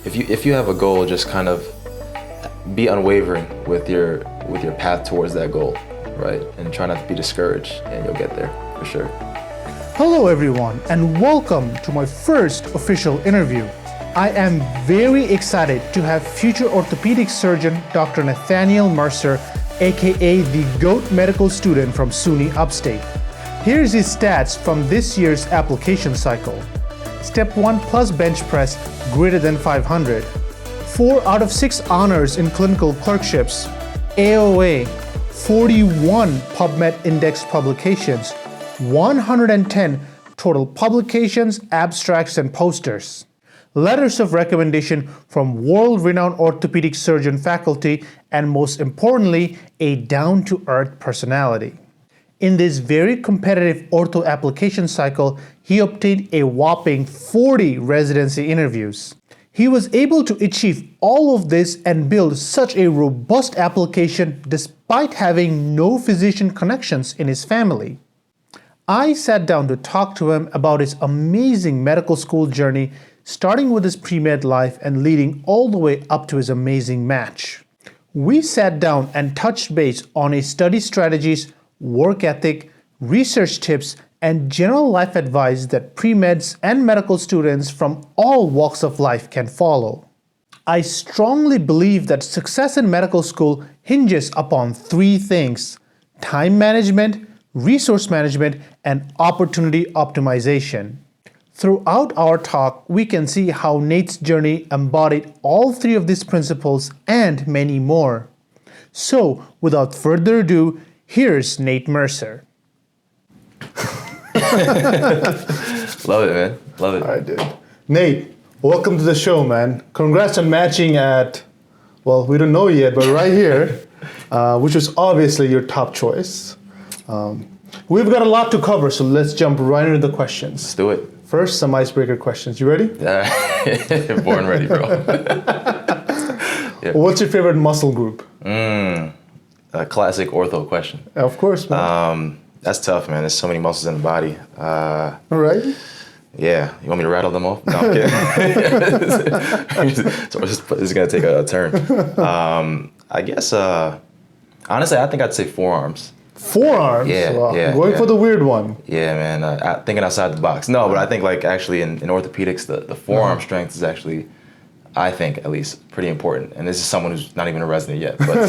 if you have a goal, just kind of be unwavering with your path towards that goal, right? And try not to be discouraged, and you'll get there for sure. Hello everyone, and welcome to my first official interview. I am very excited to have future orthopedic surgeon Dr. Nate Mercer, aka the GOAT medical student from SUNY Upstate. Here's his stats from this year's application cycle. Step 1 plus bench press greater than 500. 4 out of 6 honors in clinical clerkships. AOA, 41 PubMed index publications, 110 total publications, abstracts, and posters. Letters of recommendation from world-renowned orthopedic surgeon faculty, and most importantly, a down-to-earth personality. In this very competitive ortho application cycle, he obtained a whopping 40 residency interviews. He was able to achieve all of this and build such a robust application despite having no physician connections in his family. I sat down to talk to him about his amazing medical school journey, starting with his pre-med life and leading all the way up to his amazing match. We sat down and touched base on his study strategies, work ethic, research tips, and general life advice that pre-meds and medical students from all walks of life can follow. I strongly believe that success in medical school hinges upon 3 things: time management, resource management, and opportunity optimization. Throughout our talk, we can see how Nate's journey embodied all 3 of these principles and many more. So, without further ado, here's Nate Mercer. Love it, man. Love it. All right, dude. Nate, welcome to the show, man. Congrats on matching at, well, we don't know yet, but right here, which was obviously your top choice. We've got a lot to cover, so let's jump right into the questions. Let's do it. First, some icebreaker questions. You ready? Born ready, bro. Yeah. What's your favorite muscle group? A classic ortho question. Of course, man. That's tough, man. There's so many muscles in the body. All right. Yeah. You want me to rattle them off? No, I'm kidding. So this is going to take a turn. I guess, honestly, I think I'd say forearms. Forearms? Yeah, wow. yeah. Going for the weird one. Yeah, man. Thinking outside the box. No, but I think like actually in orthopedics, the forearm strength is actually, I think at least, pretty important. And this is someone who's not even a resident yet, but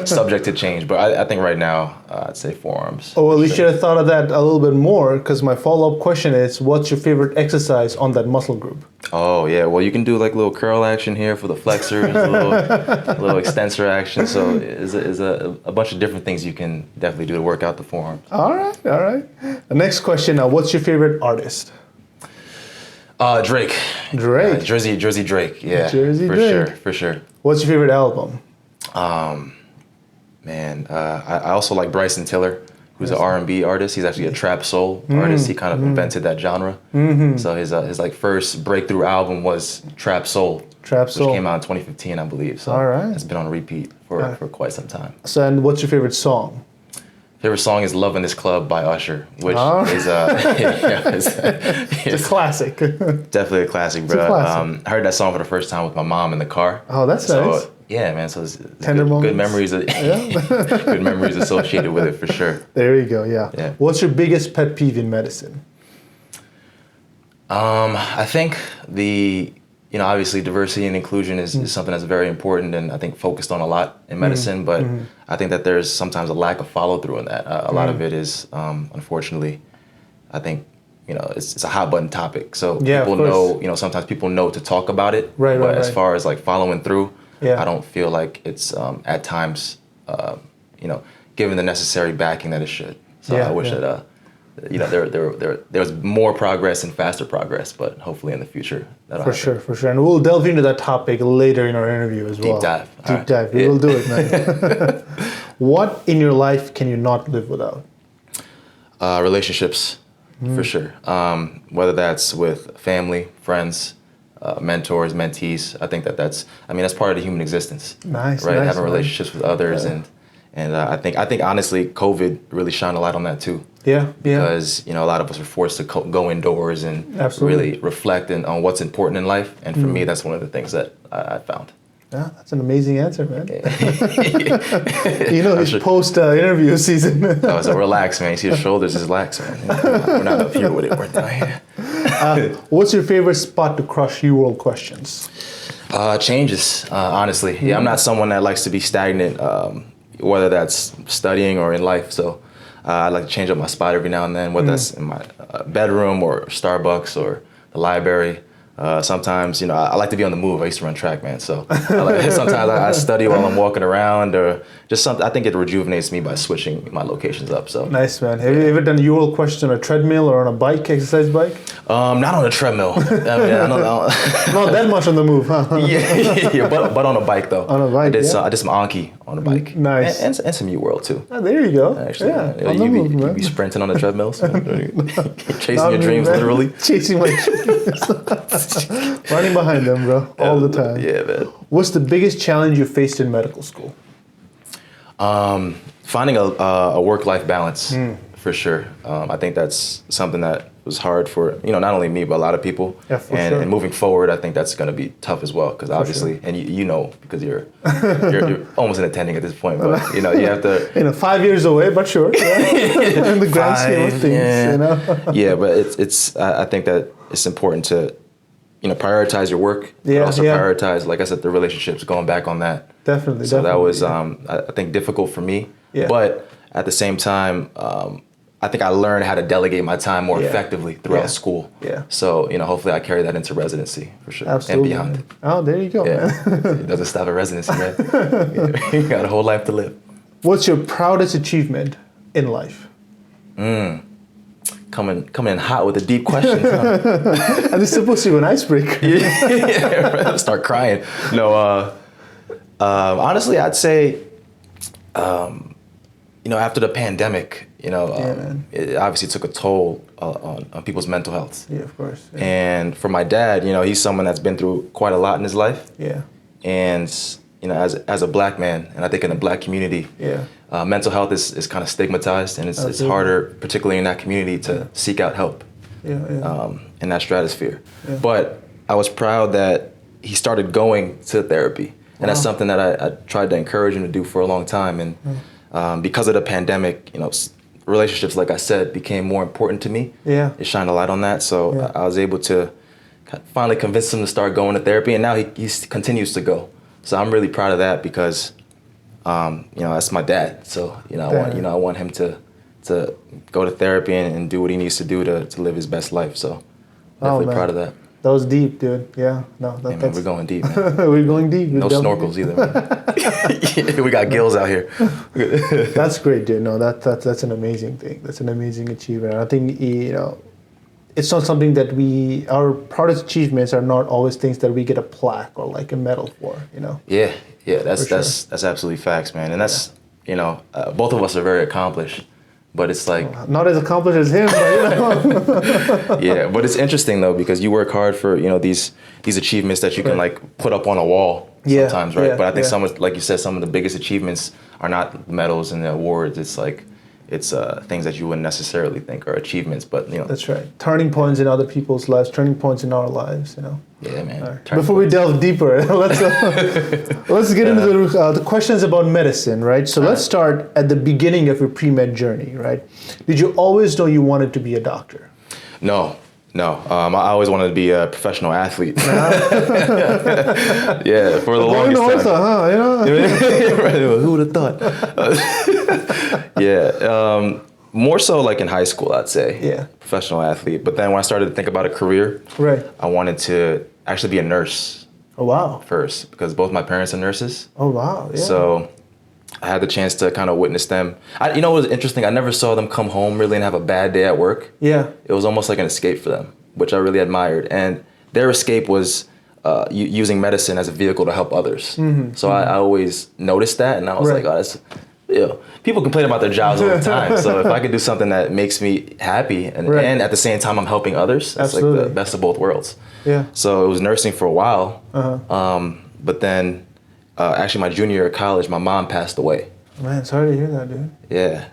subject to change. But I think right now, I'd say forearms. Oh, well, you should have thought of that a little bit more, because my follow-up question is, what's your favorite exercise on that muscle group? Oh, yeah. Well, you can do like a little curl action here for the flexors, a little extensor action. So there's a bunch of different things you can definitely do to work out the forearm. All right. The next question, what's your favorite artist? Drake. Drake. Jersey Drake. Yeah. Jersey Drake. Drake. For sure. What's your favorite album? I also like Bryson Tiller, who's an R&B artist. He's actually a trap soul artist. He kind of invented that genre. So his like first breakthrough album was Trap Soul. Which came out in 2015, I believe. So all right. It's been on repeat for quite some time. So, and what's your favorite song? Favorite song is "Love in This Club" by Usher, which is it's a classic. Definitely a classic, bro. I heard that song for the first time with my mom in the car. Oh, that's nice. Yeah, man. So it's Tender moments. Good memories. Good memories associated with it for sure. There you go. Yeah. What's your biggest pet peeve in medicine? I think obviously diversity and inclusion is something that's very important and I think focused on a lot in medicine, but I think that there's sometimes a lack of follow through in that. A lot of it is, unfortunately, I think, it's a hot button topic. So people know, sometimes people know to talk about it, but as far as like following through, I don't feel like it's at times, given the necessary backing that it should. So I wish that, there was more progress and faster progress, but hopefully in the future that'll happen. For sure. And we'll delve into that topic later in our interview as well. Deep dive. Deep dive. We will do it, man. What in your life can you not live without? Relationships, for sure. Whether that's with family, friends, mentors, mentees. I think that's part of the human existence. Nice. Right? Nice, having relationships with others and And I think honestly, COVID really shined a light on that too. Yeah. Because a lot of us are forced to go indoors and really reflect on what's important in life. And for me, that's one of the things that I found. Yeah, that's an amazing answer, man. His post-interview season. So relax, man. You see his shoulders, his lax, man. We're not up here with it. We're down here. What's your favorite spot to crush UWorld questions? Changes, honestly. Yeah, I'm not someone that likes to be stagnant, whether that's studying or in life. So I like to change up my spot every now and then, whether that's in my bedroom or Starbucks or the library. Sometimes, I like to be on the move. I used to run track, man. So sometimes I study while I'm walking around, or just something. I think it rejuvenates me by switching my locations up. So nice, man. Have you ever done UWorld questions on a treadmill or on a bike, exercise bike? Not on a treadmill. Not that much on the move, huh? yeah, but on a bike though. On a bike, I did some Anki on a bike. Nice. And some UWorld too. Oh, there you go. Actually, yeah, on the move, man. You be sprinting on the treadmills, chasing your dreams, man. Literally. Chasing my dreams. Running behind them, bro, all the time. Yeah, man. What's the biggest challenge you faced in medical school? Finding a work-life balance, for sure. I think that's something that was hard for, not only me, but a lot of people. Yeah, for sure. And moving forward, I think that's going to be tough as well, because obviously, and because you're almost an attending at this point, but you have to. 5 years away, but sure. Yeah. In the grand scheme of things, Yeah, but I think that it's important to, prioritize your work, but also prioritize, like I said, the relationships, going back on that. Definitely. So that was, I think, difficult for me. Yeah. But at the same time, I think I learned how to delegate my time more effectively throughout school. Yeah. So, hopefully I carry that into residency for sure. Absolutely. And beyond. Oh, there you go, man. It doesn't stop at residency, man. You got a whole life to live. What's your proudest achievement in life? Coming in hot with the deep questions, huh? And it's supposed to be an icebreaker. Yeah, start crying. No, honestly, I'd say, after the pandemic, it obviously took a toll on people's mental health. Yeah, of course. Yeah. And for my dad, he's someone that's been through quite a lot in his life. Yeah. And as a black man, and I think in the black community, mental health is kind of stigmatized, and it's harder, particularly in that community, to seek out help in that stratosphere. Yeah. But I was proud that he started going to therapy, and that's something that I tried to encourage him to do for a long time. And because of the pandemic, relationships, like I said, became more important to me. Yeah. It shined a light on that, so I was able to finally convince him to start going to therapy, and now he continues to go. So I'm really proud of that because, that's my dad. So I want him to go to therapy and do what he needs to do to live his best life. So definitely proud of that. That was deep, dude. Yeah, no, man, we're going deep, man. We're going deep. No snorkels either, man. We got gills out here. That's great, dude. No, that's an amazing thing. That's an amazing achievement. I think it's not something that our proudest achievements are not always things that we get a plaque or like a medal for, Yeah, that's absolutely facts, man. And that's both of us are very accomplished, but it's like not as accomplished as him, but Yeah, but it's interesting though because you work hard for these achievements that you can like put up on a wall sometimes, right? But I think some of, like you said, some of the biggest achievements are not medals and the awards. It's like things that you wouldn't necessarily think are achievements, but That's right. Turning points in other people's lives, turning points in our lives, Yeah, man. Right. Before we delve deeper, let's get into the questions about medicine, right? So let's start at the beginning of your pre-med journey, right? Did you always know you wanted to be a doctor? No. I always wanted to be a professional athlete. Yeah, for the longest time. Ortho, huh? Right, who would have thought? More so like in high school, I'd say. Yeah. Professional athlete. But then when I started to think about a career, I wanted to actually be a nurse. Oh, wow. First, because both my parents are nurses. Oh, wow. Yeah. So I had the chance to kind of witness them. What was interesting? I never saw them come home really and have a bad day at work. Yeah. It was almost like an escape for them, which I really admired. And their escape was using medicine as a vehicle to help others. Mm-hmm. So I always noticed that, and I was like, oh, that's... people complain about their jobs all the time. So if I could do something that makes me happy and at the same time I'm helping others, that's like the best of both worlds. Yeah. So it was nursing for a while. But then actually my junior year of college, my mom passed away. Man, sorry to hear that, dude. Yeah,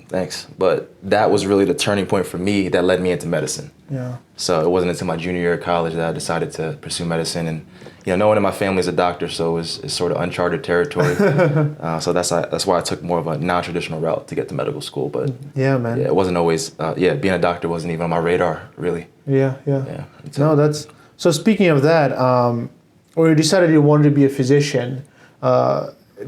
thanks. But that was really the turning point for me that led me into medicine. Yeah. So it wasn't until my junior year of college that I decided to pursue medicine. And no one in my family is a doctor, so it's sort of uncharted territory. So that's why I took more of a non-traditional route to get to medical school. But yeah, man. Yeah, it wasn't always. Being a doctor wasn't even on my radar, really. Yeah. No, that's so. Speaking of that, when you decided you wanted to be a physician,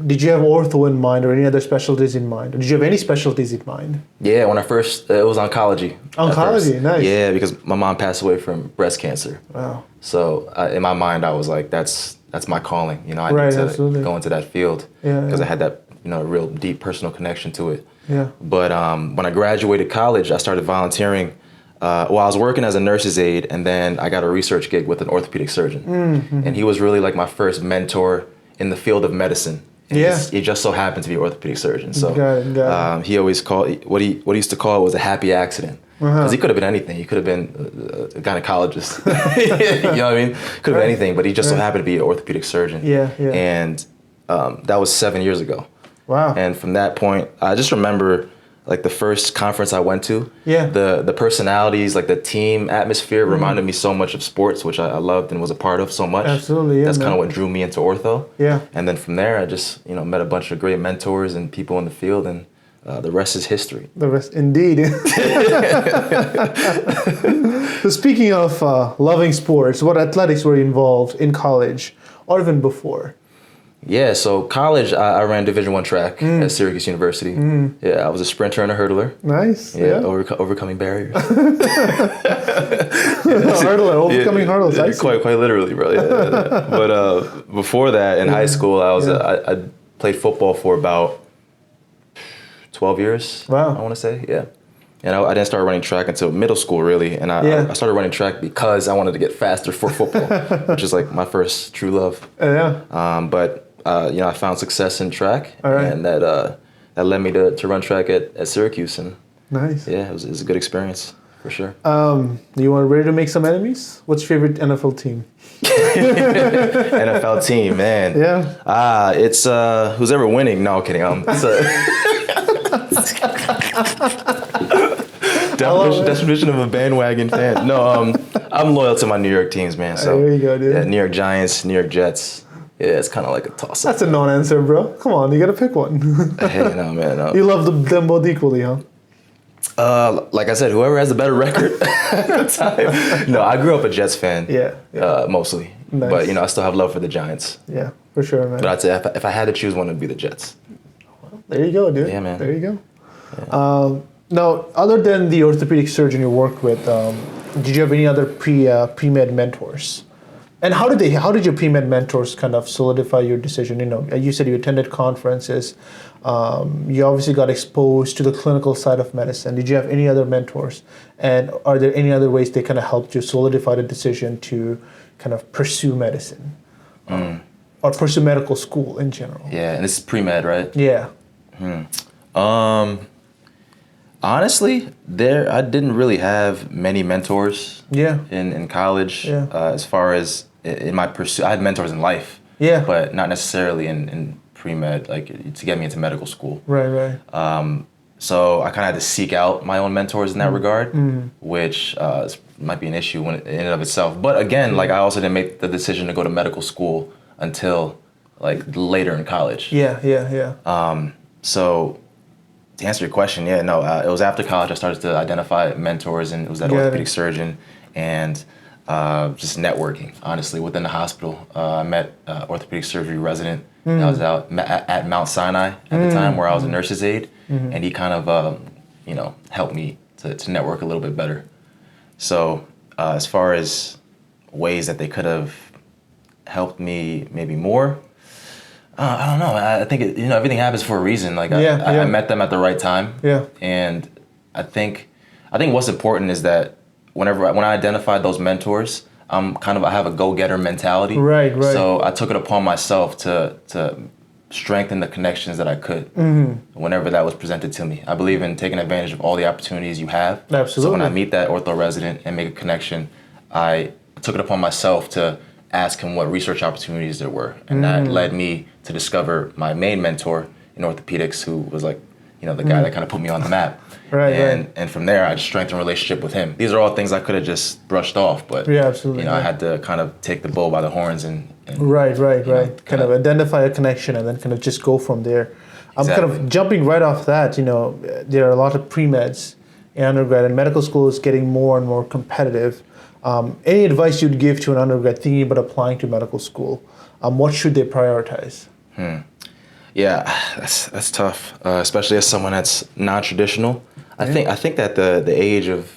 did you have ortho in mind or any other specialties in mind? Or did you have any specialties in mind? Yeah, when I first, it was oncology. Oncology, nice. Yeah, because my mom passed away from breast cancer. Wow. So in my mind, I was like, that's my calling. I Right, need to absolutely. go into that field because Yeah. I had that real deep personal connection to it. Yeah. But when I graduated college, I started volunteering. I was working as a nurse's aide, and then I got a research gig with an orthopedic surgeon. Mm-hmm. And he was really like my first mentor in the field of medicine. And he just so happened to be an orthopedic surgeon. So got it. he always called, what he used to call it was a happy accident. Because he could have been anything. He could have been a gynecologist. You know what I mean? Could have been anything, but he just so happened to be an orthopedic surgeon. Yeah. And that was 7 years ago. Wow. And from that point, I just remember like the first conference I went to. Yeah. The personalities, like the team atmosphere reminded me so much of sports, which I loved and was a part of so much. Absolutely, yeah. That's kind of what drew me into ortho. Yeah. And then from there, I just, met a bunch of great mentors and people in the field, and the rest is history. The rest, indeed. So speaking of loving sports, what athletics were you involved in college or even before? Yeah, so college, I ran Division I track at Syracuse University. Yeah, I was a sprinter and a hurdler. Nice. Yeah, overcoming barriers. Hurdler, overcoming hurdles. I see. Quite literally, bro. Yeah. But before that, in high school, I played football for about 12 years. Wow. I want to say, yeah. And I didn't start running track until middle school, really. And I started running track because I wanted to get faster for football, which is like my first true love. But I found success in track, and that led me to run track at Syracuse, and nice. Yeah, it was a good experience for sure. You want ready to make some enemies? What's your favorite NFL team? NFL team, man. Yeah. It's who's ever winning. No, kidding. Definition of a bandwagon fan. No, I'm loyal to my New York teams, man. So there you go, dude. Yeah, New York Giants, New York Jets. Yeah, it's kind of like a toss-up. That's a non-answer, bro. Come on, you gotta pick one. Hey, no, man. No. You love them both equally, huh? Like I said, whoever has the better record at the time. No, I grew up a Jets fan. Yeah. Mostly. Nice. But I still have love for the Giants. Yeah, for sure, man. But I'd say if I had to choose one, it'd be the Jets. There you go, dude. Yeah, man. There you go. Yeah. Now, other than the orthopedic surgeon you worked with, did you have any other pre-med mentors? And how did your pre-med mentors kind of solidify your decision? You said you attended conferences. You obviously got exposed to the clinical side of medicine. Did you have any other mentors? And are there any other ways they kind of helped you solidify the decision to kind of pursue medicine? Or pursue medical school in general? Yeah, and this is pre-med, right? Yeah. Honestly, I didn't really have many mentors. In college. As far as in my pursuit, I had mentors in life. But not necessarily in pre-med, like to get me into medical school. Right. So I kind of had to seek out my own mentors in that regard, which might be an issue in and of itself. But again, like I also didn't make the decision to go to medical school until like later in college. So to answer your question, it was after college I started to identify mentors, and it was that orthopedic surgeon and just networking, honestly, within the hospital. I met orthopedic surgery resident. I was out at Mount Sinai at the time, where I was a nurse's aide, and he kind of, helped me to network a little bit better. So as far as ways that they could have helped me maybe more, I don't know. I think everything happens for a reason. Like I met them at the right time. And I think what's important is that when I identified those mentors, I have a go-getter mentality. Right. So I took it upon myself to strengthen the connections that I could whenever that was presented to me. I believe in taking advantage of all the opportunities you have. Absolutely. So when I meet that ortho resident and make a connection, I took it upon myself to ask him what research opportunities there were. And that led me to discover my main mentor in orthopedics who was like, the guy that kind of put me on the map. Right, and from there, I just strengthened a relationship with him. These are all things I could have just brushed off, but yeah, absolutely. I had to kind of take the bull by the horns and right. Kind of identify a connection and then kind of just go from there. I'm Exactly. kind of jumping right off that. There are a lot of pre-meds in undergrad, and medical school is getting more and more competitive. Any advice you'd give to an undergrad thinking about applying to medical school? What should they prioritize? Yeah, that's tough, especially as someone that's non-traditional. Yeah. I think that the age of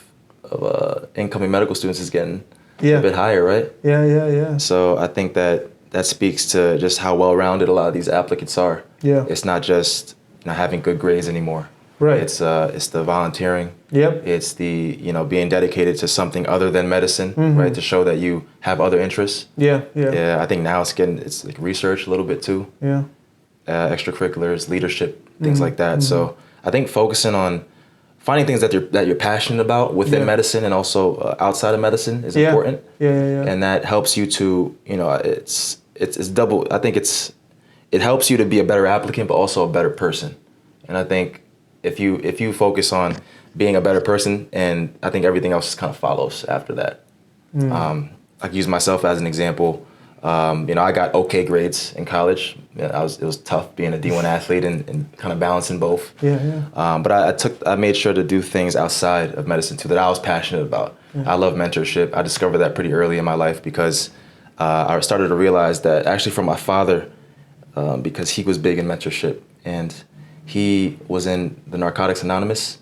incoming medical students is getting a bit higher, right? Yeah. So I think that speaks to just how well-rounded a lot of these applicants are. Yeah. It's not just having good grades anymore. Right. It's the volunteering. Yep. It's the being dedicated to something other than medicine, right? To show that you have other interests. Yeah. I think now it's like research a little bit too. Yeah. Extracurriculars, leadership, things like that. So I think focusing on finding things that you're passionate about within medicine and also outside of medicine is important. Yeah. And that helps you to it's double. I think it helps you to be a better applicant, but also a better person. And I think if you focus on being a better person, and I think everything else just kind of follows after that. I can use myself as an example. I got okay grades in college. It was tough being a D1 athlete and kind of balancing both. But I made sure to do things outside of medicine too that I was passionate about. I love mentorship. I discovered that pretty early in my life because I started to realize that actually from my father, because he was big in mentorship and he was in the Narcotics Anonymous.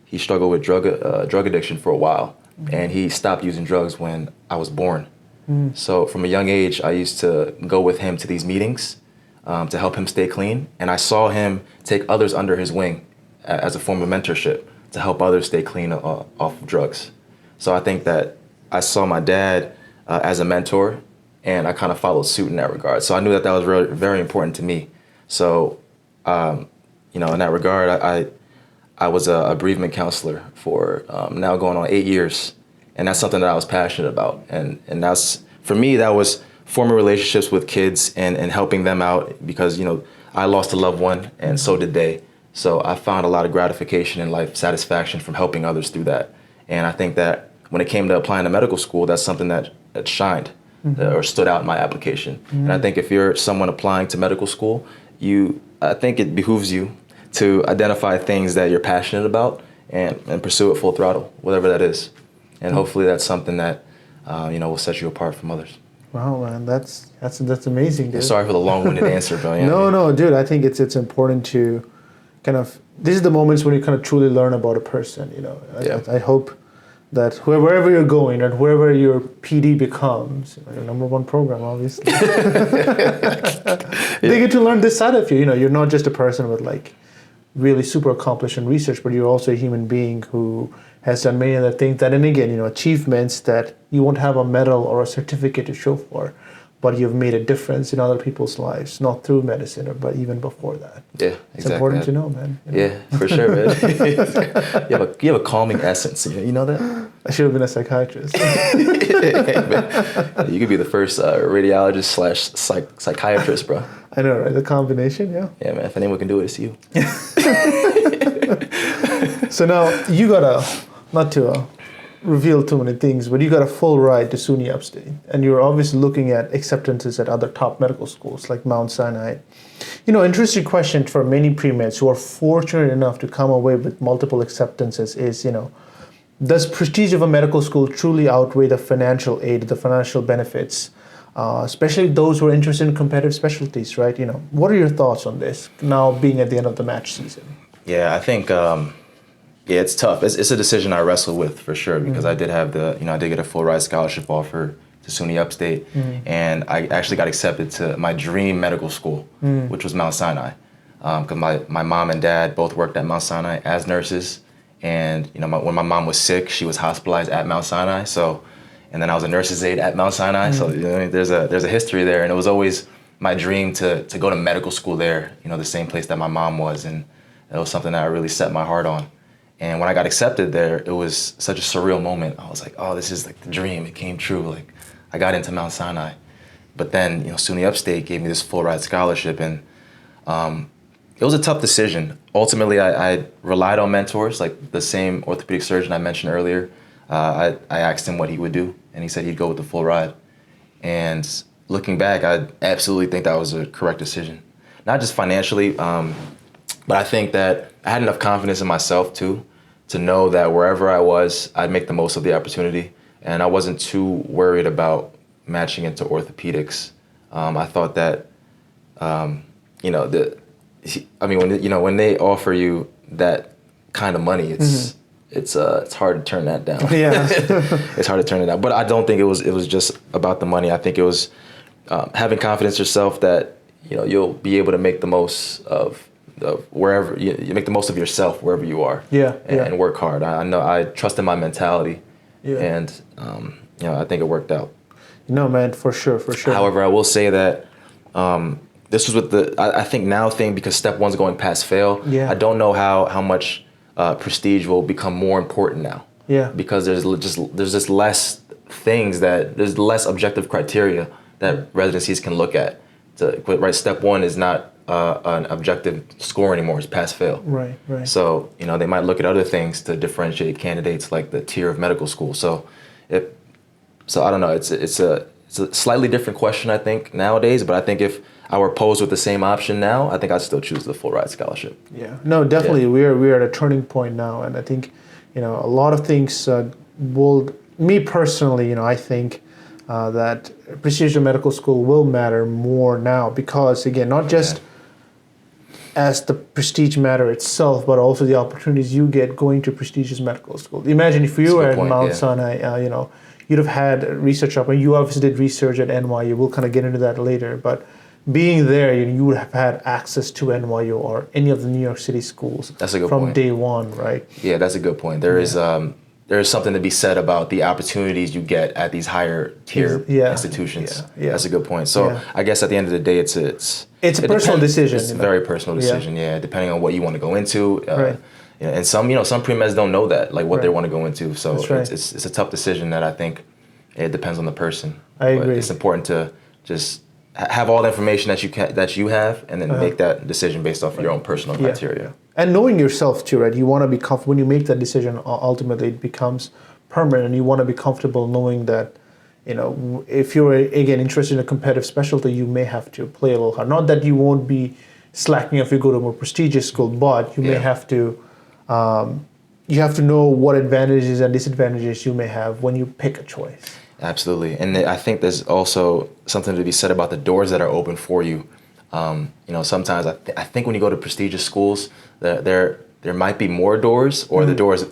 He struggled with drug addiction for a while, and he stopped using drugs when I was born. So from a young age, I used to go with him to these meetings to help him stay clean. And I saw him take others under his wing as a form of mentorship to help others stay clean off of drugs. So I think that I saw my dad as a mentor, and I kind of followed suit in that regard. So I knew that was really, very important to me. So, in that regard, I was a bereavement counselor for now going on 8 years. And that's something that I was passionate about. And that's, for me, that was forming relationships with kids and helping them out because, I lost a loved one and so did they. So I found a lot of gratification and life satisfaction from helping others through that. And I think that when it came to applying to medical school, that's something that shined or stood out in my application. And I think if you're someone applying to medical school, I think it behooves you to identify things that you're passionate about and pursue it full throttle, whatever that is. And hopefully that's something that will set you apart from others. Wow, man, that's amazing, dude. Sorry for the long-winded answer, bro. No, dude. I think it's important to kind of. This is the moments when you kind of truly learn about a person. I hope that wherever you're going and wherever your PD becomes, your number one program, obviously, they get to learn this side of you. You're not just a person with like really super accomplished in research, but you're also a human being who has done many other things that, and again, achievements that you won't have a medal or a certificate to show for, but you've made a difference in other people's lives, not through medicine, but even before that. Yeah, exactly. It's important to know, man. Yeah, for sure, man. you have a calming essence. You know that? I should have been a psychiatrist. You could be the first radiologist / psychiatrist, bro. I know, right? The combination, yeah. Yeah, man. If anyone can do it, it's you. So now you got not to reveal too many things, but you got a full ride to SUNY Upstate, and you're obviously looking at acceptances at other top medical schools like Mount Sinai. Interesting question for many pre-meds who are fortunate enough to come away with multiple acceptances is, does prestige of a medical school truly outweigh the financial aid, the financial benefits, especially those who are interested in competitive specialties, right? What are your thoughts on this now being at the end of the match season? Yeah, I think, it's tough. It's a decision I wrestle with for sure because I did have I did get a full ride scholarship offer to SUNY Upstate, and I actually got accepted to my dream medical school, which was Mount Sinai. Because my mom and dad both worked at Mount Sinai as nurses, and when my mom was sick, she was hospitalized at Mount Sinai. So, and then I was a nurse's aide at Mount Sinai. So there's a history there, and it was always my dream to go to medical school there. The same place that my mom was, and it was something that I really set my heart on. And when I got accepted there, it was such a surreal moment. I was like, oh, this is like the dream. It came true. Like, I got into Mount Sinai. But then, SUNY Upstate gave me this full ride scholarship. And, It was a tough decision. Ultimately, I relied on mentors, like the same orthopedic surgeon I mentioned earlier. I asked him what he would do, and he said he'd go with the full ride. And looking back, I absolutely think that was a correct decision. Not just financially, but I think that I had enough confidence in myself too, to know that wherever I was, I'd make the most of the opportunity. And I wasn't too worried about matching into orthopedics. I thought that, when they offer you that kind of money, it's hard to turn that down. Yeah. It's hard to turn it down. But I don't think it was just about the money. I think it was having confidence in yourself that you'll be able to make the most of wherever you make the most of yourself wherever you are. And work hard. I know I trust in my mentality, and I think it worked out. No, man, for sure. However, I will say that this was with the I think now thing, because step one's going past fail. I don't know how much prestige will become more important now. Because there's just less things there's less objective criteria that residencies can look at. Right, step one is not an objective score anymore. It's pass fail. Right. So they might look at other things to differentiate candidates, like the tier of medical school. So I don't know. It's a slightly different question, I think, nowadays. But I think if I were posed with the same option now, I think I'd still choose the full ride scholarship. Yeah. No, definitely. Yeah. We're at a turning point now, and I think a lot of things will. Me personally, I think that prestigious medical school will matter more now, because again, not just as the prestige matter itself, but also the opportunities you get going to prestigious medical school. Imagine if you were at Mount Sinai, you'd have had research up, and you obviously did research at NYU. We'll kind of get into that later, but being there, you would have had access to NYU or any of the New York City schools. That's a good point. From day one, right? Yeah, that's a good point. There is something to be said about the opportunities you get at these higher tier institutions. That's a good point. So I guess at the end of the day, it's a personal decision. It's a very personal decision. Depending on what you want to go into. And some premeds don't know that, like what they want to go into. So it's a tough decision that I think it depends on the person. I agree. It's important to just have all the information that you have, and then make that decision based off of your own personal criteria. And knowing yourself too, right? You want to be comfortable when you make that decision. Ultimately, it becomes permanent, and you want to be comfortable knowing that, if you're again interested in a competitive specialty, you may have to play a little hard. Not that you won't be slacking if you go to a more prestigious school, but you may have to. You have to know what advantages and disadvantages you may have when you pick a choice. Absolutely, and I think there's also something to be said about the doors that are open for you. Sometimes I think when you go to prestigious schools, there might be more doors, or the doors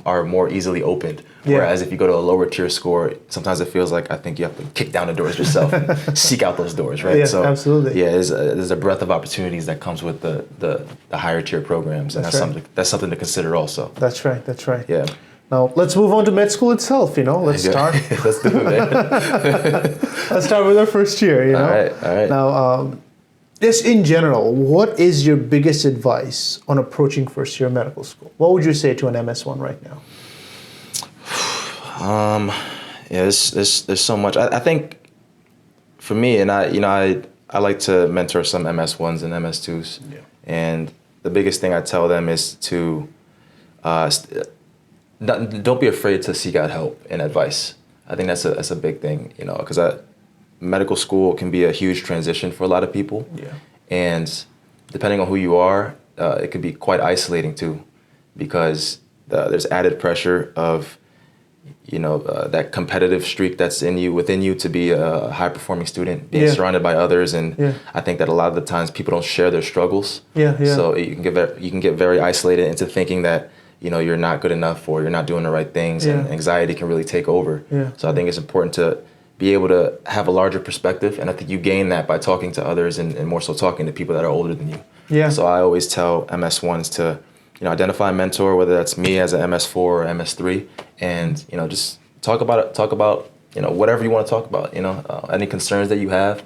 are more easily opened. Whereas if you go to a lower tier score, sometimes it feels like I think you have to kick down the doors yourself, and seek out those doors, right? Yeah, absolutely. Yeah, there's a breadth of opportunities that comes with the higher tier programs, and that's something to consider also. That's right. Yeah. Now let's move on to med school itself. Let's start. Let's do it, man. Let's start with our first year. All right. Now, just in general, what is your biggest advice on approaching first year medical school? What would you say to an MS1 right now? There's so much. I think for me, and I like to mentor some MS1s and MS2s, and the biggest thing I tell them is to don't be afraid to seek out help and advice. I think that's a big thing, because medical school can be a huge transition for a lot of people. And depending on who you are, it could be quite isolating too, because there's added pressure of that competitive streak that's within you to be a high performing student, being surrounded by others, and I think that a lot of the times people don't share their struggles. So you can get very isolated into thinking that you're not good enough, or you're not doing the right things, and anxiety can really take over. So I think it's important to be able to have a larger perspective, and I think you gain that by talking to others, and more so talking to people that are older than you. So I always tell MS1s to identify a mentor, whether that's me as an MS4 or MS3, and just talk about whatever you want to talk about. Any concerns that you have,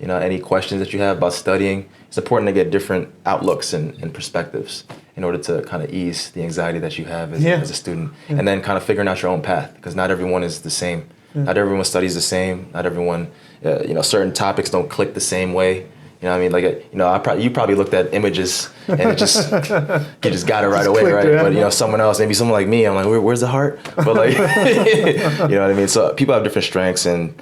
any questions that you have about studying. It's important to get different outlooks and perspectives in order to kind of ease the anxiety that you have as a student, and then kind of figuring out your own path, because not everyone is the same. Not everyone studies the same. Not everyone, certain topics don't click the same way. You know what I mean? Like, you probably looked at images and you just got it right away, right? Yeah. But, maybe someone like me, I'm like, where's the heart? But like, you know what I mean? So people have different strengths and,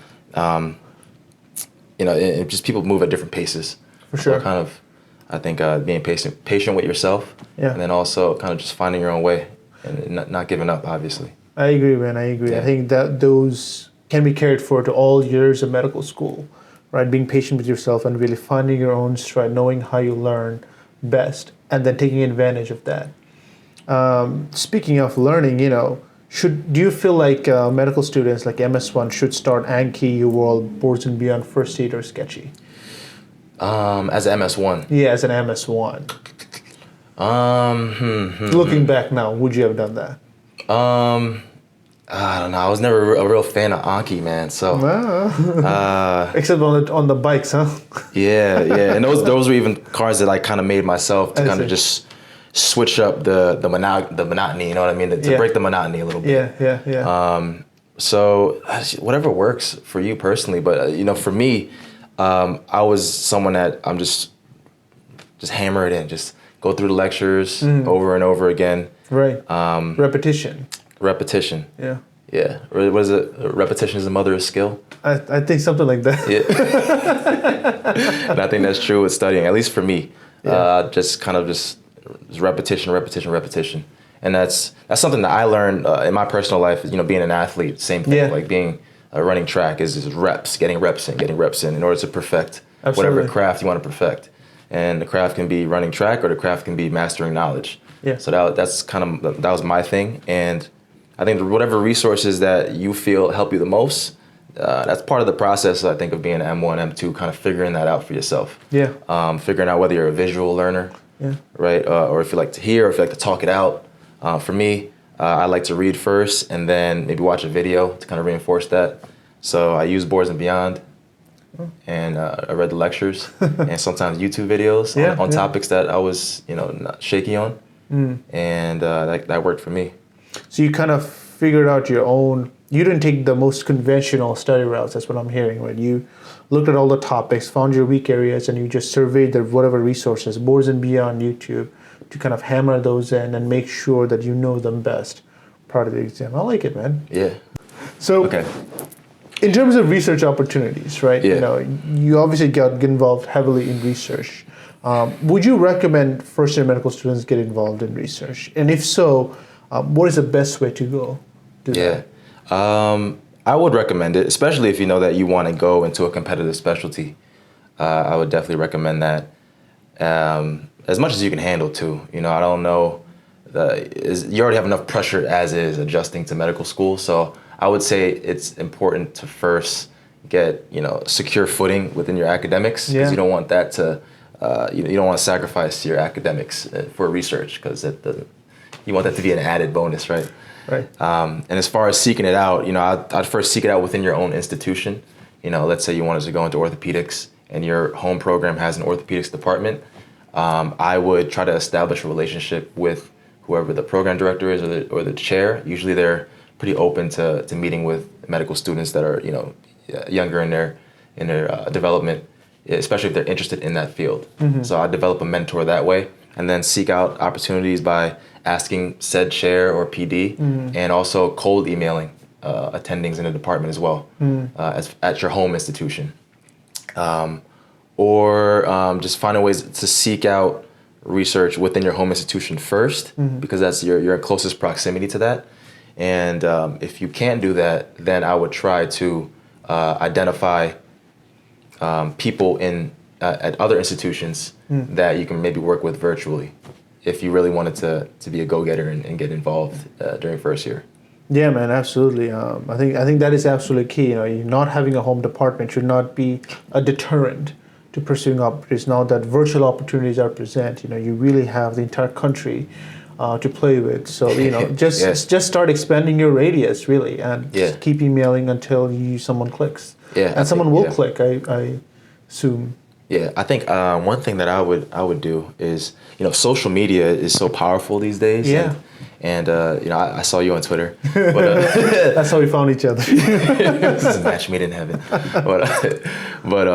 just people move at different paces. For sure. So kind of, I think being patient with yourself, yeah. and then also kind of just finding your own way and not giving up, obviously. I agree, man. I agree. Yeah. I think that those can be carried forward to all years of medical school, right? Being patient with yourself and really finding your own stride, knowing how you learn best, and then taking advantage of that. Speaking of learning, do you feel like medical students like MS1 should start Anki, UWorld, Boards and Beyond, First Aid, or Sketchy? As an MS1? Yeah, as an MS1. Looking back now, would you have done that? I don't know. I was never a real fan of Anki, man. So, except on the bikes, huh? Yeah, and those were even cars that I kind of made myself to kind of just switch up the monotony. You know what I mean? To break the monotony a little bit. Yeah. So whatever works for you personally, but for me, I was someone that I'm just hammer it in, just go through the lectures over and over again. Right. Repetition. Yeah. What is it? Repetition is the mother of skill? I think something like that. Yeah. And I think that's true with studying, at least for me. Just repetition. And that's something that I learned in my personal life, being an athlete, same thing. Like being running track is reps, getting reps in order to perfect whatever craft you want to perfect. And the craft can be running track or the craft can be mastering knowledge. Yeah. So that was my thing. And I think whatever resources that you feel help you the most, that's part of the process, I think, of being an M1, M2, kind of figuring that out for yourself. Yeah. Figuring out whether you're a visual learner, right? Or if you like to hear, or if you like to talk it out. For me, I like to read first and then maybe watch a video to kind of reinforce that. So I use Boards and Beyond, and I read the lectures and sometimes YouTube videos on topics that I was, not shaky on. And that worked for me. So you kind of figured out your own, you didn't take the most conventional study routes, that's what I'm hearing, right? You looked at all the topics, found your weak areas, and you just surveyed whatever resources, Boards and Beyond, YouTube, to kind of hammer those in and make sure that you know them best prior to the exam. I like it, man. Yeah. So, in terms of research opportunities, right? Yeah. You obviously get involved heavily in research. Would you recommend first-year medical students get involved in research? And if so, what is the best way to go? I would recommend it, especially if you know that you want to go into a competitive specialty. I would definitely recommend that as much as you can handle too. I don't know, you already have enough pressure as is adjusting to medical school. So I would say it's important to first get secure footing within your academics, because you don't want that to you don't want to sacrifice your academics for research, because you want that to be an added bonus, right? Right. And as far as seeking it out, I'd first seek it out within your own institution. Let's say you wanted to go into orthopedics and your home program has an orthopedics department. I would try to establish a relationship with whoever the program director is or the chair. Usually they're pretty open to meeting with medical students that are younger in their development, especially if they're interested in that field. So I develop a mentor that way, and then seek out opportunities by asking said chair or PD, and also cold emailing attendings in the department as well, at your home institution. Or just finding ways to seek out research within your home institution first, because that's your closest proximity to that. And if you can't do that, then I would try to identify people at other institutions that you can maybe work with virtually, if you really wanted to be a go-getter and get involved during first year. Yeah, man, absolutely. I think that is absolutely key. Not having a home department should not be a deterrent to pursuing opportunities. Now that virtual opportunities are present, you really have the entire country to play with. So just start expanding your radius, really, and just keep emailing until someone clicks. Yeah, and someone will click, I assume. Yeah, I think one thing that I would do is, social media is so powerful these days. Yeah. And I saw you on Twitter. But, That's how we found each other. this is a match made in heaven. But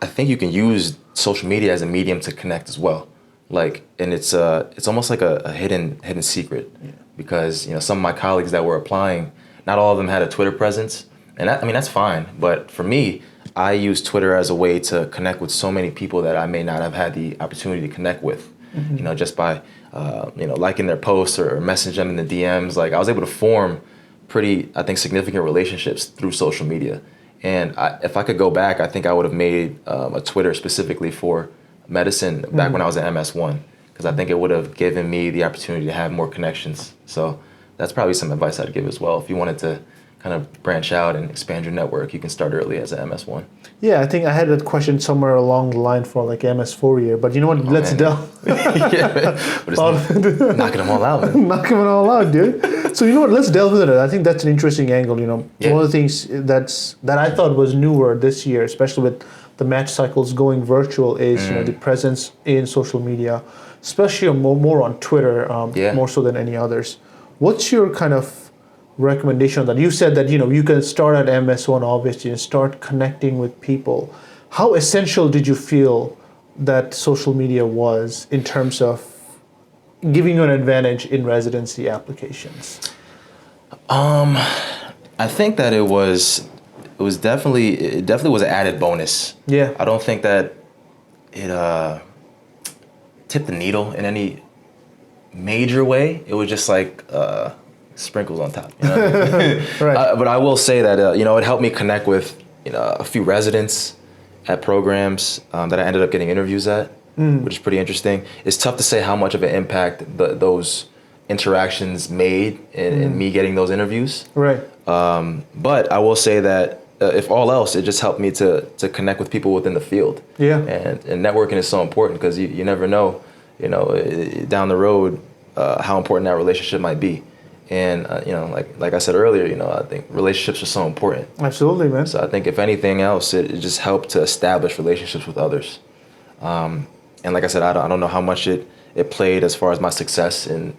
I think you can use social media as a medium to connect as well. And it's almost like a hidden secret, because some of my colleagues that were applying, not all of them had a Twitter presence, and that's fine. But for me, I use Twitter as a way to connect with so many people that I may not have had the opportunity to connect with, just by liking their posts or message them in the DMs. Like, I was able to form pretty, I think, significant relationships through social media. And if I could go back, I think I would have made a Twitter specifically for medicine back when I was at MS1, because I think it would have given me the opportunity to have more connections. So that's probably some advice I'd give as well. If you wanted to kind of branch out and expand your network, you can start early as an MS1. Yeah, I think I had that question somewhere along the line for like MS4 year, but you know what? Let's delve. Knocking them all out, man. Knocking them all out, dude. So you know what? Let's delve into it. I think that's an interesting angle. Yeah. One of the things that I thought was newer this year, especially with the match cycles going virtual, is the presence in social media, especially more on Twitter, more so than any others. What's your kind of recommendation on that? You said that you can start at MS1 obviously and start connecting with people. How essential did you feel that social media was in terms of giving you an advantage in residency applications? I think that it definitely was an added bonus. Yeah. I don't think that it tipped the needle in any major way. It was just like sprinkles on top. Right. But I will say that it helped me connect with a few residents at programs that I ended up getting interviews at, which is pretty interesting. It's tough to say how much of an impact those interactions made in me getting those interviews. Right. But I will say that if all else, it just helped me to connect with people within the field. Yeah. And networking is so important, because you never know, down the road, how important that relationship might be. And like I said earlier, I think relationships are so important. Absolutely, man. So I think if anything else, it just helped to establish relationships with others. And like I said, I don't know how much it played as far as my success in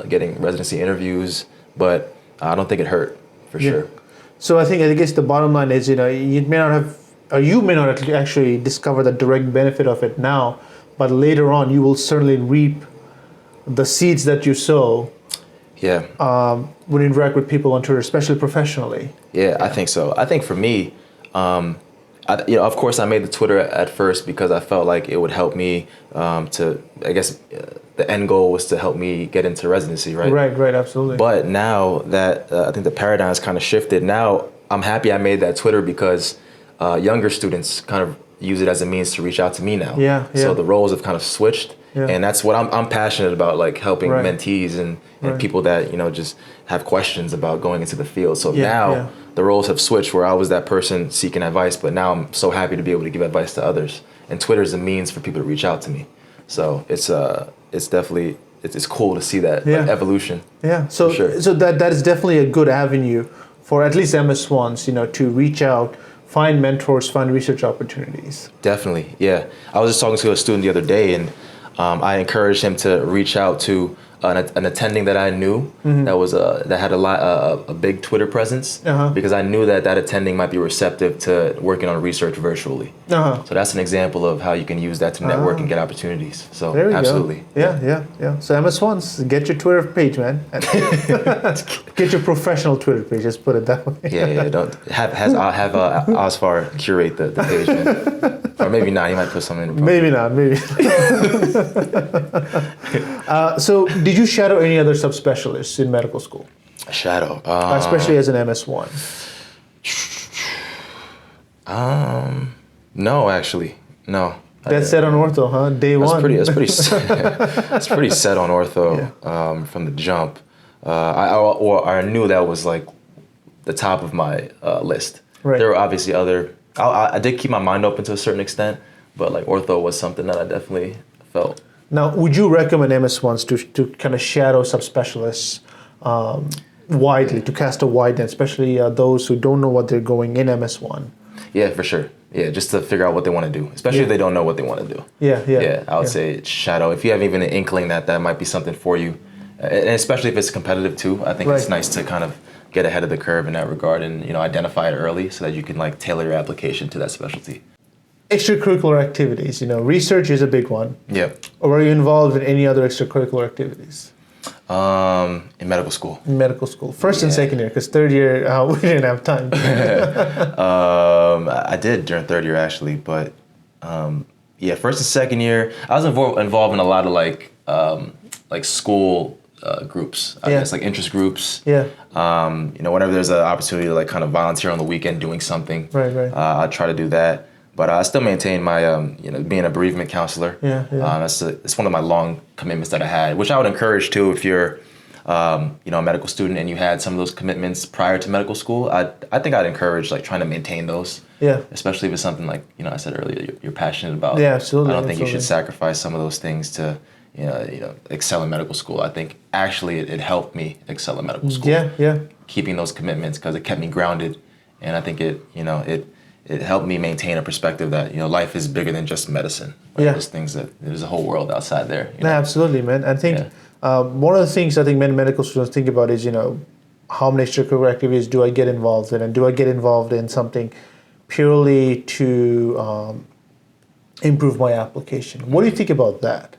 getting residency interviews, but I don't think it hurt for sure. So I guess the bottom line is, you may not have, or you may not actually discover the direct benefit of it now, but later on you will certainly reap the seeds that you sow. Yeah. When you interact with people on Twitter, especially professionally. Yeah, I think so. I think for me, of course, I made the Twitter at first because I felt like it would help me the end goal was to help me get into residency, right? Right, absolutely. But now that I think the paradigm has kind of shifted, now I'm happy I made that Twitter, because younger students kind of use it as a means to reach out to me now. Yeah. So the roles have kind of switched. Yeah. And that's what I'm passionate about, like helping mentees and people that, just have questions about going into the field. So now the roles have switched, where I was that person seeking advice, but now I'm so happy to be able to give advice to others. And Twitter is a means for people to reach out to me. So it's definitely, it's cool to see that evolution. Yeah. So that is definitely a good avenue for at least MS1s, to reach out, find mentors, find research opportunities. Definitely. Yeah. I was just talking to a student the other day, and I encouraged him to reach out to an attending that I knew that had a big Twitter presence, because I knew that attending might be receptive to working on research virtually. So that's an example of how you can use that to network and get opportunities. So there you absolutely. Go. Yeah. So MS1s, get your Twitter page, man. Get your professional Twitter page. Let's put it that way. Yeah. Don't have Osfar curate the page, man. Or maybe not. He might put something in the Maybe not. So did you shadow any other subspecialists in medical school? Shadow? Especially as an MS1? No, actually. No. That's set on ortho, huh? Day one? It's pretty set on ortho from the jump. I knew that was like the top of my list. Right. There were obviously other... I did keep my mind open to a certain extent, but like ortho was something that I definitely felt. Now, would you recommend MS1s to kind of shadow subspecialists widely, to cast a wide net, especially those who don't know what they're going in MS1? Yeah, for sure. Yeah, just to figure out what they want to do, especially if they don't know what they want to do. Yeah. I would say shadow. If you have even an inkling that might be something for you, and especially if it's competitive too, I think it's nice to kind of get ahead of the curve in that regard and, identify it early so that you can like tailor your application to that specialty. Extracurricular activities, research is a big one. Yeah. Or are you involved in any other extracurricular activities? In medical school. In medical school. First and second year, because third year, we didn't have time. I did during third year actually, but first and second year, I was involved in a lot of like school groups, I guess, like interest groups. Yeah. Whenever there's an opportunity to like kind of volunteer on the weekend doing something, right. I try to do that. But I still maintain my, being a bereavement counselor. Yeah. It's one of my long commitments that I had, which I would encourage too if you're, a medical student and you had some of those commitments prior to medical school. I think I'd encourage like trying to maintain those. Yeah. Especially if it's something like, I said earlier, you're passionate about. Yeah, absolutely. I don't think you should sacrifice some of those things to, excel in medical school. I think actually it helped me excel in medical school. Yeah. Keeping those commitments because it kept me grounded, and I think it helped me maintain a perspective that life is bigger than just medicine. Right? Yeah. There's a whole world outside there. Absolutely, man. I think one of the things I think many medical students think about is how many extracurricular activities do I get involved in, and do I get involved in something purely to improve my application? What do you think about that?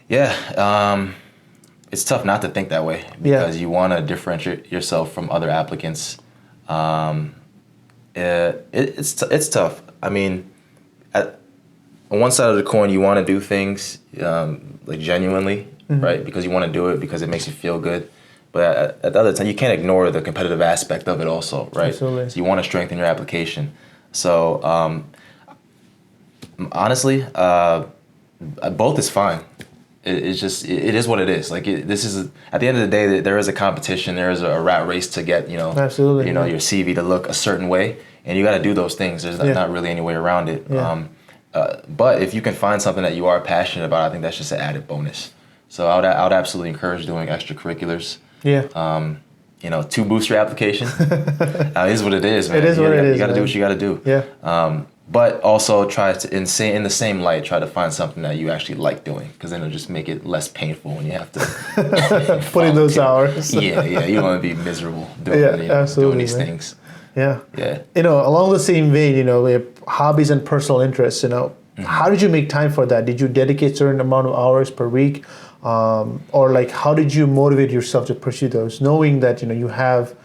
Yeah, it's tough not to think that way because you want to differentiate yourself from other applicants. It's tough. I mean, on one side of the coin, you want to do things like genuinely, right? Because you want to do it because it makes you feel good. But at the other time, you can't ignore the competitive aspect of it also, right? Absolutely. So you want to strengthen your application. So honestly, both is fine. It is what it is. Like this is at the end of the day, there is a competition. There is a rat race to get absolutely your CV to look a certain way, and you got to do those things. There's not really any way around it. Yeah. But if you can find something that you are passionate about, I think that's just an added bonus. So I would absolutely encourage doing extracurriculars. Yeah. To boost your application. It is what it is, man. It is what it is. You got to do what you got to do. Yeah. But also try to, in the same light, try to find something that you actually like doing, because then it'll just make it less painful when you have to put in those hours. Yeah. You don't want to be miserable doing these things. Yeah. Yeah. Along the same vein, hobbies and personal interests, how did you make time for that? Did you dedicate a certain amount of hours per week? Or like, how did you motivate yourself to pursue those, knowing that, you have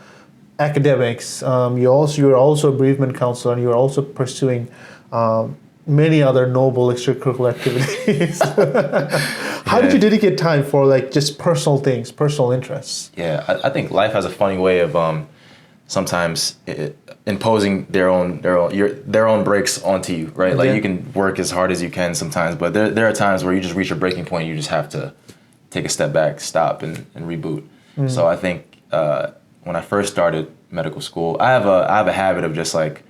academics, you're also a bereavement counselor, and you're also pursuing many other noble extracurricular activities. How did you dedicate time for like just personal things, personal interests? Yeah, I think life has a funny way of sometimes imposing their own brakes onto you, right? Like you can work as hard as you can sometimes, but there are times where you just reach a breaking point. You just have to take a step back, stop, and reboot. So I think when I first started medical school, I have a habit of just like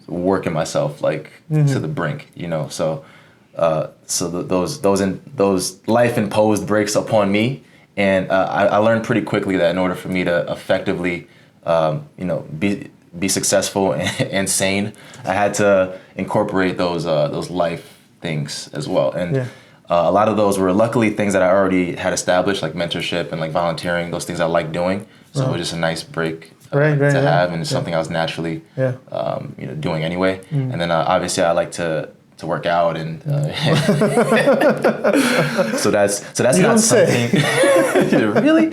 working myself like to the brink, So those life imposed breaks upon me, and I learned pretty quickly that in order for me to effectively be successful and sane, I had to incorporate those life things as well. And a lot of those were luckily things that I already had established, like mentorship and like volunteering, those things I like doing. So it was just a nice break to have, and it's something I was naturally doing anyway. And then obviously I like to work out, and so that's you not don't something really.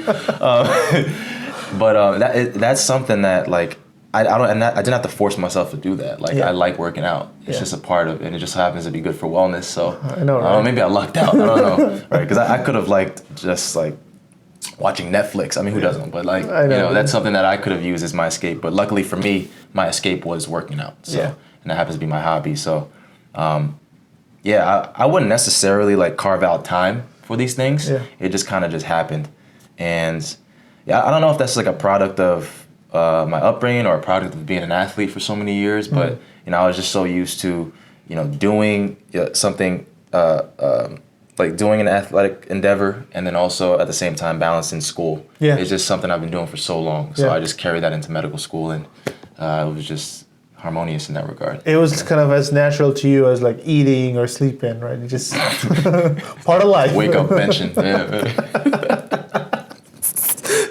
But that's something that like I didn't have to force myself to do that. Like I like working out. It's just a part of it, and it just happens to be good for wellness. So I know, right? Maybe I lucked out. I don't know, right? Because I could have liked just like watching Netflix. I mean, who doesn't? But like that's something that I could have used as my escape. But luckily for me, my escape was working out. So and that happens to be my hobby. So I wouldn't necessarily like carve out time for these things. It just kind of just happened, and I don't know if that's like a product of my upbringing or a product of being an athlete for so many years, but I was just so used to doing something like doing an athletic endeavor, and then also at the same time balancing school. It's just something I've been doing for so long, so I just carried that into medical school, and it was just harmonious in that regard. It was kind of as natural to you as like eating or sleeping, right? It's just part of life. Wake up benching.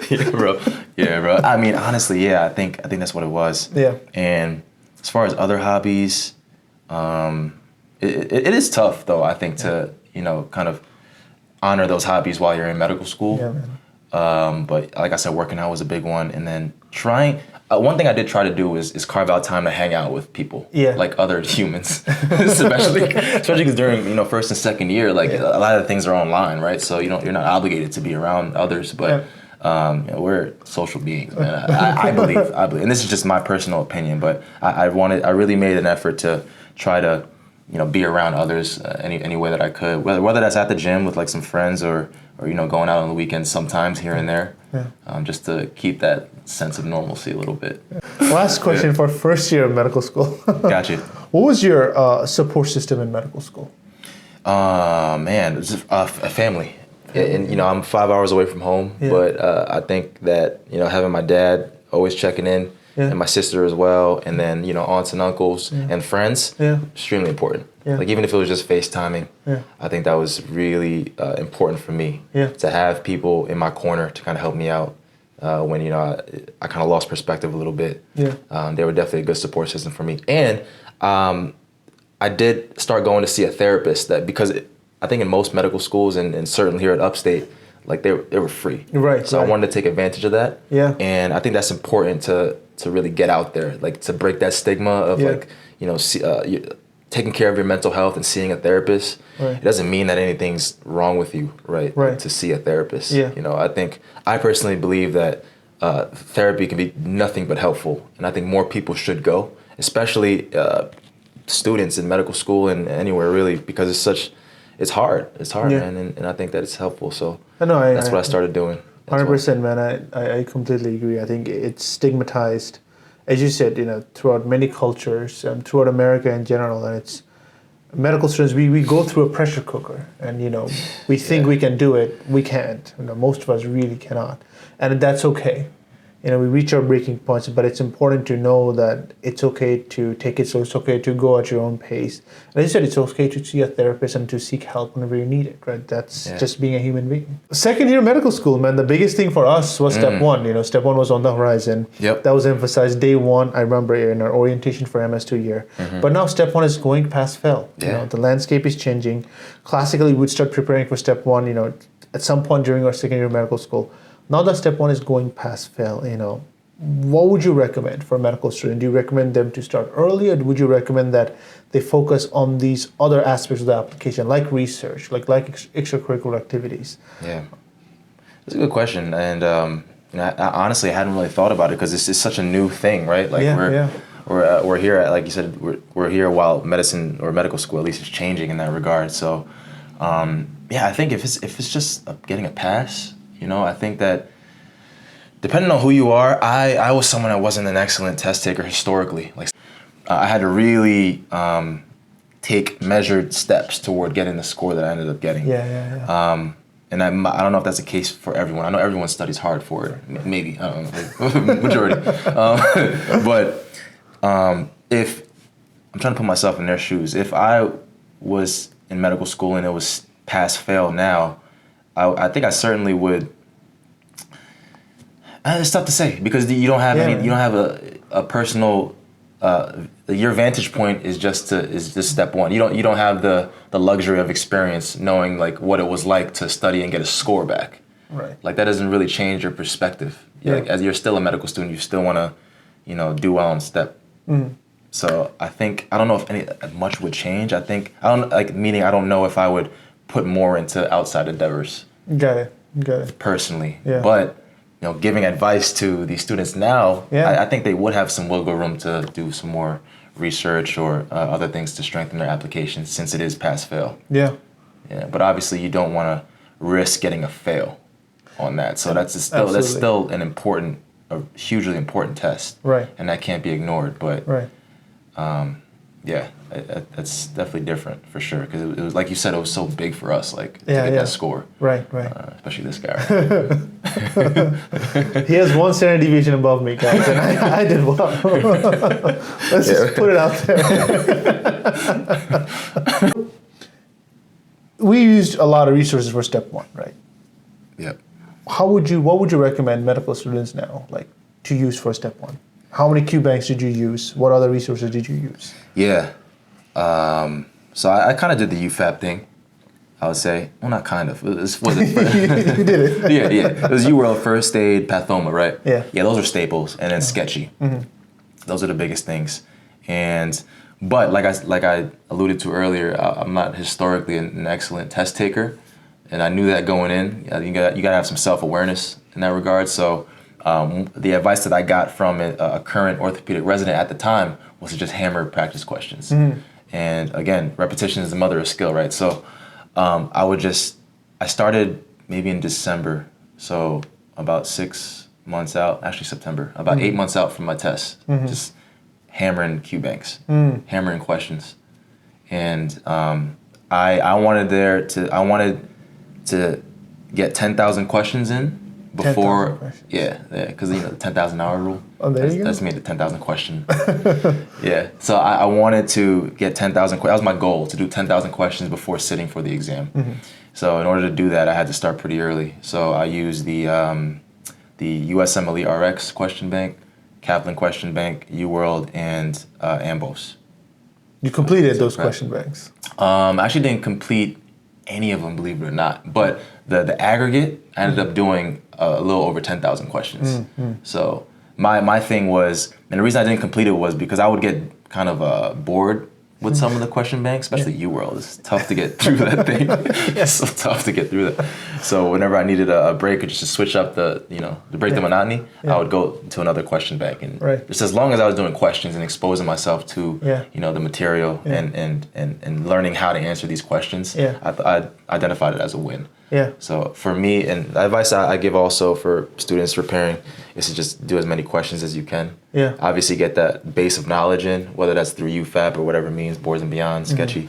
Yeah, bro. Yeah, bro. I mean, honestly, yeah, I think that's what it was. Yeah. And as far as other hobbies, it is tough though, I think, to, kind of honor those hobbies while you're in medical school. Yeah, man. But like I said, working out was a big one. And then one thing I did try to do is carve out time to hang out with people, like other humans, especially because during, first and second year, like a lot of the things are online, right? So you're not obligated to be around others, but we're social beings, man. I believe, and this is just my personal opinion, but I really made an effort to try to, be around others any way that I could, whether that's at the gym with like some friends or going out on the weekends sometimes here and there, just to keep that sense of normalcy a little bit. Last question for first year of medical school. Gotcha. What was your support system in medical school? Man, it's a family. And I'm 5 hours away from home, but I think that having my dad always checking in, and my sister as well, and then aunts and uncles and friends, extremely important. Like even if it was just FaceTiming, I think that was really important for me to have people in my corner to kind of help me out when I kind of lost perspective a little bit. They were definitely a good support system for me, and I did start going to see a therapist because I think in most medical schools and certainly here at Upstate, like they were free. Right. So I wanted to take advantage of that. Yeah. And I think that's important to really get out there, like to break that stigma of taking care of your mental health and seeing a therapist. Right. It doesn't mean that anything's wrong with you, right? Right. To see a therapist. Yeah. I personally believe that therapy can be nothing but helpful, and I think more people should go, especially students in medical school and anywhere really, because it's hard, man, and I think that it's helpful. So that's what I started doing. 100%, man. I completely agree. I think it's stigmatized, as you said, throughout many cultures, throughout America in general, and it's medical students. We go through a pressure cooker, and we think we can do it. We can't. Most of us really cannot, and that's okay. We reach our breaking points, but it's important to know that it's okay to take it slow. It's okay to go at your own pace. And as you said, it's okay to see a therapist and to seek help whenever you need it, right? That's just being a human being. Second year medical school, man, the biggest thing for us was step one. Step one was on the horizon. Yep. That was emphasized day one. I remember in our orientation for MS2 year. But now step one is going past fail. The landscape is changing. Classically, we'd start preparing for step one, at some point during our second year of medical school. Now that step one is going past fail, what would you recommend for a medical student? Do you recommend them to start early, or would you recommend that they focus on these other aspects of the application, like research, like extracurricular activities? Yeah, that's a good question. And I honestly hadn't really thought about it because this is such a new thing, right? Like we're here, like you said, we're here while medicine or medical school at least is changing in that regard. So I think if it's just getting a pass. I think that depending on who you are, I was someone that wasn't an excellent test taker historically. Like I had to really take measured steps toward getting the score that I ended up getting. And I don't know if that's the case for everyone. I know everyone studies hard for it. Maybe, I don't know, majority. But if I'm trying to put myself in their shoes, if I was in medical school and it was pass fail now, I think I certainly would. It's tough to say because you don't have you don't have a personal. Your vantage point is just step one. You don't have the luxury of experience knowing like what it was like to study and get a score back. Right. Like that doesn't really change your perspective. Like, as you're still a medical student, you still want to do well on step. So I think I don't know if much would change. I don't know if I would put more into outside endeavors. Got it. Personally, but giving advice to these students now, I think they would have some wiggle room to do some more research or other things to strengthen their application since it is pass fail. Yeah. But obviously, you don't want to risk getting a fail on that. So that's still a hugely important test. Right. And that can't be ignored. But it's definitely different for sure because it was like you said, it was so big for us, like to get that score. Right. Especially this guy. He has 1 standard deviation above me, guys, and I did well. Let's just put it out there. We used a lot of resources for step 1, right? Yep. What would you recommend medical students now, like, to use for step 1? How many Q banks did you use? What other resources did you use? Yeah. So I kind of did the UFAP thing, I would say. Well, not kind of. Was it? You did it. Yeah. It was UWorld, first aid, pathoma, right? Yeah. Yeah, those are staples, and then Sketchy. Those are the biggest things. But like I alluded to earlier, I'm not historically an excellent test taker, and I knew that going in. You got to have some self-awareness in that regard. So the advice that I got from a current orthopedic resident at the time was to just hammer practice questions. And again, repetition is the mother of skill, right? So I started maybe in December, so about 6 months out, actually September, about 8 months out from my test, just hammering Q banks, hammering questions. And I wanted to get 10,000 questions in before, 10,000 questions. yeah, because the 10,000 hour rule. Oh, there you go. That's made the 10,000 question. Yeah, so I wanted to get 10,000. That was my goal, to do 10,000 questions before sitting for the exam. So in order to do that, I had to start pretty early. So I used the USMLE RX question bank, Kaplan question bank, UWorld, and Ambos. You completed those question banks. I actually didn't complete any of them, believe it or not. But the aggregate, I ended up doing a little over 10,000 questions. So my thing was, and the reason I didn't complete it was because I would get kind of bored with some of the question banks, especially UWorld. It's tough to get through that thing. It's so tough to get through that. So whenever I needed a break or just to switch up to break the monotony, I would go to another question bank. And just as long as I was doing questions and exposing myself to the material and learning how to answer these questions, I identified it as a win. So for me, and the advice I give also for students preparing is to just do as many questions as you can. Obviously get that base of knowledge in, whether that's through UFAP or whatever it means, Boards and Beyond, Sketchy.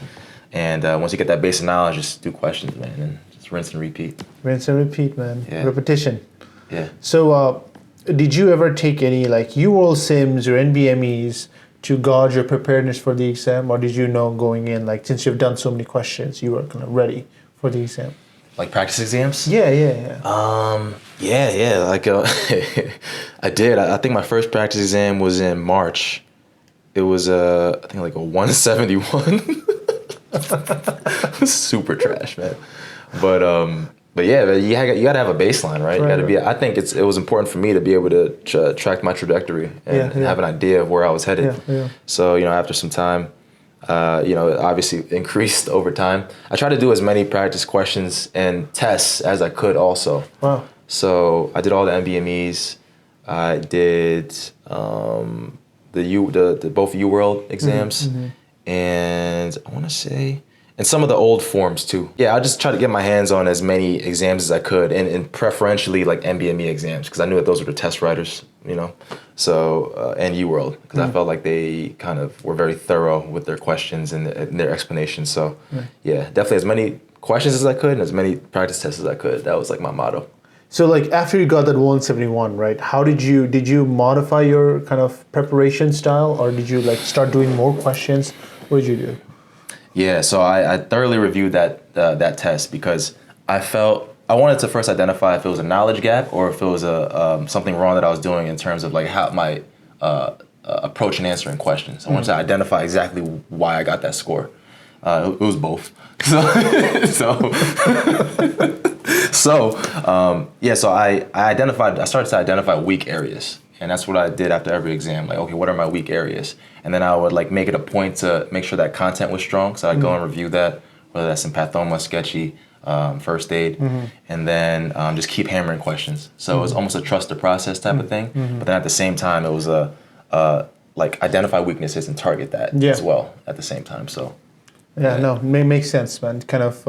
And once you get that base of knowledge, just do questions, man, and just rinse and repeat. Rinse and repeat, man. Repetition. Yeah. So did you ever take any like UWorld Sims or NBMEs to gauge your preparedness for the exam, or did you know going in, like, since you've done so many questions, you were kind of ready for the exam? Like practice exams? Yeah. Like I did. I think my first practice exam was in March. It was I think like a 171. Super trash, man. But yeah, you got to have a baseline, right? You got to be. I think it was important for me to be able to track my trajectory and have an idea of where I was headed. So after some time, it obviously increased over time. I tried to do as many practice questions and tests as I could also. Wow. So I did all the MBMEs. I did the both UWorld exams, and I want to say, and some of the old forms too. Yeah, I just tried to get my hands on as many exams as I could, and preferentially like MBME exams, because I knew that those were the test writers, So, and UWorld, because I felt like they kind of were very thorough with their questions and their explanations. So, yeah, definitely as many questions as I could and as many practice tests as I could. That was like my motto. So, like, after you got that 171, right? How did you modify your kind of preparation style, or did you like start doing more questions? What did you do? Yeah, so I thoroughly reviewed that test, because I wanted to first identify if it was a knowledge gap or if it was something wrong that I was doing in terms of like how my approach in answering questions. I wanted to identify exactly why I got that score. It was both. So I started to identify weak areas. And that's what I did after every exam. Like, okay, what are my weak areas? And then I would like make it a point to make sure that content was strong. So I'd go and review that, whether that's in pathoma, Sketchy, first aid, and then just keep hammering questions. So it was almost a trust the process type of thing. But then at the same time, it was like identify weaknesses and target that as well at the same time. So makes sense, man. Kind of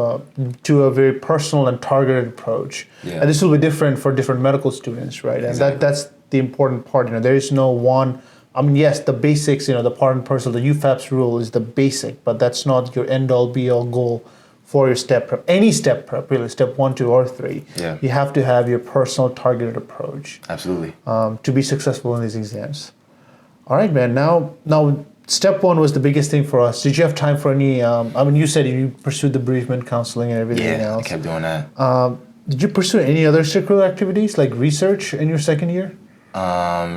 to a very personal and targeted approach. And this will be different for different medical students, right? And that's the important part. There is no one. I mean, yes, the basics. The part and parcel, the UFAP's rule is the basic, but that's not your end all be all goal for your step prep, any step prep, really, step 1, 2, or 3, you have to have your personal targeted approach. Absolutely. To be successful in these exams. All right, man. Now, step 1 was the biggest thing for us. Did you have time for any? You said you pursued the bereavement counseling and everything else. I kept doing that. Did you pursue any other extracurricular activities like research in your second year?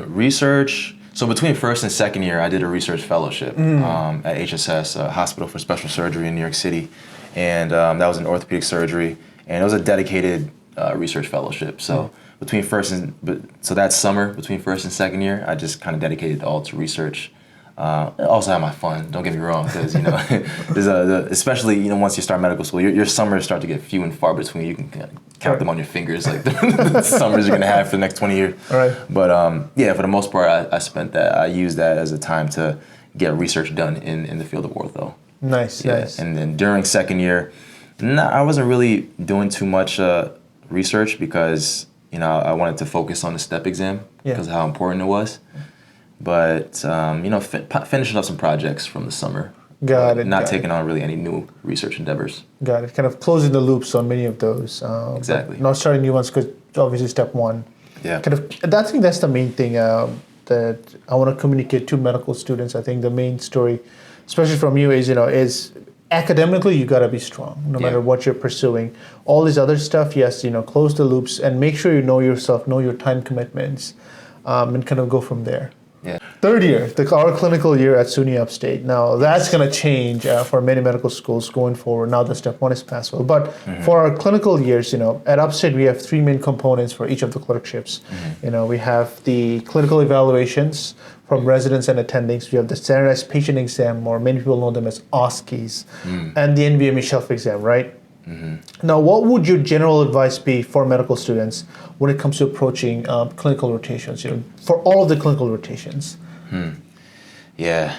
Research. So between first and second year, I did a research fellowship at HSS, a hospital for special surgery in New York City. And that was in orthopedic surgery, and it was a dedicated research fellowship. So so that summer between first and second year, I just kind of dedicated all to research. I also had my fun. Don't get me wrong, because especially once you start medical school, your summers start to get few and far between. You can count them on your fingers, like the summers you're gonna have for the next 20 years. All right. But for the most part, I used that as a time to get research done in the field of ortho. Nice. And then during second year, I wasn't really doing too much research because I wanted to focus on the step exam because of how important it was. But finishing up some projects from the summer. Got it. Not taking on really any new research endeavors. Got it. Kind of closing the loops on many of those. Exactly. Not starting new ones because obviously step 1. Yeah. I think that's the main thing that I want to communicate to medical students. I think the main story, especially from you, is academically you got to be strong no matter what you're pursuing. All this other stuff, yes, close the loops and make sure you know yourself, know your time commitments, and kind of go from there. Yeah. Third year, our clinical year at SUNY Upstate. Now that's going to change for many medical schools going forward. Now that step 1 is passed well, but for our clinical years, at Upstate we have 3 main components for each of the clerkships. We have the clinical evaluations from residents and attendings. We have the standardized patient exam, or many people know them as OSCEs, and the NVME shelf exam, right? Now, what would your general advice be for medical students when it comes to approaching clinical rotations? For all of the clinical rotations. I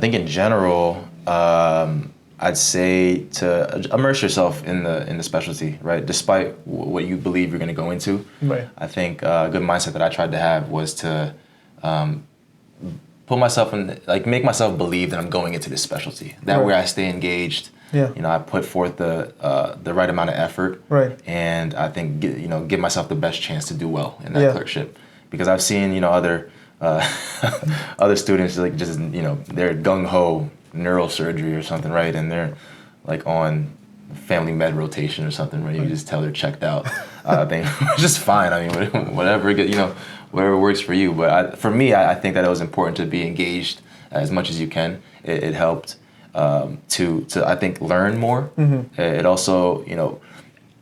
think in general, I'd say to immerse yourself in the specialty, right? Despite what you believe you're going to go into. Right. I think a good mindset that I tried to have was to put myself in, make myself believe that I'm going into this specialty. That way I stay engaged. I put forth the right amount of effort. Right. And I think give myself the best chance to do well in that clerkship, because I've seen other students they're gung ho neurosurgery or something, right? And they're on family med rotation or something, where you just tell they're checked out. I think it's just fine. I mean, whatever whatever works for you. But for me, I think that it was important to be engaged as much as you can. It helped to I think learn more. It also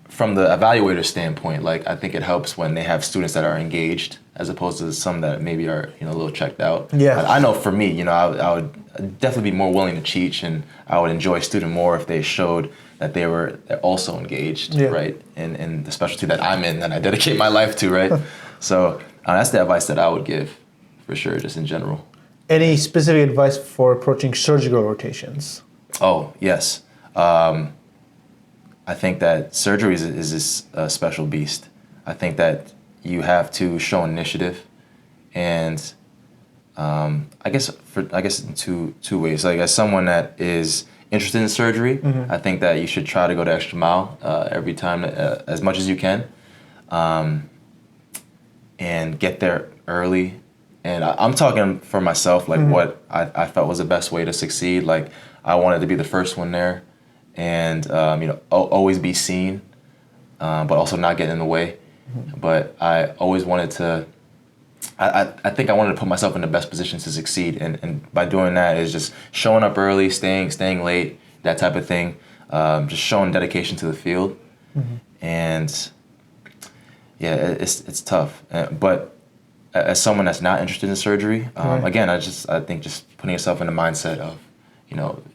from the evaluator standpoint, I think it helps when they have students that are engaged as opposed to some that maybe are a little checked out. I know for me, I would definitely be more willing to teach, and I would enjoy a student more if they showed that they're also engaged, right, in the specialty that I'm in, that I dedicate my life to, right. So that's the advice that I would give, for sure, just in general. Any specific advice for approaching surgical rotations? Oh, yes. I think that surgery is this special beast. I think that you have to show initiative, and I guess in two ways. As someone that is interested in surgery, I think that you should try to go the extra mile every time, as much as you can, and get there early. And I'm talking for myself, what I felt was the best way to succeed. I wanted to be the first one there, and always be seen, but also not get in the way. But I always wanted to. I think I wanted to put myself in the best position to succeed, and by doing that is just showing up early, staying late, that type of thing. Just showing dedication to the field, and it's tough, but. As someone that's not interested in surgery, again, I think just putting yourself in the mindset of,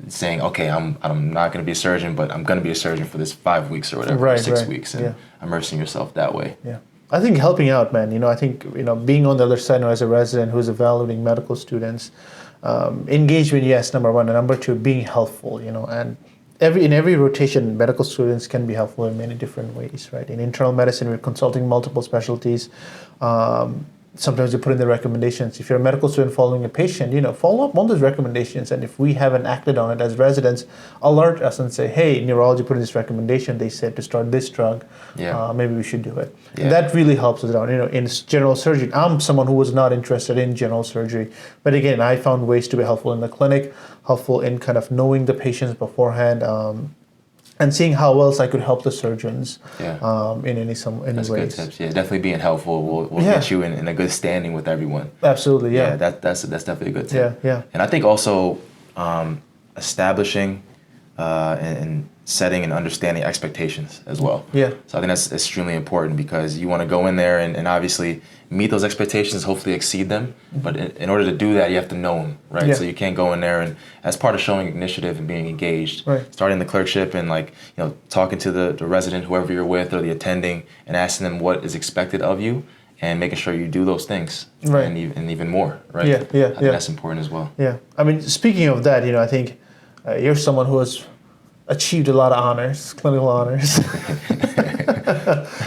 saying, okay, I'm not going to be a surgeon, but I'm going to be a surgeon for this 5 weeks or whatever, 6 weeks, and immersing yourself that way. Yeah, I think helping out, man. I think being on the other side as a resident who's evaluating medical students, engagement, yes, number one, and number two, being helpful. And in every rotation, medical students can be helpful in many different ways, right? In internal medicine, we're consulting multiple specialties. sometimes they put in the recommendations. If you're a medical student following a patient, follow up on those recommendations. And if we haven't acted on it as residents, alert us and say, hey, neurology put in this recommendation. They said to start this drug. Maybe we should do it. Yeah. And that really helps us out. In general surgery, I'm someone who was not interested in general surgery. But again, I found ways to be helpful in the clinic, helpful in kind of knowing the patients beforehand, and seeing how else I could help the surgeons in any That's ways. Good tips. Yeah, definitely being helpful will get you in a good standing with everyone. Absolutely, yeah. That's definitely a good tip. Yeah. And I think also establishing and setting and understanding expectations as well. Yeah. So I think that's extremely important because you want to go in there and obviously meet those expectations, hopefully exceed them. But in order to do that, you have to know them, right? Yeah. So you can't go in there and as part of showing initiative and being engaged, starting the clerkship and talking to the resident, whoever you're with or the attending and asking them what is expected of you and making sure you do those things and even more, right? Yeah. I think that's important as well. Yeah. I mean, speaking of that, I think you're someone who has achieved a lot of honors, clinical honors.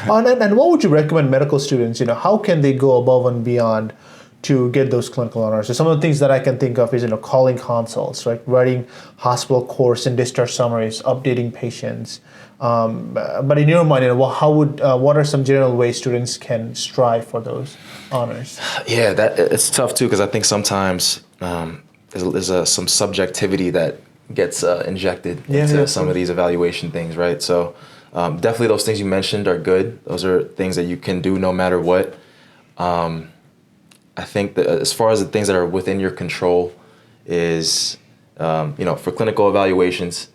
And what would you recommend medical students, how can they go above and beyond to get those clinical honors? So some of the things that I can think of is, calling consults, right? Writing hospital course and discharge summaries, updating patients. But in your mind, what are some general ways students can strive for those honors? Yeah, it's tough too, because I think sometimes there's some subjectivity that gets injected into some of these evaluation things, right? So definitely those things you mentioned are good. Those are things that you can do no matter what. I think that as far as the things that are within your control is, for clinical evaluations,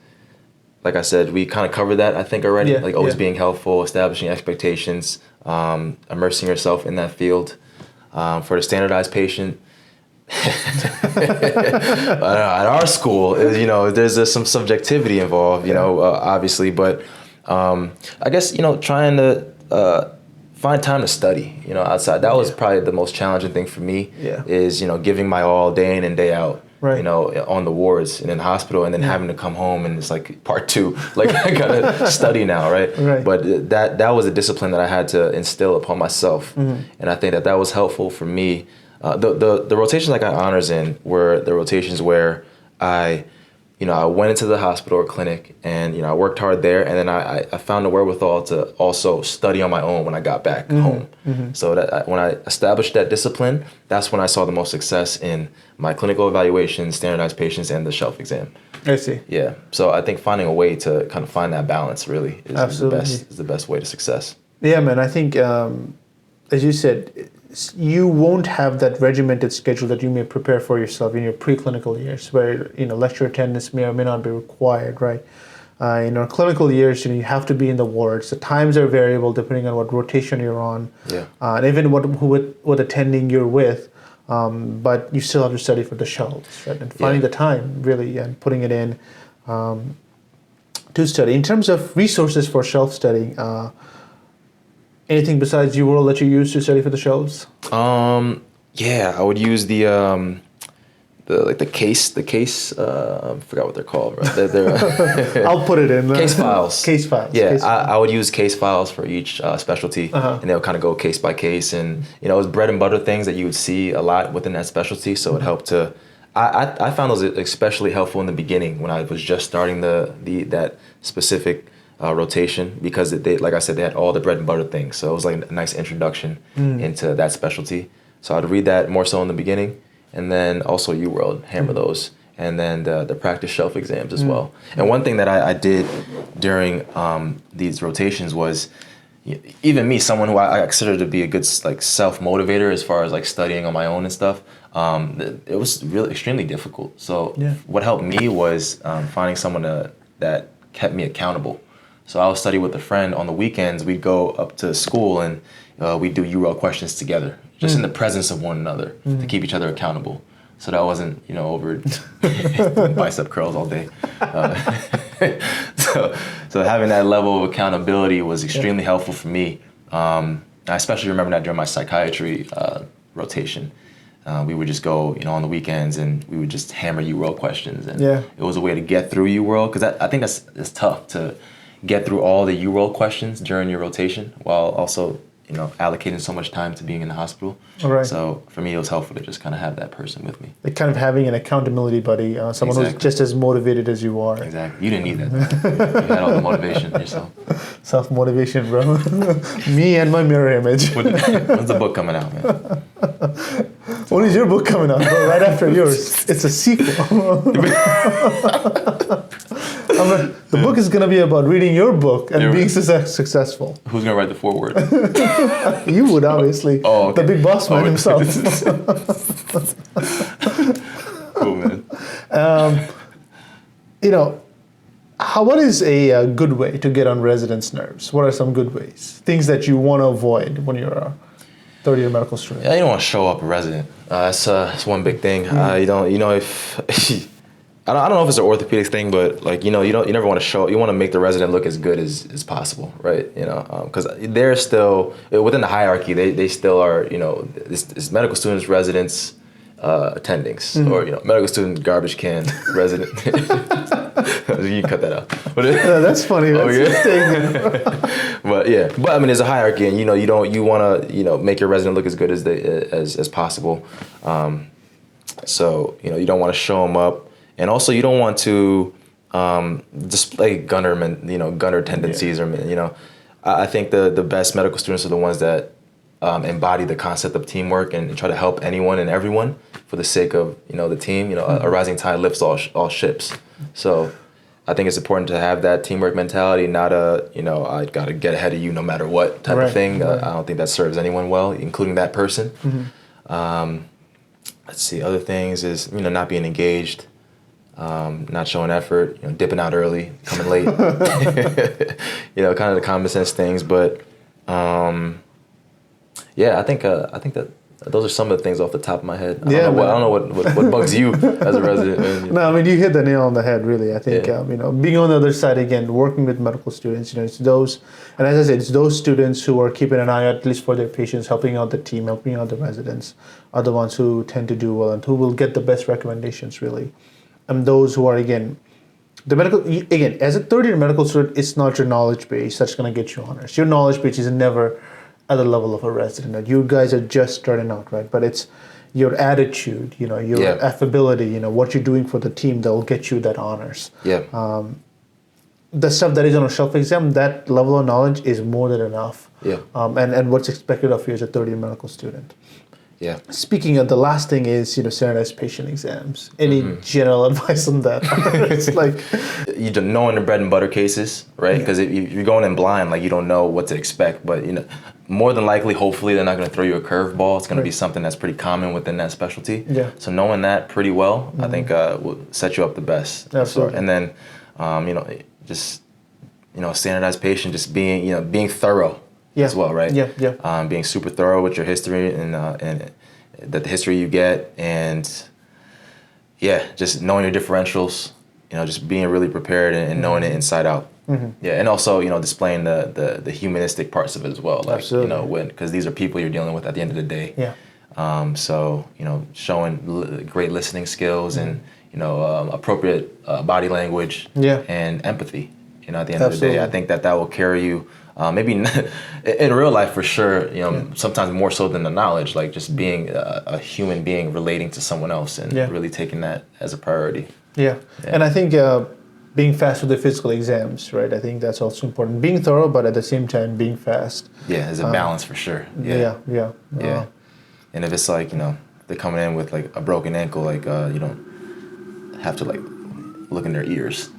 like I said, we kind of covered that, I think, already. Always being helpful, establishing expectations, immersing yourself in that field. For the standardized patient, at our school, there's some subjectivity involved, obviously, but I guess, trying to find time to study, outside. That was probably the most challenging thing for me is, giving my all day in and day out, on the wards and in the hospital and then having to come home and it's like part two, I gotta study now, right? But that was a discipline that I had to instill upon myself. And I think that was helpful for me. The rotations I got honors in were the rotations where I went into the hospital or clinic and, I worked hard there and then I found the wherewithal to also study on my own when I got back home. So that when I established that discipline, that's when I saw the most success in my clinical evaluation, standardized patients, and the shelf exam. I see. Yeah. So I think finding a way to kind of find that balance really is the best way to success. Yeah, man. I think, as you said, you won't have that regimented schedule that you may prepare for yourself in your preclinical years where, lecture attendance may or may not be required, right? In our clinical years, you have to be in the wards. The times are variable depending on what rotation you're on, and even what attending you're with, but you still have to study for the shelves, right? And finding the time really and putting it in to study. In terms of resources for shelf studying, anything besides UWorld that you use to study for the shelves? I would use the case. I forgot what they're called. Right? I'll put it in. Case files. Case files. Yeah, case files. I would use case files for each specialty, and they'll kind of go case by case. And it was bread and butter things that you would see a lot within that specialty. So it helped to. I found those especially helpful in the beginning when I was just starting that specific rotation because like I said, they had all the bread and butter things. So it was like a nice introduction into that specialty. So I'd read that more so in the beginning, and then also UWorld, hammer those, and then the practice shelf exams as well. And one thing that I did during these rotations was, even me, someone who I consider to be a good self-motivator as far as studying on my own and stuff, it was really extremely difficult. So what helped me was finding someone that kept me accountable. So I would study with a friend on the weekends. We'd go up to school and we'd do UWorld questions together, just in the presence of one another to keep each other accountable. So that wasn't, over bicep curls all day. So having that level of accountability was extremely helpful for me. I especially remember that during my psychiatry rotation. We would just go, on the weekends and we would just hammer UWorld questions. And it was a way to get through UWorld, because I think it's tough to get through all the UWorld questions during your rotation while also, allocating so much time to being in the hospital. All right. So for me, it was helpful to just kind of have that person with me. Like kind of having an accountability buddy, someone who's just as motivated as you are. Exactly. You didn't need that. You had all the motivation yourself. Self-motivation, bro. Me and my mirror image. When's the book coming out, man? When is your book coming out, bro? Right after yours. It's a sequel. The book is going to be about reading your book and being successful. Who's going to write the foreword? You would, obviously. Oh, okay. The big boss man himself. Cool, man. What is a good way to get on residents' nerves? What are some good ways? Things that you want to avoid when you're a third-year medical student? Yeah, you don't want to show up a resident. That's one big thing. If I don't know if it's an orthopedics thing, but you never want to show. You want to make the resident look as good as possible, right? Because they're still within the hierarchy. They still are. It's medical students, residents, attendings, or medical student, garbage can, resident. You can cut that out. That's funny. But I mean, there's a hierarchy, and you want to make your resident look as good as possible. So you don't want to show them up. And also, you don't want to display gunner tendencies, or I think the best medical students are the ones that embody the concept of teamwork and try to help anyone and everyone for the sake of the team. A rising tide lifts all ships. So I think it's important to have that teamwork mentality, not I got to get ahead of you no matter what type of thing. Right. I don't think that serves anyone well, including that person. Mm-hmm. Let's see. Other things is not being engaged. Not showing effort, dipping out early, coming late, kind of the common sense things. But I think that those are some of the things off the top of my head. I don't know what bugs you as a resident. No, I mean, you hit the nail on the head, really. I think, being on the other side, again, working with medical students, it's those, and as I said, it's those students who are keeping an eye out, at least for their patients, helping out the team, helping out the residents, are the ones who tend to do well and who will get the best recommendations, really. And those who are, as a third-year medical student, it's not your knowledge base that's going to get you honors. Your knowledge base is never at the level of a resident. You guys are just starting out, right? But it's your attitude, your affability, what you're doing for the team that will get you that honors. Yeah. The stuff that is on a shelf exam, that level of knowledge is more than enough. Yeah. And what's expected of you as a third-year medical student. Yeah. Speaking of, the last thing is, standardized patient exams. Any general advice on that? It's like you don't know in the bread and butter cases, right? Because if you're going in blind, you don't know what to expect. But more than likely, hopefully, they're not going to throw you a curveball. It's going to be something that's pretty common within that specialty. Yeah. So knowing that pretty well, I think will set you up the best. Absolutely. So, and then, standardized patient, just being thorough. As well, right? Yeah. Being super thorough with your history and the history you get, and just knowing your differentials. Just being really prepared and knowing it inside out. Mm-hmm. Yeah, and also displaying the humanistic parts of it as well. Absolutely. Because these are people you're dealing with at the end of the day. Yeah. So showing great listening skills and appropriate body language. Yeah. And empathy. At the end of the day, I think that will carry you. Maybe in real life for sure, sometimes more so than the knowledge, just being a human being relating to someone else and really taking that as a priority. Yeah. And I think being fast with the physical exams, right? I think that's also important. Being thorough, but at the same time being fast. Yeah, there's a balance for sure. Yeah. And if it's they're coming in with a broken ankle, you don't have to look in their ears.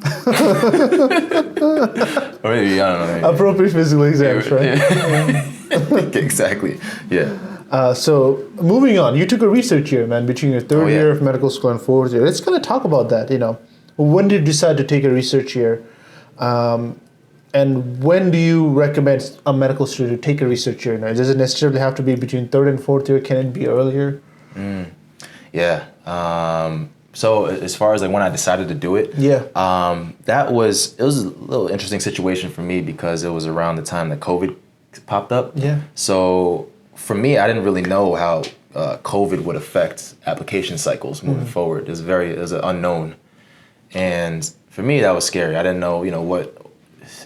Or maybe, I don't know. Appropriate physical exams, right? Yeah. Exactly, yeah. So moving on, you took a research year, man, between your third year of medical school and fourth year. Let's kind of talk about that, When did you decide to take a research year? And when do you recommend a medical student to take a research year? Does it necessarily have to be between third and fourth year? Can it be earlier? Yeah. So as far as when I decided to do it, it was a little interesting situation for me because it was around the time that COVID popped up. Yeah. So for me, I didn't really know how COVID would affect application cycles moving forward. It was an unknown, and for me that was scary. I didn't know what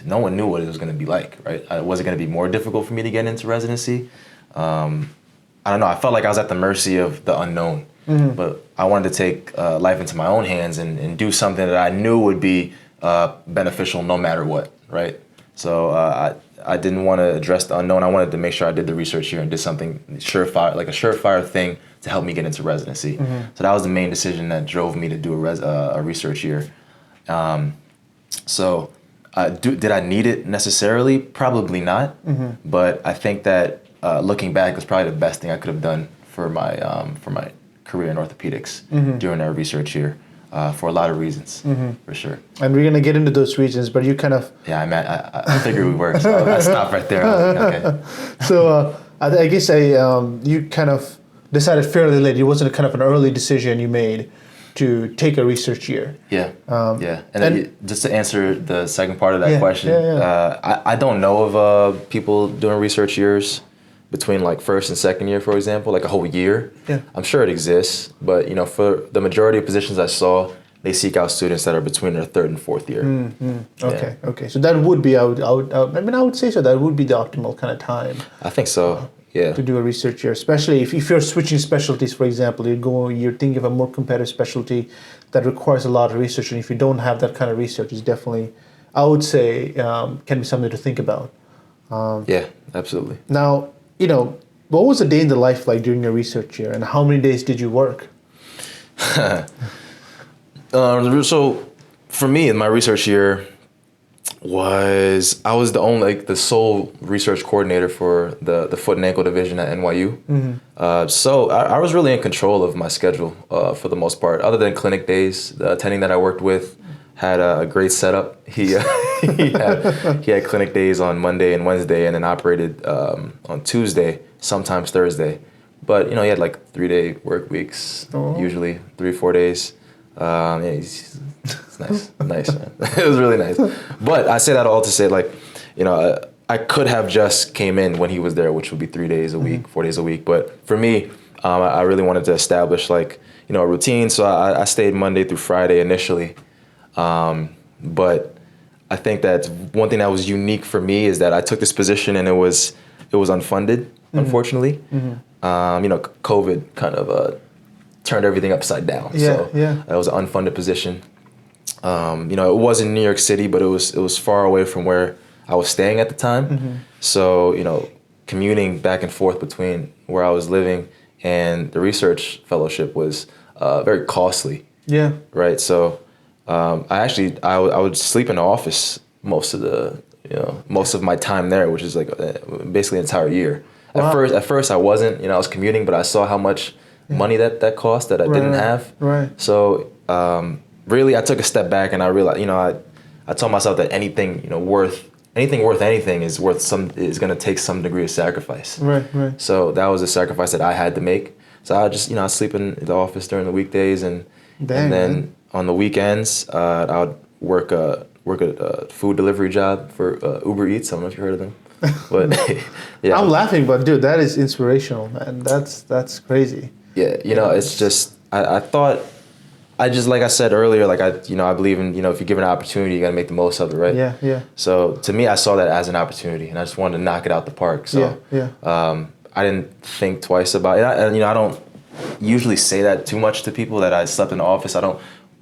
no one knew what it was going to be like, right? Was it going to be more difficult for me to get into residency? I don't know. I felt like I was at the mercy of the unknown, but I wanted to take life into my own hands and do something that I knew would be beneficial no matter what, right? So I didn't want to address the unknown. I wanted to make sure I did the research here and did something surefire, like a surefire thing to help me get into residency. So that was the main decision that drove me to do a research year. So did I need it necessarily? Probably not. But I think that looking back, it was probably the best thing I could have done for my career in orthopedics during our research year. For a lot of reasons, for sure. And we're gonna get into those reasons, but you kind of... Yeah, I figured we were, so I stopped right there. I was like, okay. So I guess you kind of decided fairly late. It wasn't a kind of an early decision you made to take a research year. Yeah, yeah. And just to answer the second part of that question, I don't know of people doing research years between like first and second year, for example, like a whole year. Yeah. I'm sure it exists, but for the majority of positions I saw, they seek out students that are between their third and fourth year. Okay, okay. So that would be, I would say so. That would be the optimal kind of time. I think so. Yeah. To do a research year, especially if you're switching specialties, for example, you're thinking of a more competitive specialty that requires a lot of research, and if you don't have that kind of research, it's definitely, I would say, can be something to think about. Yeah, absolutely. Now, what was a day in the life like during your research year, and how many days did you work? So for me, in my research year, I was the sole research coordinator for the foot and ankle division at NYU. So I was really in control of my schedule for the most part, other than clinic days. The attending that I worked with had a great setup. He had clinic days on Monday and Wednesday, and then operated on Tuesday, sometimes Thursday. But he had like 3-day work weeks, usually 3-4 days. It's nice, man. It was really nice. But I say that all to say, I could have just came in when he was there, which would be 3 days a week, 4 days a week. But for me, I really wanted to establish a routine. So I stayed Monday through Friday initially. But I think that one thing that was unique for me is that I took this position and it was unfunded, unfortunately. COVID kind of turned everything upside down. So it was an unfunded position. It was in New York City, but it was far away from where I was staying at the time. So, commuting back and forth between where I was living and the research fellowship was very costly. Yeah. Right. So I would sleep in the office most of my time there, which is like basically an entire year. Wow. At first I wasn't, I was commuting, but I saw how much money that cost that I didn't have. Right. So really I took a step back and I realized, I told myself that anything worth anything is going to take some degree of sacrifice. Right. So that was a sacrifice that I had to make. So I just, I sleep in the office during the weekdays and then on the weekends, I would work a food delivery job for Uber Eats. I don't know if you heard of them, but yeah. I'm laughing, but dude, that is inspirational, man. That's crazy. Yeah, it's just I thought like I said earlier, I believe in if you're given an opportunity, you got to make the most of it, right? Yeah. So to me, I saw that as an opportunity, and I just wanted to knock it out the park. So I didn't think twice about it. I don't usually say that too much to people that I slept in the office. I don't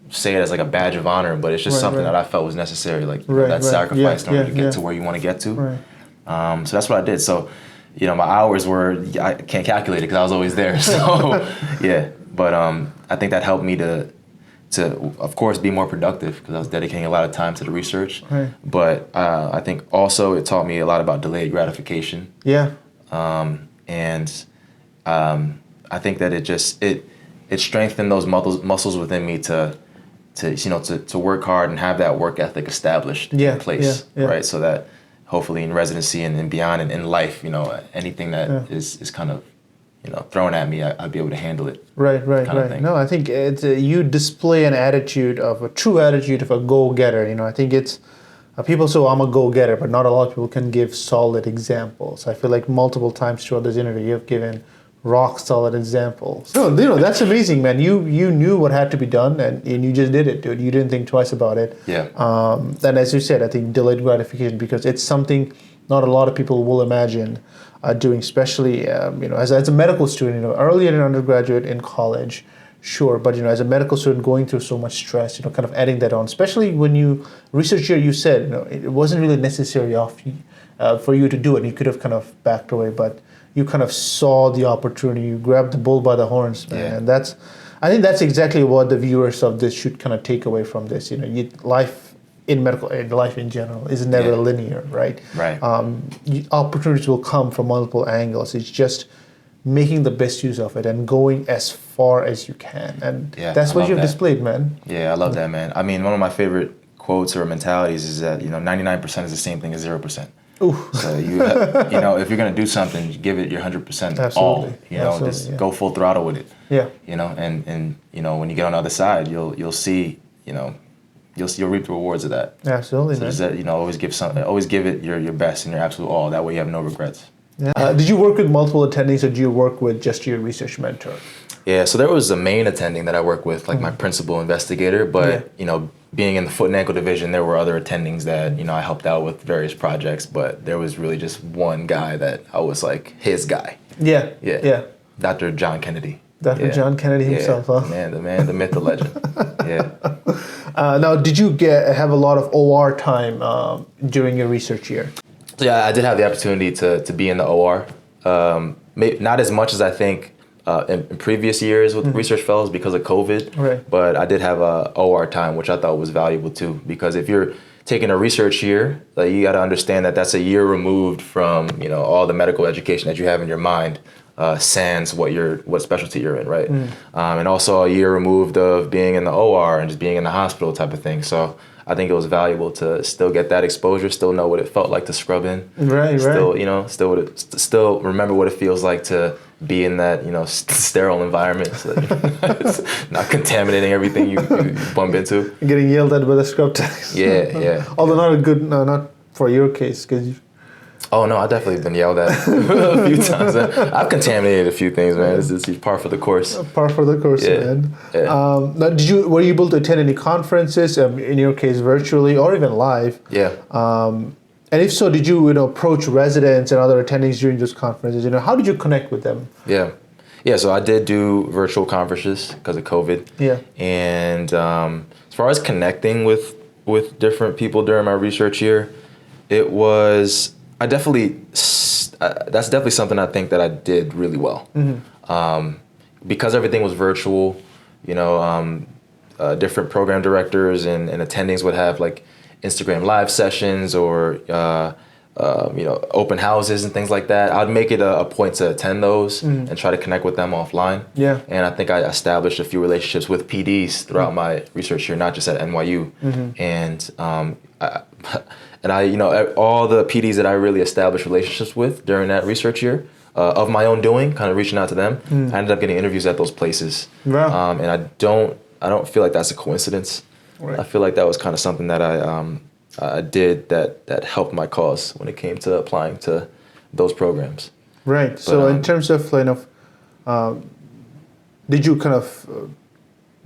say it as like a badge of honor, but it's just something that I felt was necessary, that sacrifice in order to get to where you want to get to. Right. So that's what I did. So, my hours I can't calculate it because I was always there. So, yeah. But I think that helped me to of course be more productive because I was dedicating a lot of time to the research. Right. But I think also it taught me a lot about delayed gratification. Yeah. And I think that it strengthened those muscles within me to work hard and have that work ethic established in place, right? So that hopefully in residency and beyond and in life, anything that is kind of thrown at me, I'd be able to handle it. Right. No, I think you display a true attitude of a go-getter. I think it's people say, I'm a go-getter, but not a lot of people can give solid examples. I feel like multiple times throughout this interview, you have given rock solid examples. No, that's amazing, man. You knew what had to be done, and you just did it, dude. You didn't think twice about it. Yeah. And as you said, I think delayed gratification, because it's something not a lot of people will imagine doing, especially as a medical student. Earlier in undergraduate, in college, sure, but as a medical student going through so much stress, kind of adding that on, especially when you research here, you said it wasn't really necessary for you to do it. You could have kind of backed away, but you kind of saw the opportunity. You grabbed the bull by the horns, man. Yeah. And I think that's exactly what the viewers of this should kind of take away from this. Life in medical and life in general is never linear, right? Right. Opportunities will come from multiple angles. It's just making the best use of it and going as far as you can. And that's what you've displayed, man. Yeah, I love that, man. I mean, one of my favorite quotes or mentalities is that 99% is the same thing as 0%. Ooh. So if you're gonna do something, give it your 100% all. Absolutely, Just go full throttle with it. Yeah. And when you get on the other side, you'll see you'll reap the rewards of that. Absolutely. So just that, always give it your best and your absolute all. That way you have no regrets. Yeah. Did you work with multiple attendees, or do you work with just your research mentor? Yeah, so there was a main attending that I worked with, like my principal investigator, but being in the foot and ankle division, there were other attendings that, I helped out with various projects, but there was really just one guy that I was like his guy. Yeah. Dr. John Kennedy. Dr. John Kennedy himself, huh? The man, the myth, the legend. Yeah. Now, did you have a lot of OR time during your research year? So I did have the opportunity to be in the OR. Not as much as I think in previous years with research fellows because of COVID, right. But I did have a OR time, which I thought was valuable too, because if you're taking a research year, you got to understand that that's a year removed from all the medical education that you have in your mind, sans what specialty you're in, right? And also a year removed of being in the OR and just being in the hospital type of thing. So I think it was valuable to still get that exposure, still know what it felt like to scrub in, still remember what it feels like to be in that sterile environment, so that it's not contaminating everything you bump into. Getting yelled at by the scrub techs. Yeah. Although not for your case, because. Oh no, I've definitely been yelled at a few times. I've contaminated a few things, man. It's par for the course. Par for the course, man. Yeah. Now, were you able to attend any conferences? In your case, virtually or even live? Yeah. And if so, did you approach residents and other attendees during those conferences? How did you connect with them? Yeah. So I did do virtual conferences because of COVID. Yeah. And as far as connecting with different people during my research year, it was. That's definitely something I think that I did really well. Because everything was virtual, different program directors and attendings would have like Instagram live sessions or open houses and things like that. I'd make it a point to attend those and try to connect with them offline. Yeah. And I think I established a few relationships with PDs throughout my research year, not just at NYU. And all the PDs that I really established relationships with during that research year, of my own doing, kind of reaching out to them, I ended up getting interviews at those places. Wow. And I don't feel like that's a coincidence. Right. I feel like that was kind of something that I did that helped my cause when it came to applying to those programs. Right. But, so in terms of did you kind of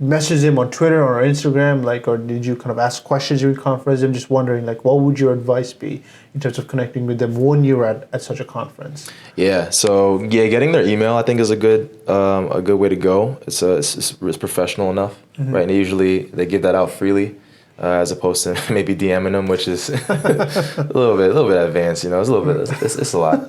message them on Twitter or Instagram, or did you kind of ask questions during conference? I'm just wondering, what would your advice be in terms of connecting with them when you're at such a conference? Yeah. So getting their email I think is a good way to go. It's professional enough, right? And they give that out freely, as opposed to maybe DMing them, which is a little bit advanced. It's a little bit. It's a lot.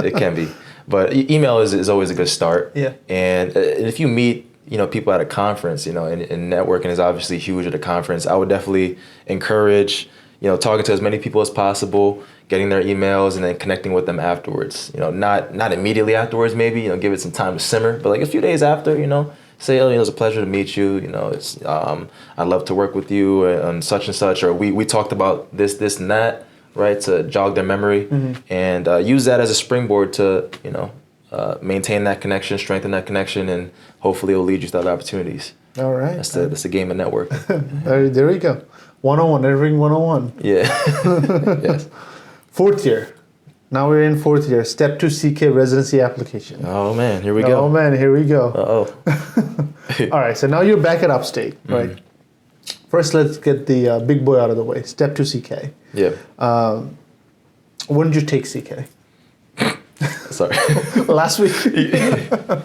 It can be, but email is always a good start. Yeah. And if you meet people at a conference, and networking is obviously huge at a conference, I would definitely encourage, talking to as many people as possible, getting their emails and then connecting with them afterwards. Not immediately afterwards, maybe, give it some time to simmer, but a few days after, say, it was a pleasure to meet you. I'd love to work with you on such and such, or we talked about this and that, right? To jog their memory and use that as a springboard to, maintain that connection, strengthen that connection, and hopefully it will lead you to other opportunities. All right. That's the game of networking. There we go. 101, networking 101. Yeah. Yes. Fourth year. Now we're in fourth year, step 2 CK residency application. Oh man, here we go. Oh man, here we go. Uh-oh. All right, so now you're back at Upstate, right? First, let's get the big boy out of the way. Step 2 CK. Yeah. When did you take CK? Sorry. Last week?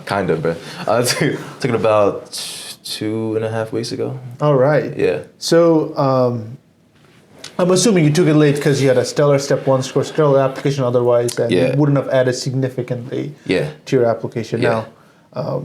Kind of, but I took it about 2.5 weeks ago. All right. Yeah. So I'm assuming you took it late because you had a stellar step 1 score, stellar application otherwise, and it wouldn't have added significantly to your application. Yeah. Now,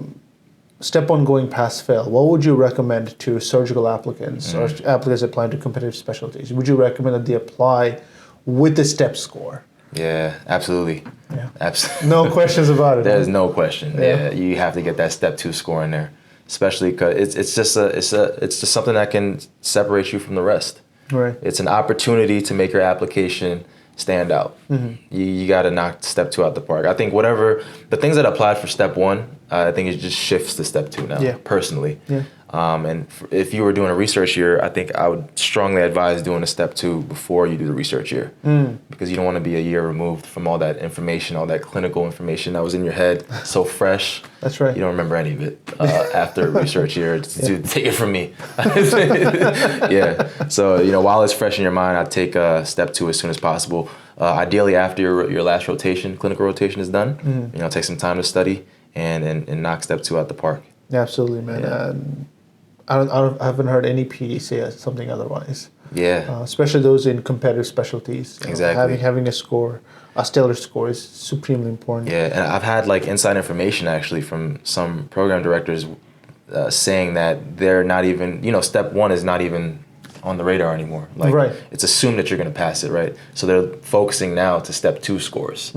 step 1 going pass fail, what would you recommend to surgical applicants or applicants applying to competitive specialties? Would you recommend that they apply with the step score? Yeah, absolutely. Yeah. Absolutely. No questions about it. There's no question. Yeah. Yeah, you have to get that step 2 score in there, especially because it's just something that can separate you from the rest. Right. It's an opportunity to make your application stand out. You got to knock step 2 out the park. I think whatever the things that applied for step 1, I think it just shifts to step 2 now. Personally. Yeah. And if you were doing a research year, I think I would strongly advise doing a step 2 before you do the research year, because you don't want to be a year removed from all that information, all that clinical information that was in your head, so fresh. That's right. You don't remember any of it after research year. Take it from me. Yeah. So while it's fresh in your mind, I'd take step 2 as soon as possible. Ideally, after your last rotation, clinical rotation is done. Take some time to study and knock step 2 out the park. Absolutely, man. Yeah. I haven't heard any PD say something otherwise. Yeah. Especially those in competitive specialties. Exactly. Having a score, a stellar score, is supremely important. Yeah, and I've had inside information actually from some program directors saying that they're not even, step 1 is not even on the radar anymore. Right. It's assumed that you're going to pass it, right? So they're focusing now to step 2 scores.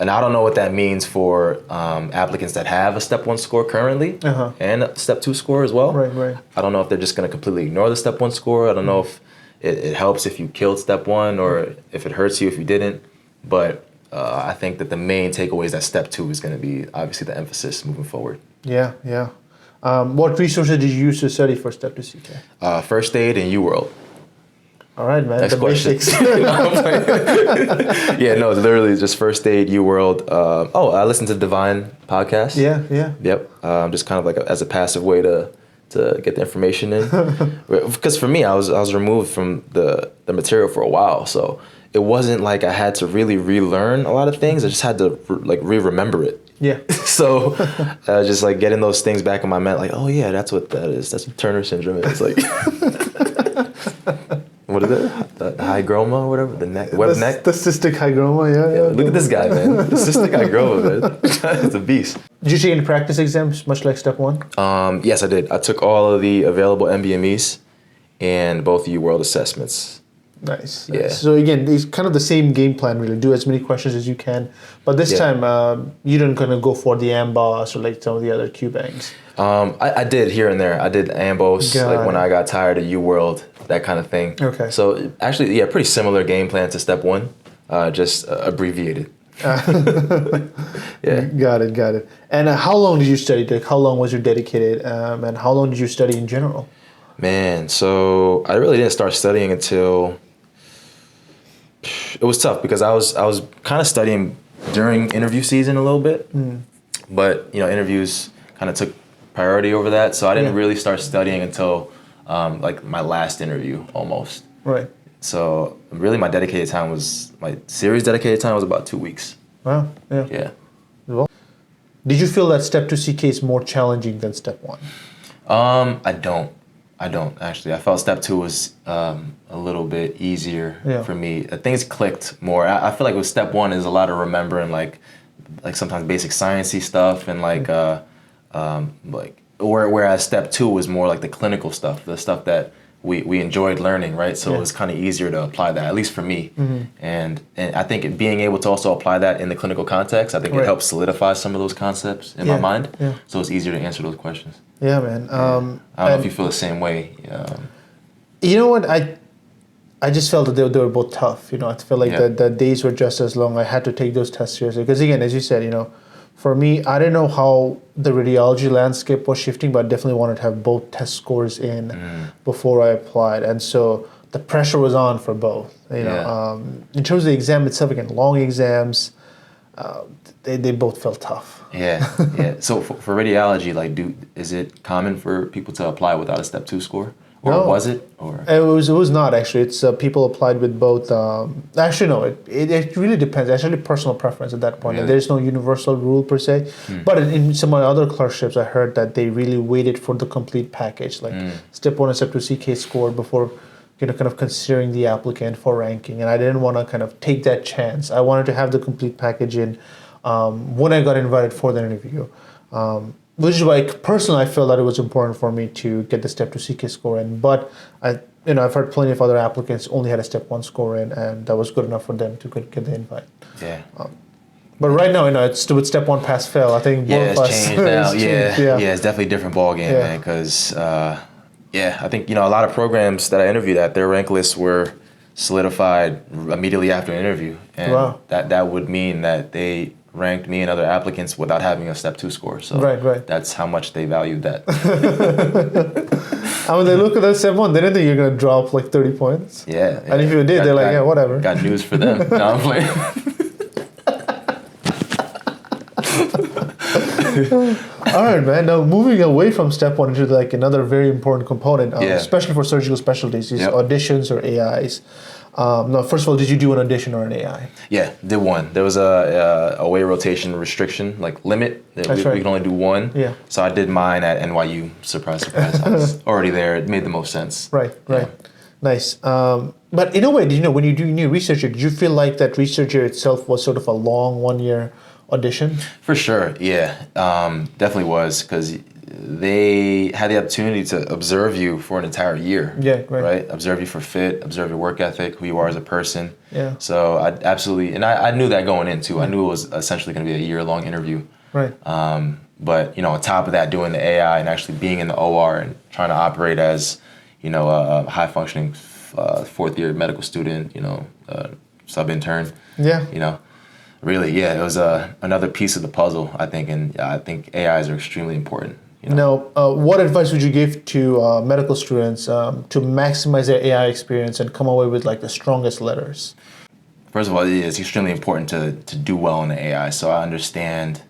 And I don't know what that means for applicants that have a step 1 score currently and a step 2 score as well. Right. I don't know if they're just going to completely ignore the step 1 score. I don't know if it helps if you killed step 1 or if it hurts you if you didn't. But I think that the main takeaway is that step 2 is going to be obviously the emphasis moving forward. Yeah. What resources did you use to study for step 2 CK? First aid and UWorld. All right, man. Next question. Basics. Yeah, no, literally just first aid, UWorld. I listened to the Divine podcast. Yeah. Yep. Just kind of as a passive way to get the information in. Because for me, I was removed from the material for a while, so it wasn't like I had to really relearn a lot of things. I just had to re-remember it. Yeah. So just getting those things back in my mind, oh yeah, that's what that is. That's what Turner syndrome is. What is it? The hygroma or whatever? The neck, web neck? The cystic hygroma, yeah. Look at this guy, man. The cystic hygroma, man. It's a beast. Did you take any practice exams, much like step 1? Yes, I did. I took all of the available MBMEs and both the UWorld assessments. Nice. Yeah. So again, it's kind of the same game plan, really. Do as many questions as you can. But this time, you didn't kind of go for the AMBOSS or some of the other Q banks. I did here and there. I did AMBOSS when I got tired of UWorld, that kind of thing. Okay. So actually, pretty similar game plan to step 1, just abbreviated. Yeah. Got it. And how long did you study? How long was you dedicated? And how long did you study in general? Man, so I really didn't start studying until it was tough because I was kind of studying during interview season a little bit, but interviews kind of took priority over that, so I didn't really start studying until my last interview almost. Right. So really, my series dedicated time was about 2 weeks. Wow. Yeah. Well, did you feel that step 2 CK is more challenging than step 1? I don't actually. I felt step 2 was a little bit easier for me. Things clicked more. I feel like with step 1 is a lot of remembering like sometimes basic sciencey stuff and whereas step 2 was more like the clinical stuff, the stuff that we enjoyed learning, right? So it was kind of easier to apply that, at least for me. And I think being able to also apply that in the clinical context, I think it helps solidify some of those concepts in my mind. Yeah. So it's easier to answer those questions. Yeah, man. I don't know if you feel the same way. You know what? I just felt that they were both tough. I feel like the days were just as long. I had to take those tests seriously. Because again, as you said, for me, I didn't know how the radiology landscape was shifting, but I definitely wanted to have both test scores in before I applied. And so the pressure was on for both. In terms of the exam itself, again, long exams, they both felt tough. Yeah. So for radiology, like, is it common for people to apply without a Step 2 score? Or No. was it? Or It was not actually. It's people applied with both. Actually, no. It really depends. Actually, personal preference at that point. Really? There's no universal rule per se. But in some of my other clerkships, I heard that they really waited for the complete package, like Step 1 and Step 2 CK score before kind of considering the applicant for ranking. And I didn't want to kind of take that chance. I wanted to have the complete package in when I got invited for the interview. Which is why personally I felt that it was important for me to get the Step 2 CK score in. But I've heard plenty of other applicants only had a Step 1 score in, and that was good enough for them to get the invite. Yeah. But right now, it's with Step 1 pass fail. I think both of us. It's changed now. Yeah, it's definitely a different ball game, Yeah. man. Because I think a lot of programs that I interviewed at, their rank lists were solidified immediately after an interview, and Wow. that would mean that they ranked me and other applicants without having a Step 2 score. So Right. that's how much they valued that. And when they look at that Step 1, they didn't think you're going to drop like 30 points. Yeah. And if you did, they're like, yeah, whatever. Got news for them. No, I'm playing. All right, man. Now moving away from Step 1 into like another very important component, especially for surgical specialties, is auditions or AIs. Now, first of all, did you do an audition or an AI? Yeah, did one. There was a away rotation restriction, like limit. We could only do one. Yeah. So I did mine at NYU. Surprise, surprise. I was already there. It made the most sense. Right. Yeah. Nice. But in a way, when you do new research, did you feel like that researcher itself was sort of a long 1-year audition? For sure, yeah. Definitely was, because they had the opportunity to observe you for an entire year. Yeah, right. Observe you for fit, observe your work ethic, who you are as a person. Yeah. So I absolutely, and I knew that going in too. I knew it was essentially going to be a year-long interview. Right. But on top of that, doing the AI and actually being in the OR and trying to operate as a high-functioning fourth-year medical student, sub-intern. Yeah. Really, yeah, it was another piece of the puzzle, I think, and I think AIs are extremely important. Now, what advice would you give to medical students to maximize their AI experience and come away with like the strongest letters? First of all, it's extremely important to do well in the AI. So I understand,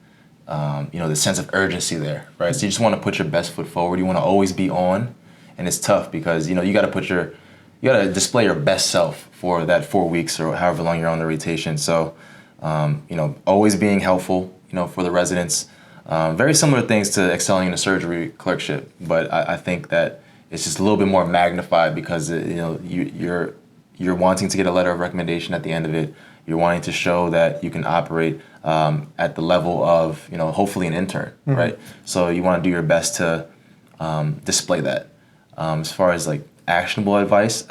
the sense of urgency there, right? So you just want to put your best foot forward. You want to always be on, and it's tough because you got to display your best self for that 4 weeks or however long you're on the rotation. So, always being helpful, for the residents. Very similar things to excelling in a surgery clerkship, but I think that it's just a little bit more magnified because you're wanting to get a letter of recommendation at the end of it. You're wanting to show that you can operate at the level of hopefully an intern, right? So you want to do your best to display that. As far as like actionable advice,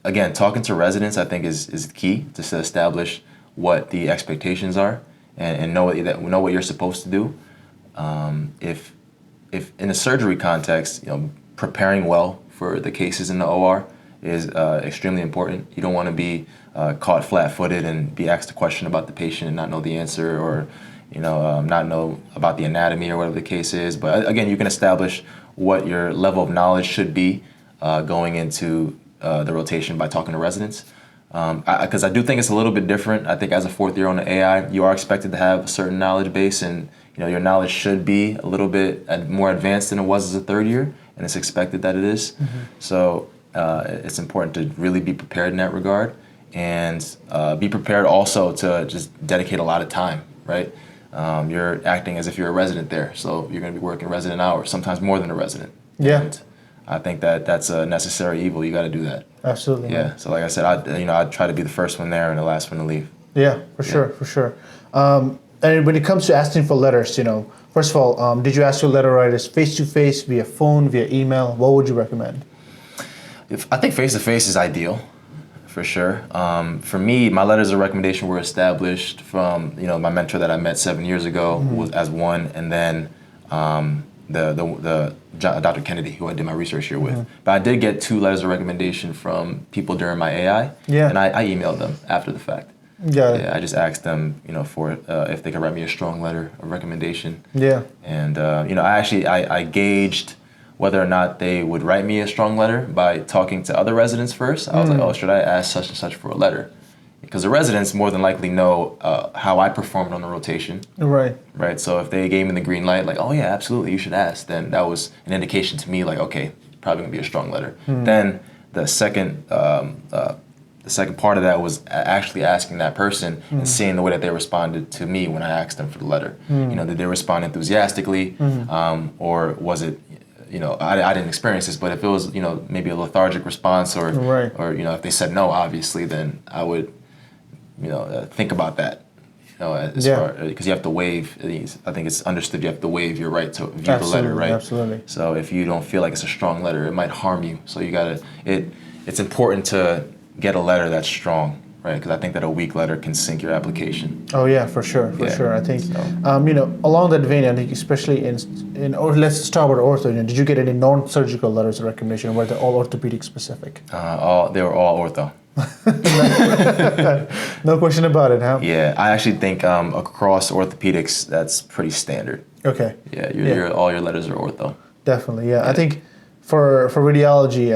again, talking to residents I think is key just to establish what the expectations are and know what you're supposed to do. If in a surgery context, preparing well for the cases in the OR is extremely important. You don't want to be caught flat-footed and be asked a question about the patient and not know the answer, or not know about the anatomy or whatever the case is. But again, you can establish what your level of knowledge should be going into the rotation by talking to residents. Because I do think it's a little bit different. I think as a fourth year on the AI, you are expected to have a certain knowledge base, and your knowledge should be a little bit more advanced than it was as a third year, and it's expected that it is. So it's important to really be prepared in that regard, and be prepared also to just dedicate a lot of time, right? You're acting as if you're a resident there, so you're going to be working resident hours, sometimes more than a resident. Yeah. And I think that's a necessary evil. You got to do that. Absolutely. Yeah. So like I said, I'd try to be the first one there and the last one to leave. Yeah, for sure. And when it comes to asking for letters, first of all, did you ask your letter writers face-to-face, via phone, via email? What would you recommend? I think face-to-face is ideal, for sure. For me, my letters of recommendation were established from my mentor that I met 7 years ago was as one, and then the Dr. Kennedy, who I did my research here with. But I did get 2 letters of recommendation from people during my AI, and I emailed them after the fact. Got it. Yeah, I just asked them, for if they could write me a strong letter of recommendation. Yeah. And I gauged whether or not they would write me a strong letter by talking to other residents first. I was like, oh, should I ask such and such for a letter? Because the residents more than likely know how I performed on the rotation. Right. Right. So if they gave me the green light, like, oh yeah, absolutely, you should ask, then that was an indication to me, like, okay, probably gonna be a strong letter. Then the second part of that was actually asking that person and seeing the way that they responded to me when I asked them for the letter. You know, did they respond enthusiastically, or was it, you know, I didn't experience this, but if it was, you know, maybe a lethargic response, or you know, if they said no, obviously, then I would, you know, think about that. You know, as far, because you have to waive. I think it's understood you have to waive your right to view the letter, right? Absolutely. So if you don't feel like it's a strong letter, it might harm you. So you gotta. It's important to get a letter that's strong, right? Because I think that a weak letter can sink your application. Oh yeah, for sure. I think, you know, along that vein, I think especially or let's start with ortho. You know, did you get any non-surgical letters of recognition, or were they all orthopedic specific? They were all ortho. No question about it, huh? Yeah, I actually think across orthopedics, that's pretty standard. Okay. Yeah, all your letters are ortho. Definitely, yeah. I think for radiology,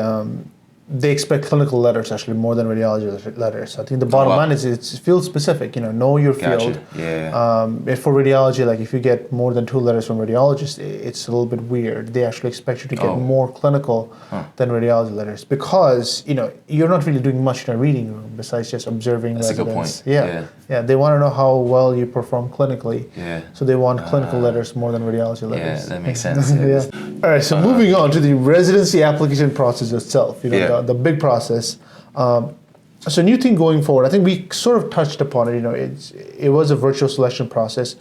they expect clinical letters actually more than radiology letters. I think the bottom line is it's field specific. You know your field. Yeah. If for radiology, like if you get more than 2 letters from radiologists, it's a little bit weird. They actually expect you to get more clinical than radiology letters, because you know you're not really doing much in a reading room besides just observing residents. That's a good point. Yeah. They want to know how well you perform clinically. Yeah. So they want clinical letters more than radiology letters. Yeah, that makes sense. Yeah. All right. So moving on to the residency application process itself. You know, the big process. So new thing going forward, I think we sort of touched upon it. You know, it was a virtual selection process.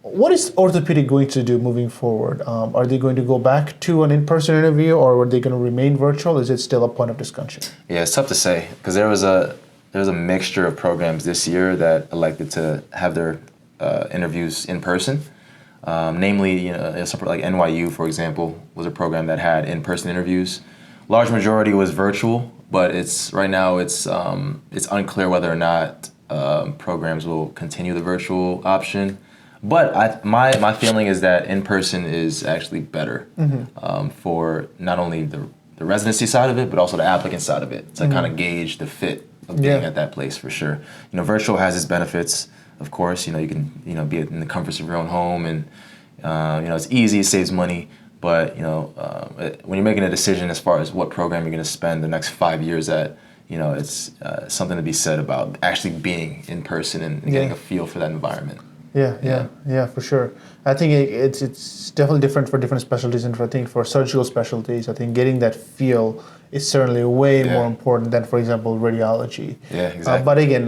What is orthopedic going to do moving forward? Are they going to go back to an in-person interview, or are they going to remain virtual? Is it still a point of discussion? Yeah, it's tough to say, because there was a mixture of programs this year that elected to have their interviews in person. Namely, you know, something like NYU, for example, was a program that had in-person interviews. Large majority was virtual, but right now it's unclear whether or not programs will continue the virtual option. But my feeling is that in person is actually better for not only the residency side of it, but also the applicant side of it, to kind of gauge the fit of being at that place for sure. You know, virtual has its benefits, of course. You know, you can be in the comforts of your own home, and you know, it's easy, it saves money. But you know, when you're making a decision as far as what program you're going to spend the next 5 years at, you know, it's something to be said about actually being in person and getting a feel for that environment. Yeah, for sure. I think it's definitely different for different specialties, and I think for surgical specialties, I think getting that feel is certainly way more important than, for example, radiology. Yeah, exactly. But again,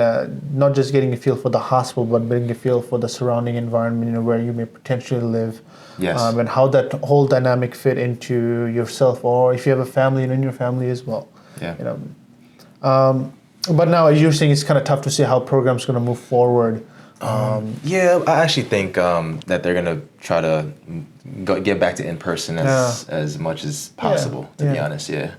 not just getting a feel for the hospital, but getting a feel for the surrounding environment, you know, where you may potentially live. Yes. And how that whole dynamic fit into yourself, or if you have a family, and in your family as well. Yeah. You know. But now, as you're saying, it's kind of tough to see how programs going to move forward. Yeah, I actually think that they're gonna try to get back to in person as much as possible. To be honest, I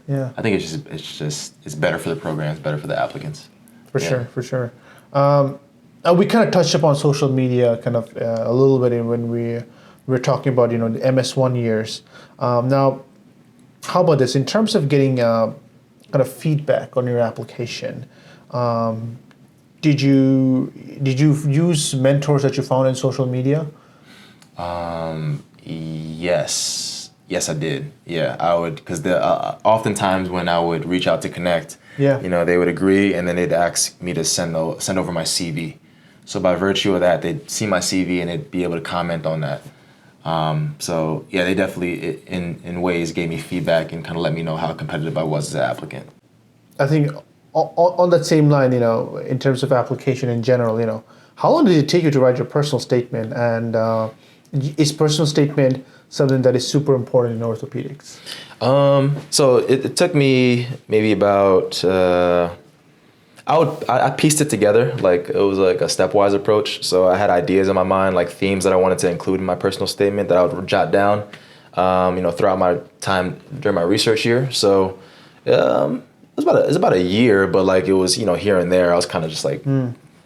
think it's better for the programs, better for the applicants. For sure. We kind of touched upon social media, kind of a little bit when we were talking about the MS1 years. Now, how about this in terms of getting kind of feedback on your application? Did you use mentors that you found in social media? Yes, I did. Yeah, I would, because oftentimes when I would reach out to connect, you know, they would agree, and then they'd ask me to send over my CV. So by virtue of that, they'd see my CV and they'd be able to comment on that. So yeah, they definitely in ways gave me feedback and kind of let me know how competitive I was as an applicant. I think on that same line, you know, in terms of application in general, you know, how long did it take you to write your personal statement? And is personal statement something that is super important in orthopedics? So it took me maybe about, I pieced it together, like it was like a stepwise approach. So I had ideas in my mind, like themes that I wanted to include in my personal statement that I would jot down, you know, throughout my time during my research year. So it was about a year, but like it was, you know, here and there, I was kind of just like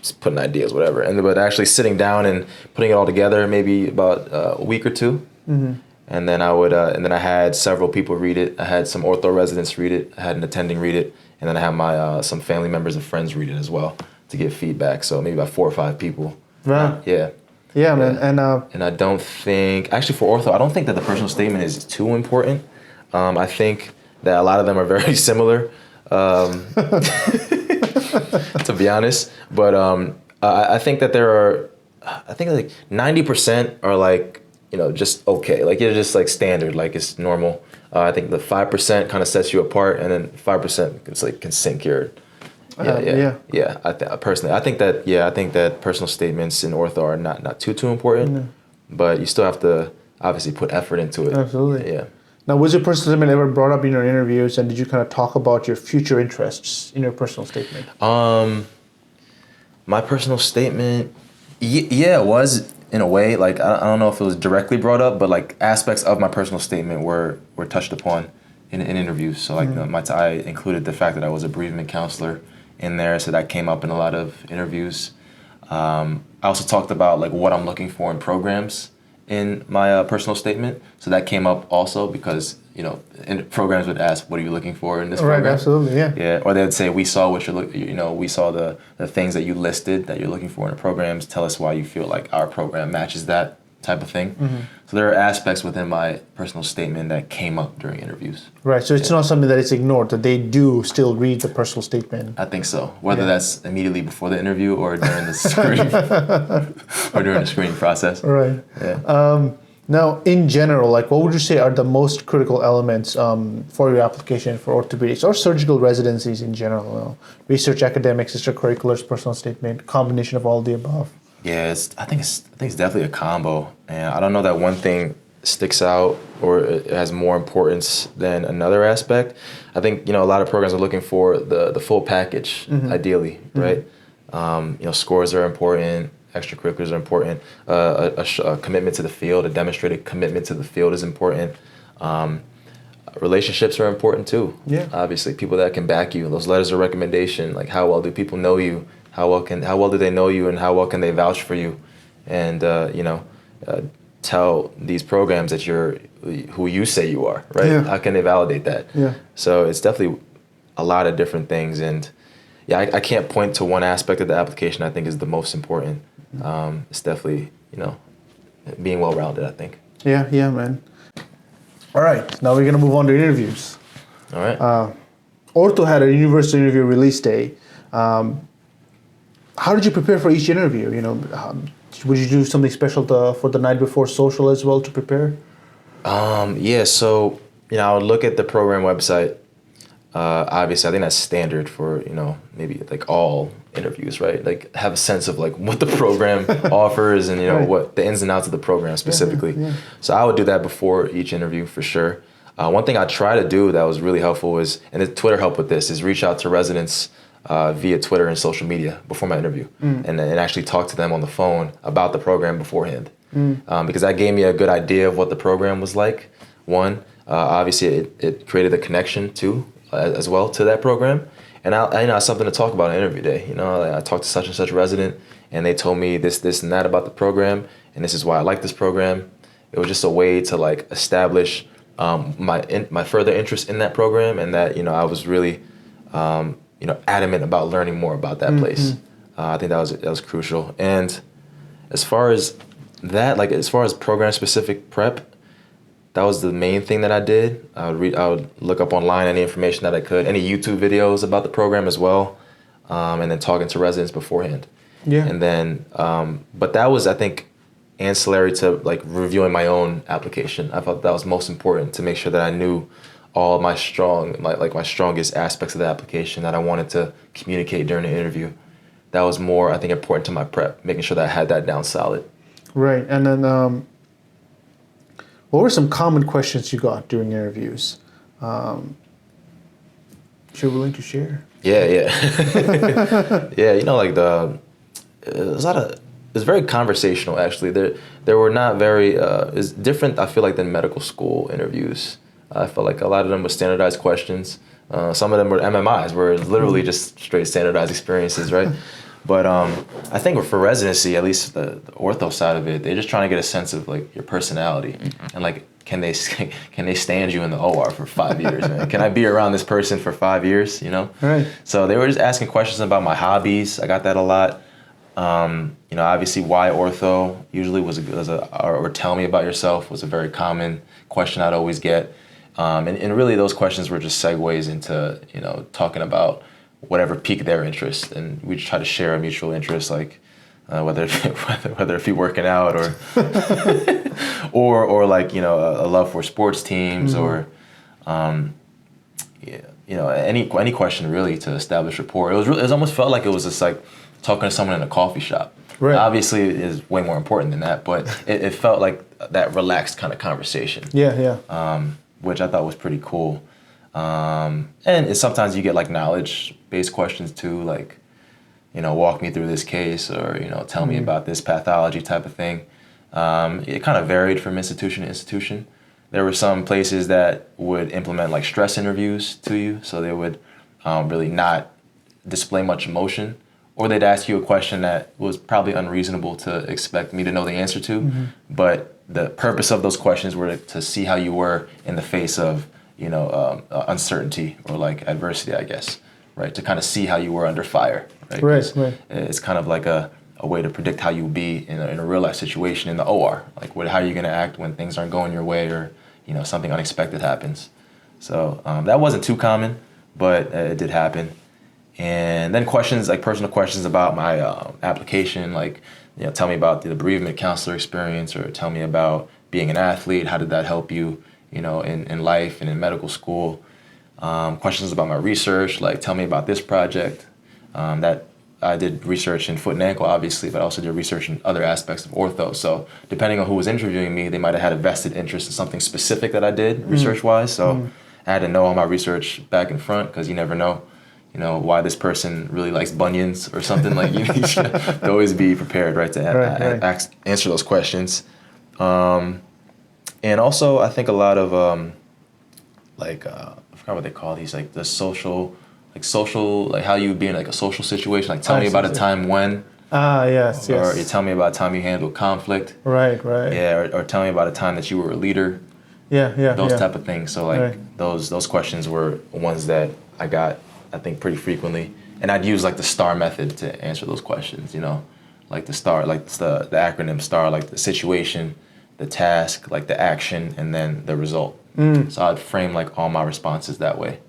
just putting ideas, whatever. But actually sitting down and putting it all together, maybe about a week or two. And And then I had several people read it. I had some ortho residents read it. I had an attending read it, and then I had my some family members and friends read it as well to give feedback. So maybe about 4 or 5 people. Wow. Yeah, man. And I don't think, actually for ortho, I don't think that the personal statement is too important. I think that a lot of them are very similar, to be honest. But I think that like 90% are like, just okay. Like you're just like standard, like it's normal. I think the 5% kind of sets you apart, and then 5% it's like can sink your. Yeah. I think that personal statements in ortho are not too important, but you still have to obviously put effort into it. Absolutely. Yeah. Now, was your personal statement ever brought up in your interviews, and did you kind of talk about your future interests in your personal statement? My personal statement, it was in a way. Like I don't know if it was directly brought up, but like aspects of my personal statement were touched upon in interviews. So like I included the fact that I was a bereavement counselor in there, so that came up in a lot of interviews. I also talked about like what I'm looking for in programs in my personal statement, so that came up also because programs would ask, what are you looking for in this program? Right, absolutely, yeah. Or they'd say, we saw what we saw the things that you listed that you're looking for in the programs. Tell us why you feel like our program matches that type of thing. So there are aspects within my personal statement that came up during interviews. Right, so it's not something that is ignored, that they do still read the personal statement. I think so, whether that's immediately before the interview or during the screening process. Right. Yeah. Now, in general, like what would you say are the most critical elements for your application for orthopedics or surgical residencies in general? Research, academics, extracurriculars, personal statement, combination of all the above. Yeah, I think it's definitely a combo, and I don't know that one thing sticks out or it has more importance than another aspect. I think a lot of programs are looking for the full package, ideally, right? Scores are important, extracurriculars are important, a commitment to the field, a demonstrated commitment to the field is important. Relationships are important too. Yeah, obviously, people that can back you. Those letters of recommendation, like how well do people know you? How well do they know you, and how well can they vouch for you, and tell these programs that you're who you say you are, right? Yeah. How can they validate that? Yeah. So it's definitely a lot of different things, and I can't point to one aspect of the application I think is the most important. It's definitely being well rounded, I think. Yeah, man. All right, now we're gonna move on to interviews. All right. Ortho had a university interview release day. How did you prepare for each interview? Would you do something special for the night before social as well to prepare? So I would look at the program website. Obviously, I think that's standard for maybe like all interviews, right? Like have a sense of like what the program offers and right. what the ins and outs of the program specifically. Yeah. So I would do that before each interview for sure. One thing I try to do that was really helpful was, and Twitter helped with this, is reach out to residents via Twitter and social media before my interview, and actually talk to them on the phone about the program beforehand, because that gave me a good idea of what the program was like. One, obviously it created a connection too, as well to that program, and I something to talk about on interview day. I talked to such and such resident, and they told me this and that about the program, and this is why I like this program. It was just a way to like establish my further interest in that program, and that I was really adamant about learning more about that place. I think that was crucial. And as far as that, like as far as program specific prep, that was the main thing that I did. I would look up online any information that I could, any YouTube videos about the program as well, and then talking to residents beforehand. Yeah. And then, but that was, I think, ancillary to like reviewing my own application. I felt that was most important to make sure that I knew all my strongest aspects of the application that I wanted to communicate during the interview. That was more, I think, important to my prep, making sure that I had that down solid. Right. And then what were some common questions you got during interviews? If you're willing to share. Yeah. It's very conversational, actually. There were not very, it's different, I feel like, than medical school interviews. I felt like a lot of them were standardized questions. Some of them were MMIs, where it's literally just straight standardized experiences, right? But I think for residency, at least the ortho side of it, they're just trying to get a sense of like your personality and like can they stand you in the OR for 5 years, man? Can I be around this person for 5 years, you know? Right. So they were just asking questions about my hobbies. I got that a lot. You know, obviously why ortho usually or tell me about yourself was a very common question I'd always get. And really those questions were just segues into, you know, talking about whatever piqued their interest. And we try to share a mutual interest, like whether it be working out or or like, you know, a love for sports teams or you know, any question really to establish rapport. It almost felt like it was just like talking to someone in a coffee shop. Right. Obviously, it is way more important than that, but it felt like that relaxed kind of conversation. Yeah. Which I thought was pretty cool. And sometimes you get like knowledge-based questions too, like, you know, walk me through this case, or, you know, tell me about this pathology type of thing. It kind of varied from institution to institution. There were some places that would implement like stress interviews to you, so they would really not display much emotion, or they'd ask you a question that was probably unreasonable to expect me to know the answer to, but the purpose of those questions were to see how you were in the face of, you know, uncertainty or like adversity, I guess, right? To kind of see how you were under fire, right? Right. It's kind of like a way to predict how you'll be in a real life situation in the OR. Like, how are you going to act when things aren't going your way, or, you know, something unexpected happens. So that wasn't too common, but it did happen. And then questions, like personal questions about my application, like, you know, tell me about the bereavement counselor experience, or tell me about being an athlete. How did that help you, you know, in life and in medical school? Questions about my research, like tell me about this project. That I did research in foot and ankle, obviously, but I also did research in other aspects of ortho. So depending on who was interviewing me, they might have had a vested interest in something specific that I did research-wise. So I had to know all my research back and front, because you never know, you know, why this person really likes bunions or something. Like, you should always be prepared, right, to answer those questions. And also, I think a lot of I forgot what they call these, like the social, like how you would be in like a social situation. Like, tell me about a time when. Yes. Or you tell me about a time you handled conflict. Right. Yeah, or tell me about a time that you were a leader. Yeah. Those type of things. So like those questions were ones that I got, I think, pretty frequently. And I'd use like the STAR method to answer those questions, you know, like the STAR, like the acronym STAR, like the situation, the task, like the action, and then the result. So I'd frame like all my responses that way.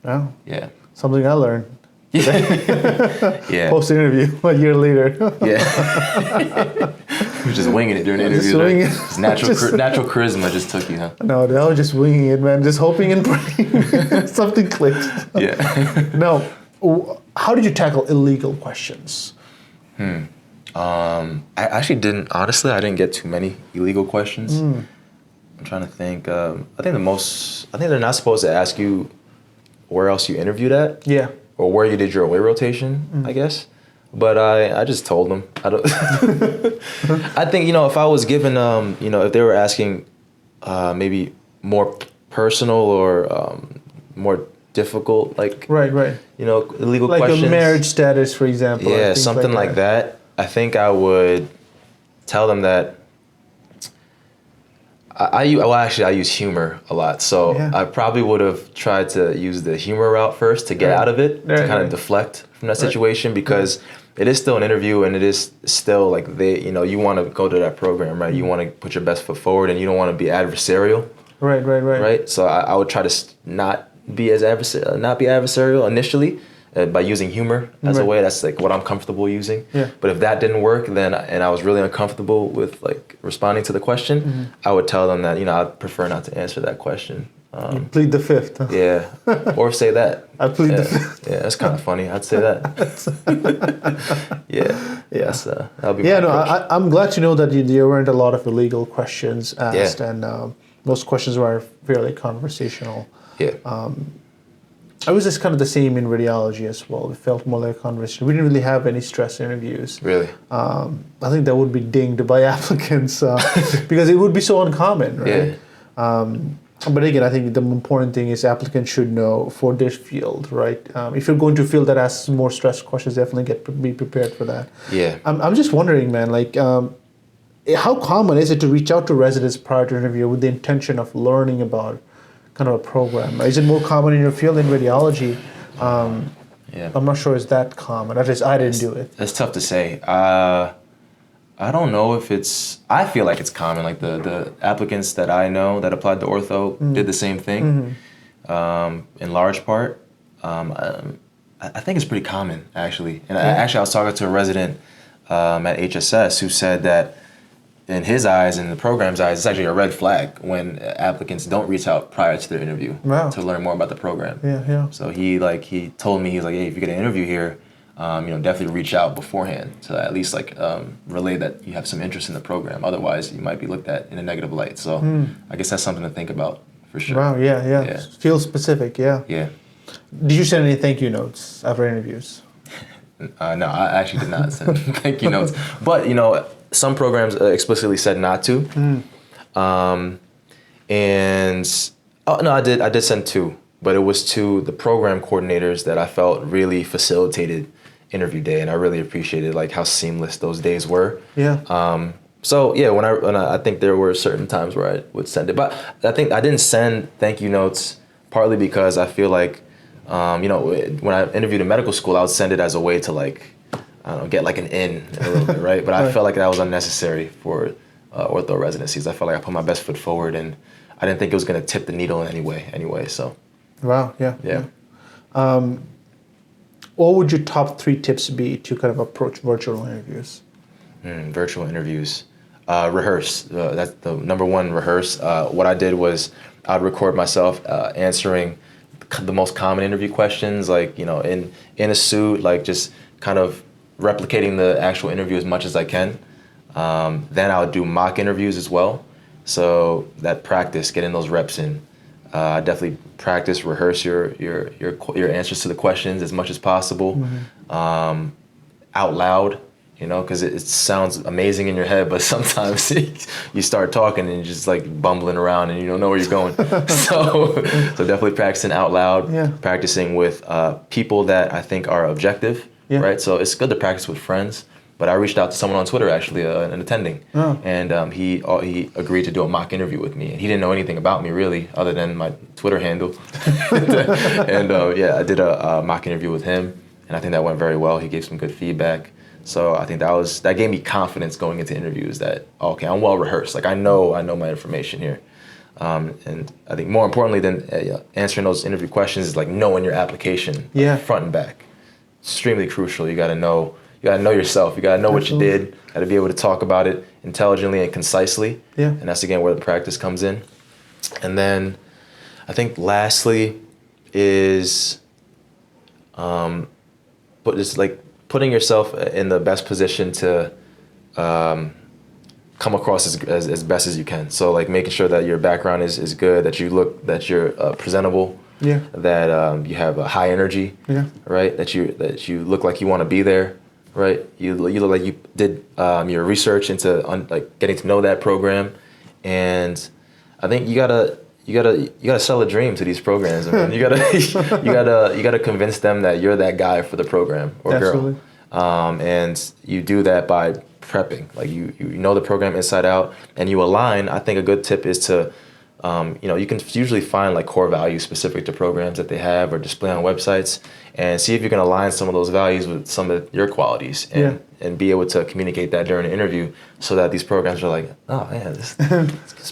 Oh. Yeah. Something I learned. Yeah. Post interview, a year later. Yeah. You were just winging it during the interview. Just natural charisma just took you, huh? No, I was just winging it, man. Just hoping and praying something clicked. Yeah. No. How did you tackle illegal questions? I actually didn't. Honestly, I didn't get too many illegal questions. I'm trying to think. I think they're not supposed to ask you where else you interviewed at. Yeah. Or where you did your away rotation, I guess. But I just told them. I don't. I think, you know, if I was given, you know, if they were asking maybe more personal or more difficult, like, right, you know, illegal like questions. Like a marriage status, for example. Yeah, something like that. I think I would tell them that I use humor a lot, so I probably would have tried to use the humor route first to get out of it, to kind of deflect from that situation, because it is still an interview, and it is still like you want to go to that program, right? You want to put your best foot forward, and you don't want to be adversarial. Right. So I would try to not be adversarial initially. By using humor as a way, that's like what I'm comfortable using. Yeah. But if that didn't work, and I was really uncomfortable with like responding to the question, I would tell them that, you know, I prefer not to answer that question. You plead the fifth. Huh? Yeah, or say that. I plead the fifth. Yeah, that's kind of funny. I'd say that. Yeah. That'll be. Yeah, no, I'm glad to know that there weren't a lot of illegal questions asked, and most questions were fairly conversational. Yeah. I was just kind of the same in radiology as well. It felt more like a conversation. We didn't really have any stress interviews. Really? I think that would be dinged by applicants because it would be so uncommon, right? Yeah. But again, I think the important thing is applicants should know for this field, right? If you're going to a field that asks more stress questions, definitely be prepared for that. Yeah. I'm just wondering, man, like how common is it to reach out to residents prior to interview with the intention of learning about kind of a program? Is it more common in your field in radiology? Yeah. I'm not sure it's that common. At least I didn't do it. It's tough to say. I don't know if I feel like it's common. Like the applicants that I know that applied to ortho did the same thing in large part. I think it's pretty common, actually. And I was talking to a resident at HSS who said that in his eyes, in the program's eyes, it's actually a red flag when applicants don't reach out prior to their interview to learn more about the program. Yeah. So he told me, he's like, hey, if you get an interview here, definitely reach out beforehand to at least relay that you have some interest in the program. Otherwise, you might be looked at in a negative light. So I guess that's something to think about for sure. Wow, yeah. Field specific, yeah. Yeah. Did you send any thank you notes after interviews? No, I actually did not send thank you notes. But, some programs explicitly said not to. I did send 2, but it was to the program coordinators that I felt really facilitated interview day, and I really appreciated how seamless those days were. Yeah. When I think there were certain times where I would send it, but I think I didn't send thank you notes partly because I feel like, when I interviewed in medical school, I would send it as a way to get an in a little bit, right? But I felt like that was unnecessary for ortho residencies. I felt like I put my best foot forward, and I didn't think it was going to tip the needle in any way anyway, so. Wow, yeah. What would your top 3 tips be to kind of approach virtual interviews? Virtual interviews. Rehearse. That's the number one, rehearse. What I did was I'd record myself answering the most common interview questions, in a suit, just kind of replicating the actual interview as much as I can. Then I would do mock interviews as well. So that practice, getting those reps in. Definitely practice, rehearse your answers to the questions as much as possible, out loud. Because it sounds amazing in your head, but sometimes you start talking and you're just bumbling around and you don't know where you're going. so definitely practicing out loud, practicing with people that I think are objective, right? So it's good to practice with friends, but I reached out to someone on Twitter, actually, an attending, and he agreed to do a mock interview with me. And he didn't know anything about me, really, other than my Twitter handle. And I did a mock interview with him, and I think that went very well. He gave some good feedback. So I think that gave me confidence going into interviews that, okay, I'm well rehearsed. I know my information here. And I think more importantly than answering those interview questions is knowing your application front and back. Extremely crucial. You got to know yourself. You got to know what you did. Got to be able to talk about it intelligently and concisely. Yeah. And that's again where the practice comes in. And then I think lastly is putting yourself in the best position to come across as best as you can. So making sure that your background is good, that you're presentable, that you have a high energy, right? That you look like you want to be there, right? You look like you did your research into getting to know that program, and I think you gotta sell a dream to these programs. I mean, you gotta convince them that you're that guy for the program or girl. And you do that by prepping. You know the program inside out, and you align. I think a good tip is to, you can usually find core values specific to programs that they have or display on websites, and see if you can align some of those values with some of your qualities, and be able to communicate that during an interview, so that these programs are like, oh yeah, this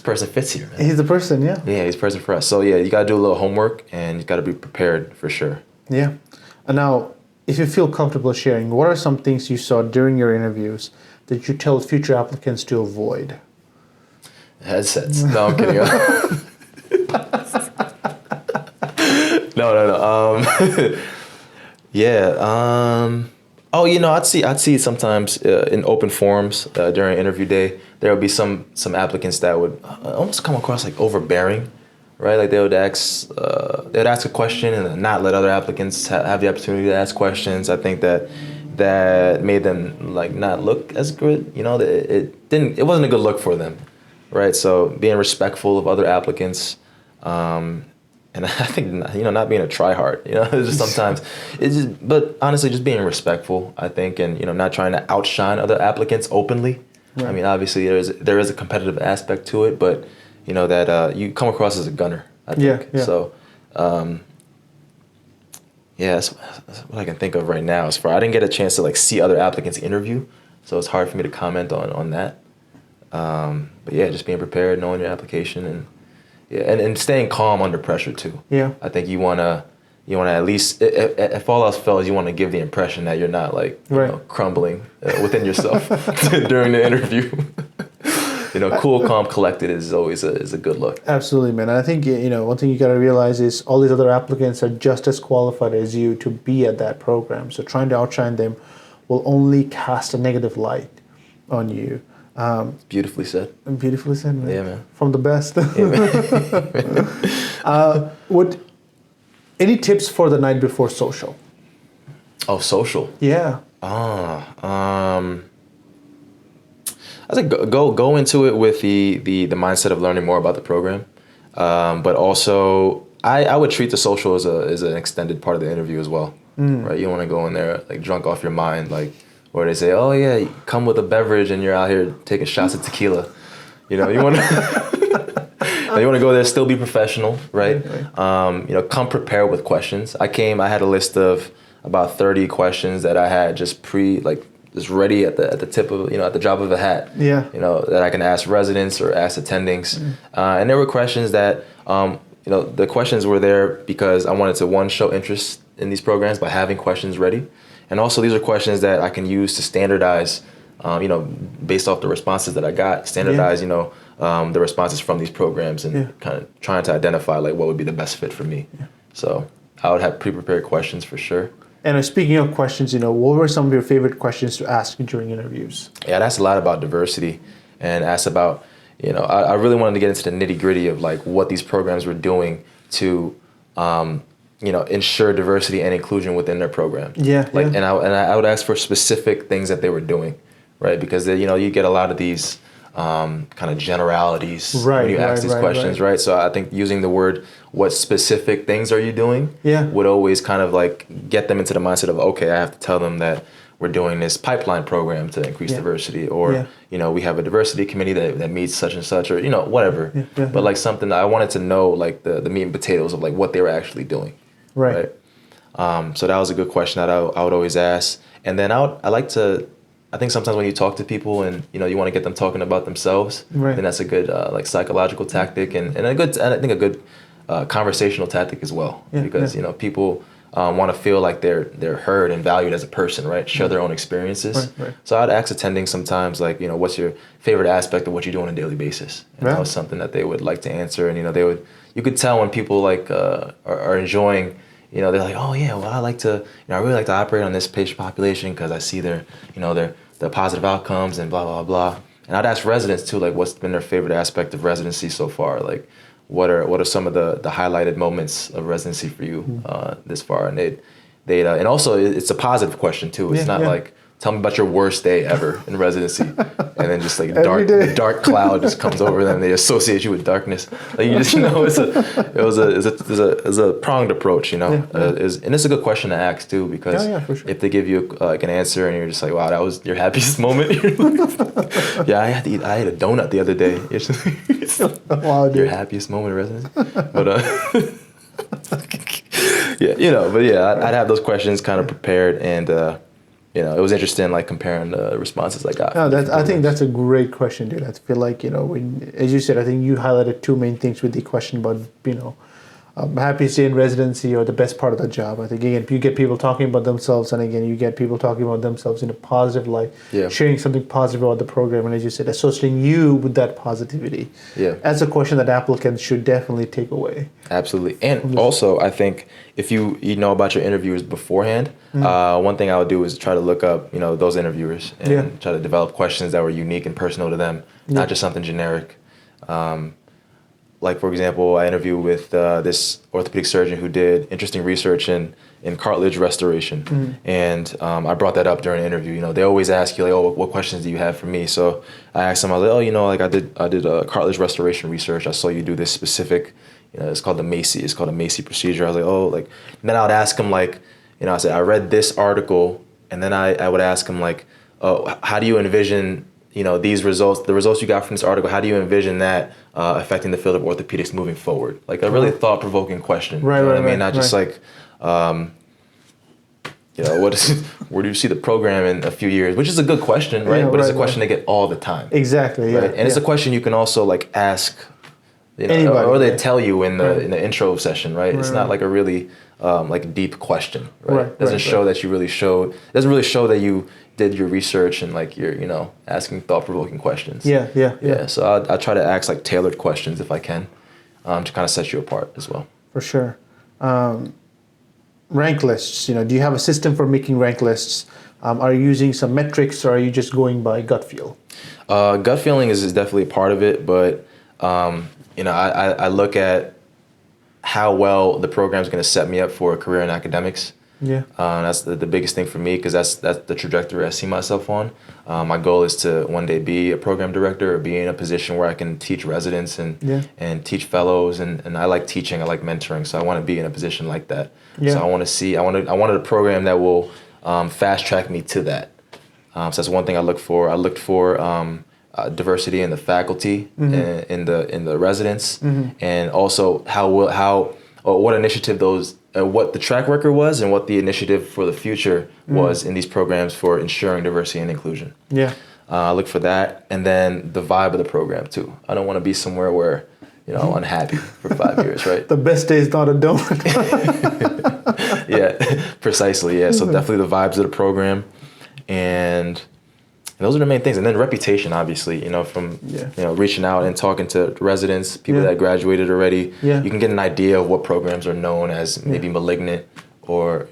person fits here, man. He's the person, yeah. Yeah, he's the person for us. So you got to do a little homework, and you got to be prepared for sure. Yeah. And now, if you feel comfortable sharing, what are some things you saw during your interviews that you tell future applicants to avoid? Headsets. No, I'm kidding. No. I'd see sometimes in open forums during interview day, there would be some applicants that would almost come across overbearing, right? They would ask a question and not let other applicants have the opportunity to ask questions. I think that made them not look as good. It wasn't a good look for them, right? So being respectful of other applicants, and I think not being a tryhard. Just sometimes but honestly, just being respectful. I think, and not trying to outshine other applicants openly, Right. I mean, obviously there is a competitive aspect to it, but you know that you come across as a gunner, I think. Yeah. So, yeah, that's what I can think of right now. As far I didn't get a chance to like see other applicants interview, so it's hard for me to comment on that. But yeah, just being prepared, knowing your application, and and staying calm under pressure too. Yeah. I think you wanna at least, if all else fails, you want to give the impression that you're not like crumbling within yourself during the interview. Cool, calm, collected is always a good look. Absolutely, man. And I think, one thing you got to realize is all these other applicants are just as qualified as you to be at that program. So trying to outshine them will only cast a negative light on you. Beautifully said. Beautifully said, man. Yeah, man. From the best. Yeah, Any tips for the night before social? Oh, social. Yeah. I think go into it with the mindset of learning more about the program, but also I would treat the social as an extended part of the interview as well, right? You don't want to go in there like drunk off your mind, like where they say, oh yeah, you come with a beverage and you're out here taking shots of tequila. You want to you want to go there, still be professional, right? Come prepared with questions. I had a list of about 30 questions that I had just ready at the tip of, at the drop of a hat. Yeah. That I can ask residents or ask attendings. And there were questions that, the questions were there because I wanted to, show interest in these programs by having questions ready. And also these are questions that I can use to standardize, based off the responses that I got, standardize, the responses from these programs and kind of trying to identify like what would be the best fit for me. Yeah. So I would have pre-prepared questions for sure. And speaking of questions, what were some of your favorite questions to ask during interviews? Yeah, I'd asked a lot about diversity and asked about, I really wanted to get into the nitty gritty of like what these programs were doing to, ensure diversity and inclusion within their program. Yeah. And I would ask for specific things that they were doing, right? Because you get a lot of these kind of generalities when you ask these questions, right? So I think using the word, what specific things are you doing, would always kind of like get them into the mindset of, okay, I have to tell them that we're doing this pipeline program to increase diversity, or we have a diversity committee that meets such and such, or whatever. But like something that I wanted to know, like the meat and potatoes of like what they were actually doing, right? So that was a good question that I would always ask. And then I think sometimes when you talk to people and you want to get them talking about themselves, then that's a good like psychological tactic and a good conversational tactic as well, because people want to feel like they're heard and valued as a person, right? Share their own experiences. So I'd ask attending sometimes like what's your favorite aspect of what you do on a daily basis, and that was something that they would like to answer, and you could tell when people like are enjoying. They're like, oh yeah, well I really like to operate on this patient population because I see their positive outcomes and blah blah blah. And I'd ask residents too, like what's been their favorite aspect of residency so far, like what are some of the highlighted moments of residency for you this far, and they'd and also it's a positive question too. It's not like tell me about your worst day ever in residency, and then just like a dark cloud just comes over them. They associate you with darkness. Like you just it's a pronged approach, and it's a good question to ask too, because for sure. if they give you like an answer and you're just like, wow, that was your happiest moment. Yeah, I ate a donut the other day. Wow, dude. Your happiest moment in residency, but I'd have those questions kind of prepared, and it was interesting, like comparing the responses I got. I think that's a great question, dude. I feel like as you said, I think you highlighted two main things with the question about happiest day in residency or the best part of the job. I think again, you get people talking about themselves, and again, you get people talking about themselves in a positive light, sharing something positive about the program, and as you said, associating you with that positivity. Yeah, that's a question that applicants should definitely take away. Absolutely, and also I think if you know about your interviewers beforehand, one thing I would do is try to look up those interviewers and try to develop questions that were unique and personal to them, not just something generic. Like, for example, I interviewed with this orthopedic surgeon who did interesting research in cartilage restoration. And I brought that up during the interview. They always ask you, like, oh, what questions do you have for me? So I asked him, I was like, I did cartilage restoration research. I saw you do this specific, it's called the Macy. It's called a Macy procedure. I was like, and then I would ask him, like, I said, I read this article. And then I would ask him, like, oh, how do you envision these results, the results you got from this article, how do you envision that affecting the field of orthopedics moving forward? Like a really thought-provoking question. Right, you know right, what I mean? right, Not just like, where do you see the program in a few years? Which is a good question, right? Yeah, but it's a right, question they get all the time. Exactly. Yeah. Right? And it's a question you can also like ask, Anybody, or they right. tell you in the intro session, right? It's not right. like a really like deep question, right? Right, It doesn't show that you really showed. It doesn't really show that you did your research and like you're asking thought-provoking questions. Yeah. So I try to ask like tailored questions if I can, to kind of set you apart as well. For sure. Rank lists. Do you have a system for making rank lists? Are you using some metrics, or are you just going by gut feel? Gut feeling is definitely a part of it, but I look at how well the program is going to set me up for a career in academics. Yeah. That's the biggest thing for me, because that's the trajectory I see myself on. My goal is to one day be a program director or be in a position where I can teach residents and teach fellows, and I like teaching, I like mentoring, so I want to be in a position like that. Yeah. So I wanted a program that will fast track me to that. So that's one thing I look for. I looked for diversity in the faculty, in the residents, and also what initiative what the track record was, and what the initiative for the future was in these programs for ensuring diversity and inclusion. Yeah. I look for that, and then the vibe of the program too. I don't want to be somewhere where I'm unhappy for 5 years, right? The best day is not a donut. Yeah, precisely. Yeah, so definitely the vibes of the program, and those are the main things. And then reputation, obviously, from reaching out and talking to residents, people that graduated already. Yeah. You can get an idea of what programs are known as maybe malignant or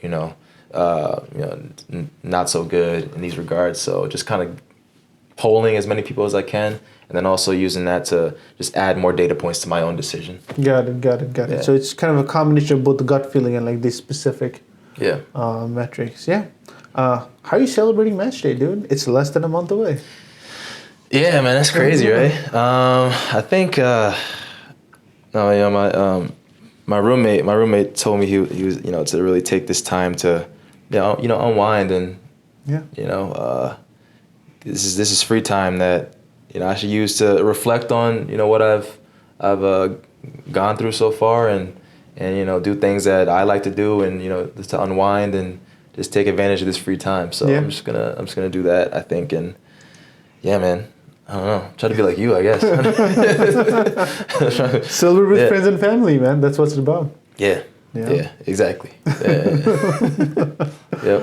not so good in these regards. So just kind of polling as many people as I can, and then also using that to just add more data points to my own decision. Got it. Yeah. So it's kind of a combination of both the gut feeling and like these specific Yeah. metrics. Yeah. How are you celebrating match day, dude? It's less than a month away. Yeah, man, that's crazy, right? I think my roommate told me he was to really take this time to unwind, and this is free time that I should use to reflect on what I've gone through so far, and do things that I like to do, and just to unwind and just take advantage of this free time. So I'm just gonna do that, I think. And yeah, man, I don't know, try to be like you, I guess. Celebrate with friends and family, man. That's what it's about. Yeah, exactly. Yep.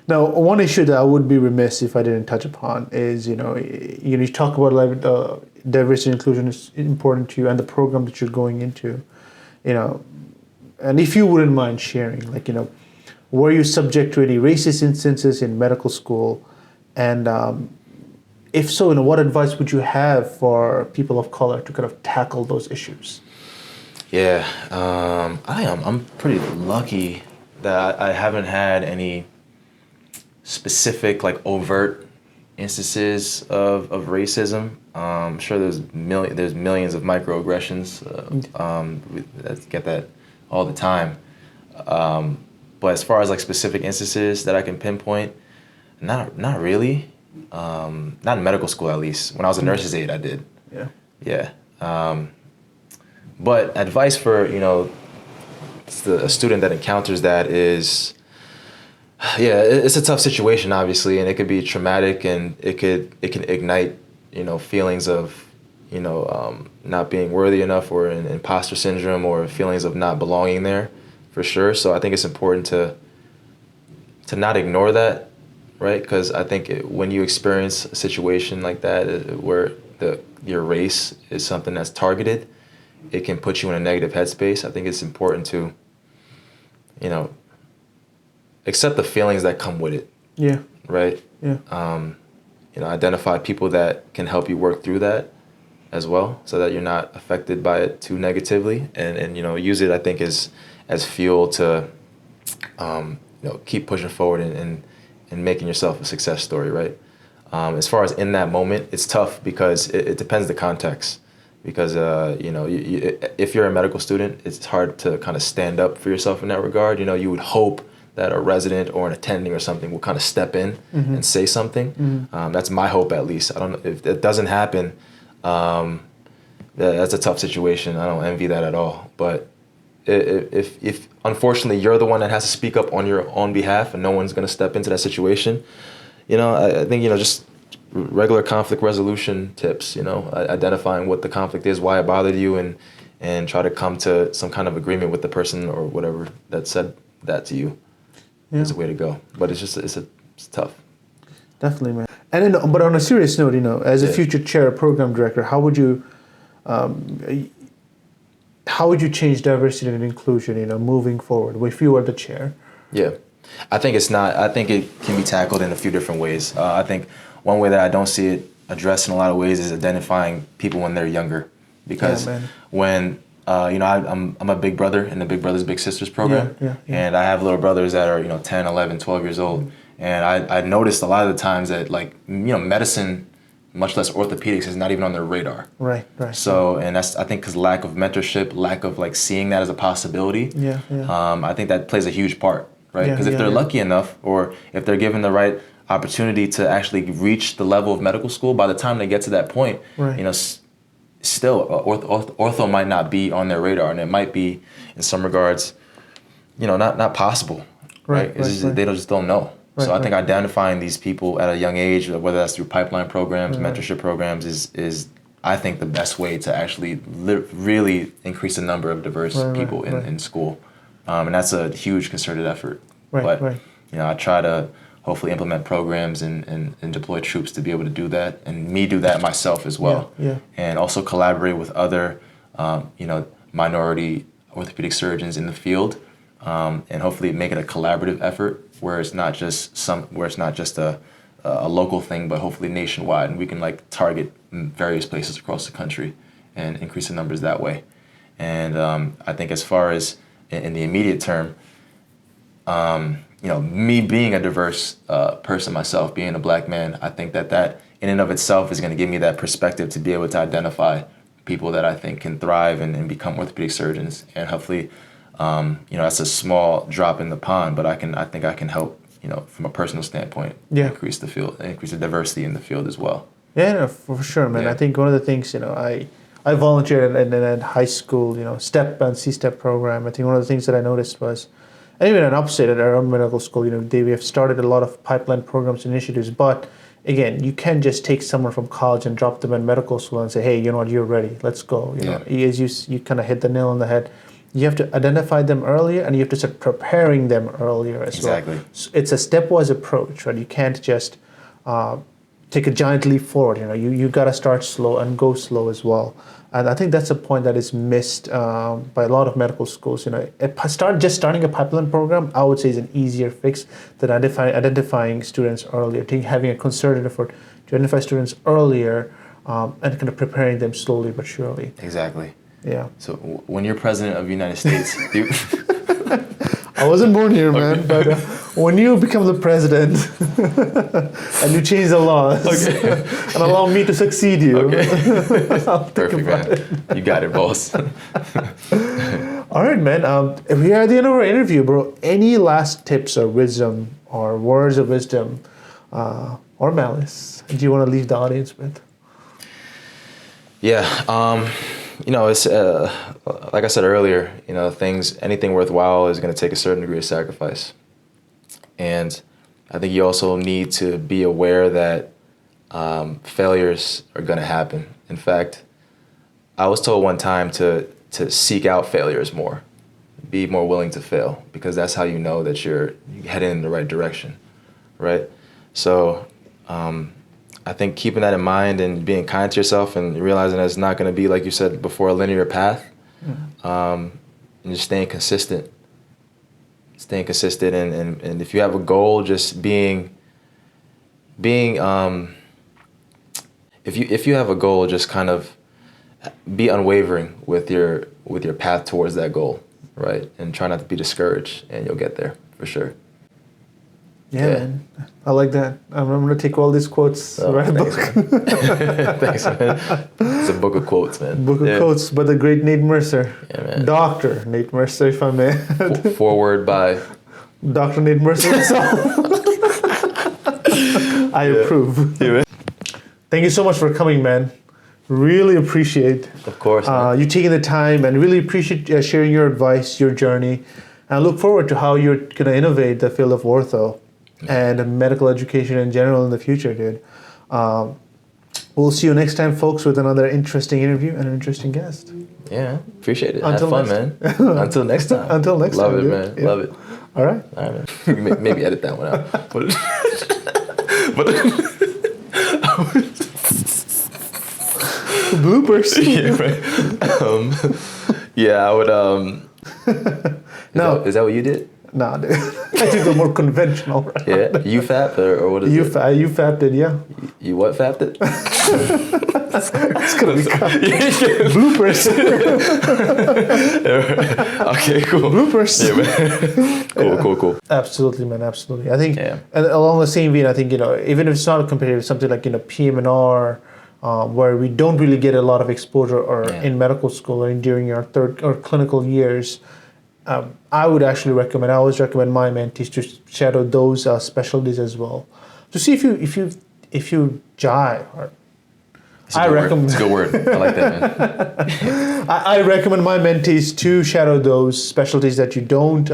Now, one issue that I would be remiss if I didn't touch upon is, you talk about diversity and inclusion is important to you, and the program that you're going into, and if you wouldn't mind sharing, were you subject to any racist instances in medical school? And if so, what advice would you have for people of color to kind of tackle those issues? Yeah, I'm pretty lucky that I haven't had any specific overt instances of racism. I'm sure there's millions of microaggressions that get that all the time. But as far as specific instances that I can pinpoint, not really. Not in medical school, at least. When I was a nurse's aide, I did. Yeah. But advice for a student that encounters that is, it's a tough situation, obviously, and it could be traumatic, and it can ignite feelings of not being worthy enough, or an imposter syndrome, or feelings of not belonging there, for sure. So I think it's important to not ignore that, right? Because I think when you experience a situation like that, where your race is something that's targeted, it can put you in a negative headspace. I think it's important to accept the feelings that come with it. Yeah. Right? Yeah. Identify people that can help you work through that as well, so that you're not affected by it too negatively, and use it, I think, as fuel to keep pushing forward and making yourself a success story, right? As far as in that moment, it's tough because it depends the context. Because if you're a medical student, it's hard to kind of stand up for yourself in that regard. You would hope that a resident or an attending or something will kind of step in and say something. That's my hope, at least. I don't know if that doesn't happen. That's a tough situation. I don't envy that at all. But if unfortunately you're the one that has to speak up on your own behalf and no one's going to step into that situation, I think, just regular conflict resolution tips, identifying what the conflict is, why it bothered you, and try to come to some kind of agreement with the person or whatever that said that to you. Yeah. Is a way to go. But it's tough. Definitely, man. And then, but on a serious note, as a future chair or program director, how would you change diversity and inclusion, moving forward if you were the chair? Yeah, I think it can be tackled in a few different ways. I think one way that I don't see it addressed in a lot of ways is identifying people when they're younger, because when I'm a big brother in the Big Brothers Big Sisters program, and I have little brothers that are 10, 11, 12 years old, and I noticed a lot of the times that medicine, much less orthopedics, is not even on their radar. Right. So, and that's, I think, because lack of mentorship, lack of seeing that as a possibility. I think that plays a huge part, right? Because if they're lucky enough, or if they're given the right opportunity to actually reach the level of medical school, by the time they get to that point, still ortho might not be on their radar, and it might be, in some regards, not possible, right? They just don't know. So I think identifying these people at a young age, whether that's through pipeline programs, mentorship programs, is I think the best way to actually really increase the number of diverse people in school, and that's a huge concerted effort. I try to hopefully implement programs and deploy troops to be able to do that, and me do that myself as well. And also collaborate with other, minority orthopedic surgeons in the field, and hopefully make it a collaborative effort where it's not just a local thing, but hopefully nationwide, and we can target various places across the country and increase the numbers that way. And I think as far as in the immediate term, me being a diverse person myself, being a Black man, I think that in and of itself is going to give me that perspective to be able to identify people that I think can thrive and become orthopedic surgeons. And hopefully, that's a small drop in the pond, but I think I can help, from a personal standpoint, increase the diversity in the field as well. Yeah, no, for sure, man. I think one of the things, I volunteered in high school, STEP and C-STEP program. I think one of the things that I noticed was, and even in Upstate at our own medical school, we have started a lot of pipeline programs, initiatives, but again, you can't just take someone from college and drop them in medical school and say, hey, you're ready, let's go. As you kind of hit the nail on the head. You have to identify them earlier, and you have to start preparing them earlier as well. Exactly. So it's a stepwise approach, right? You can't just take a giant leap forward. You got to start slow and go slow as well. And I think that's a point that is missed by a lot of medical schools. Starting a pipeline program, I would say, is an easier fix than identifying students earlier. Having a concerted effort to identify students earlier and kind of preparing them slowly but surely. Exactly. Yeah. So when you're president of the United States, I wasn't born here, man. But when you become the president and you change the laws and allow me to succeed you, perfect, man. You got it, boss. All right, man. We are at the end of our interview, bro. Any last tips or wisdom or words of wisdom or malice do you want to leave the audience with? Yeah. It's like I said earlier, anything worthwhile is going to take a certain degree of sacrifice. And I think you also need to be aware that failures are going to happen. In fact, I was told one time to seek out failures more, be more willing to fail, because that's how you know that you're heading in the right direction, right? So I think keeping that in mind and being kind to yourself and realizing that it's not going to be, like you said before, a linear path, and just staying consistent. And if you have a goal, just being if you have a goal, just kind of be unwavering with your path towards that goal, right? And try not to be discouraged, and you'll get there for sure. Yeah, man. I like that. I'm going to take all these quotes, write a book. Thanks, man. It's a book of quotes, man. Book of quotes by the great Nate Mercer. Yeah, man. Dr. Nate Mercer, if I may. Forward by Dr. Nate Mercer. I approve. Yeah, man. Thank you so much for coming, man. Really appreciate Of course. you taking the time, and really appreciate sharing your advice, your journey. And I look forward to how you're going to innovate the field of ortho and medical education in general in the future, dude. We'll see you next time, folks, with another interesting interview and an interesting guest. Yeah, appreciate it. Until Have fun, next man. Until next time. Until next Love time. it, Dude. man. Yeah. Love it. All right. All right, man. Maybe edit that one out. But Bloopers. yeah, right. Yeah, I would. No. Is that what you did? Nah, dude. I did the more conventional. Right? Yeah, you fapped or what is You it? you fapped it, yeah. You what fapped it? It's gonna be bloopers. Okay, cool. Bloopers. Yeah, man. Cool. Absolutely, man. Absolutely. I think, Yeah. and along the same vein, I think even if it's not a competitive, something like PM&R, where we don't really get a lot of exposure, or in medical school or during our third or clinical years. I would actually recommend. I always recommend my mentees to shadow those specialties as well, to see if you jive. Or I recommend. It's a good word. I like that, man. I recommend my mentees to shadow those specialties that you don't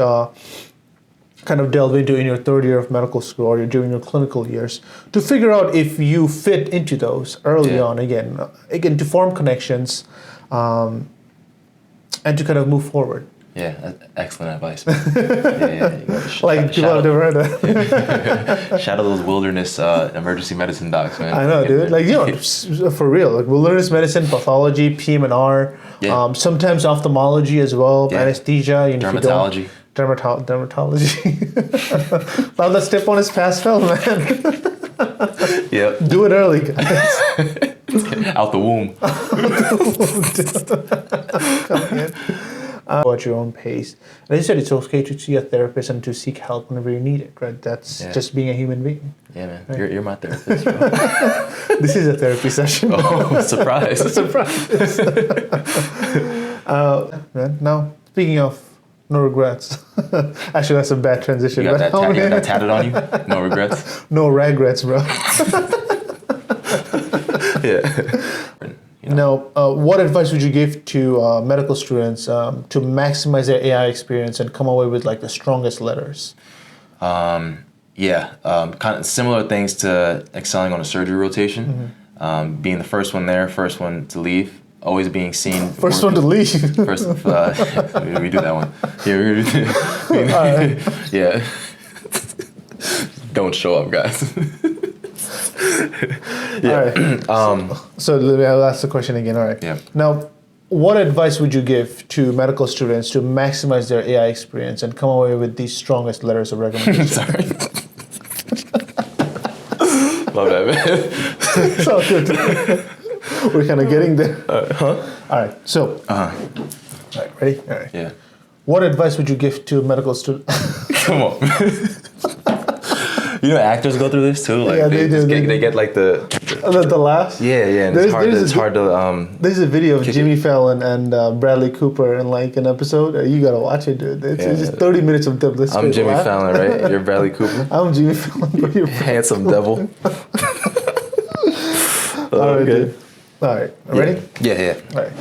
kind of delve into in your third year of medical school or during your clinical years, to figure out if you fit into those early on. Again, to form connections, and to kind of move forward. Yeah, that's excellent advice, man. Yeah. Like people have never heard that. Shadow those wilderness emergency medicine docs, man. I know, dude. Like, for real. Like wilderness medicine, pathology, PM&R, sometimes ophthalmology as well, anesthesia. Dermatology. Dermatology. Now let's step on his pass fail, man. Yep. Do it early, guys. Out the womb. At your own pace. And as you said, it's okay to see a therapist and to seek help whenever you need it, right? That's just being a human being. Yeah, man. Right. You're my therapist, bro. This is a therapy session. Oh, surprise. Surprise. Man, now, speaking of no regrets. Actually, that's a bad transition. You got that tatted on you? No regrets? No regrets, bro. Yeah. Now, what advice would you give to medical students to maximize their AI experience and come away with like the strongest letters? Kind of similar things to excelling on a surgery rotation. Being the first one there, first one to leave, always being seen. First one to leave. First, we do that one. Yeah, Don't show up, guys. All right. So I'll ask the question again. All right. Yeah. Now, what advice would you give to medical students to maximize their AI experience and come away with the strongest letters of recommendation? Sorry. My bad, man. It's all good. We're kind of getting there. All right. So. All right. Ready? All right. Yeah. What advice would you give to medical students? Come on. You know, actors go through this too. Like Yeah, they do. They get like the laughs. Yeah. And it's hard to. There's a video of Jimmy Fallon and Bradley Cooper in like an episode. You gotta watch it, dude. It's just 30 minutes of them. I'm Jimmy Fallon, right? You're Bradley Cooper. I'm Jimmy Fallon, but you're handsome devil. All right, dude. All right. Ready? Yeah. All right.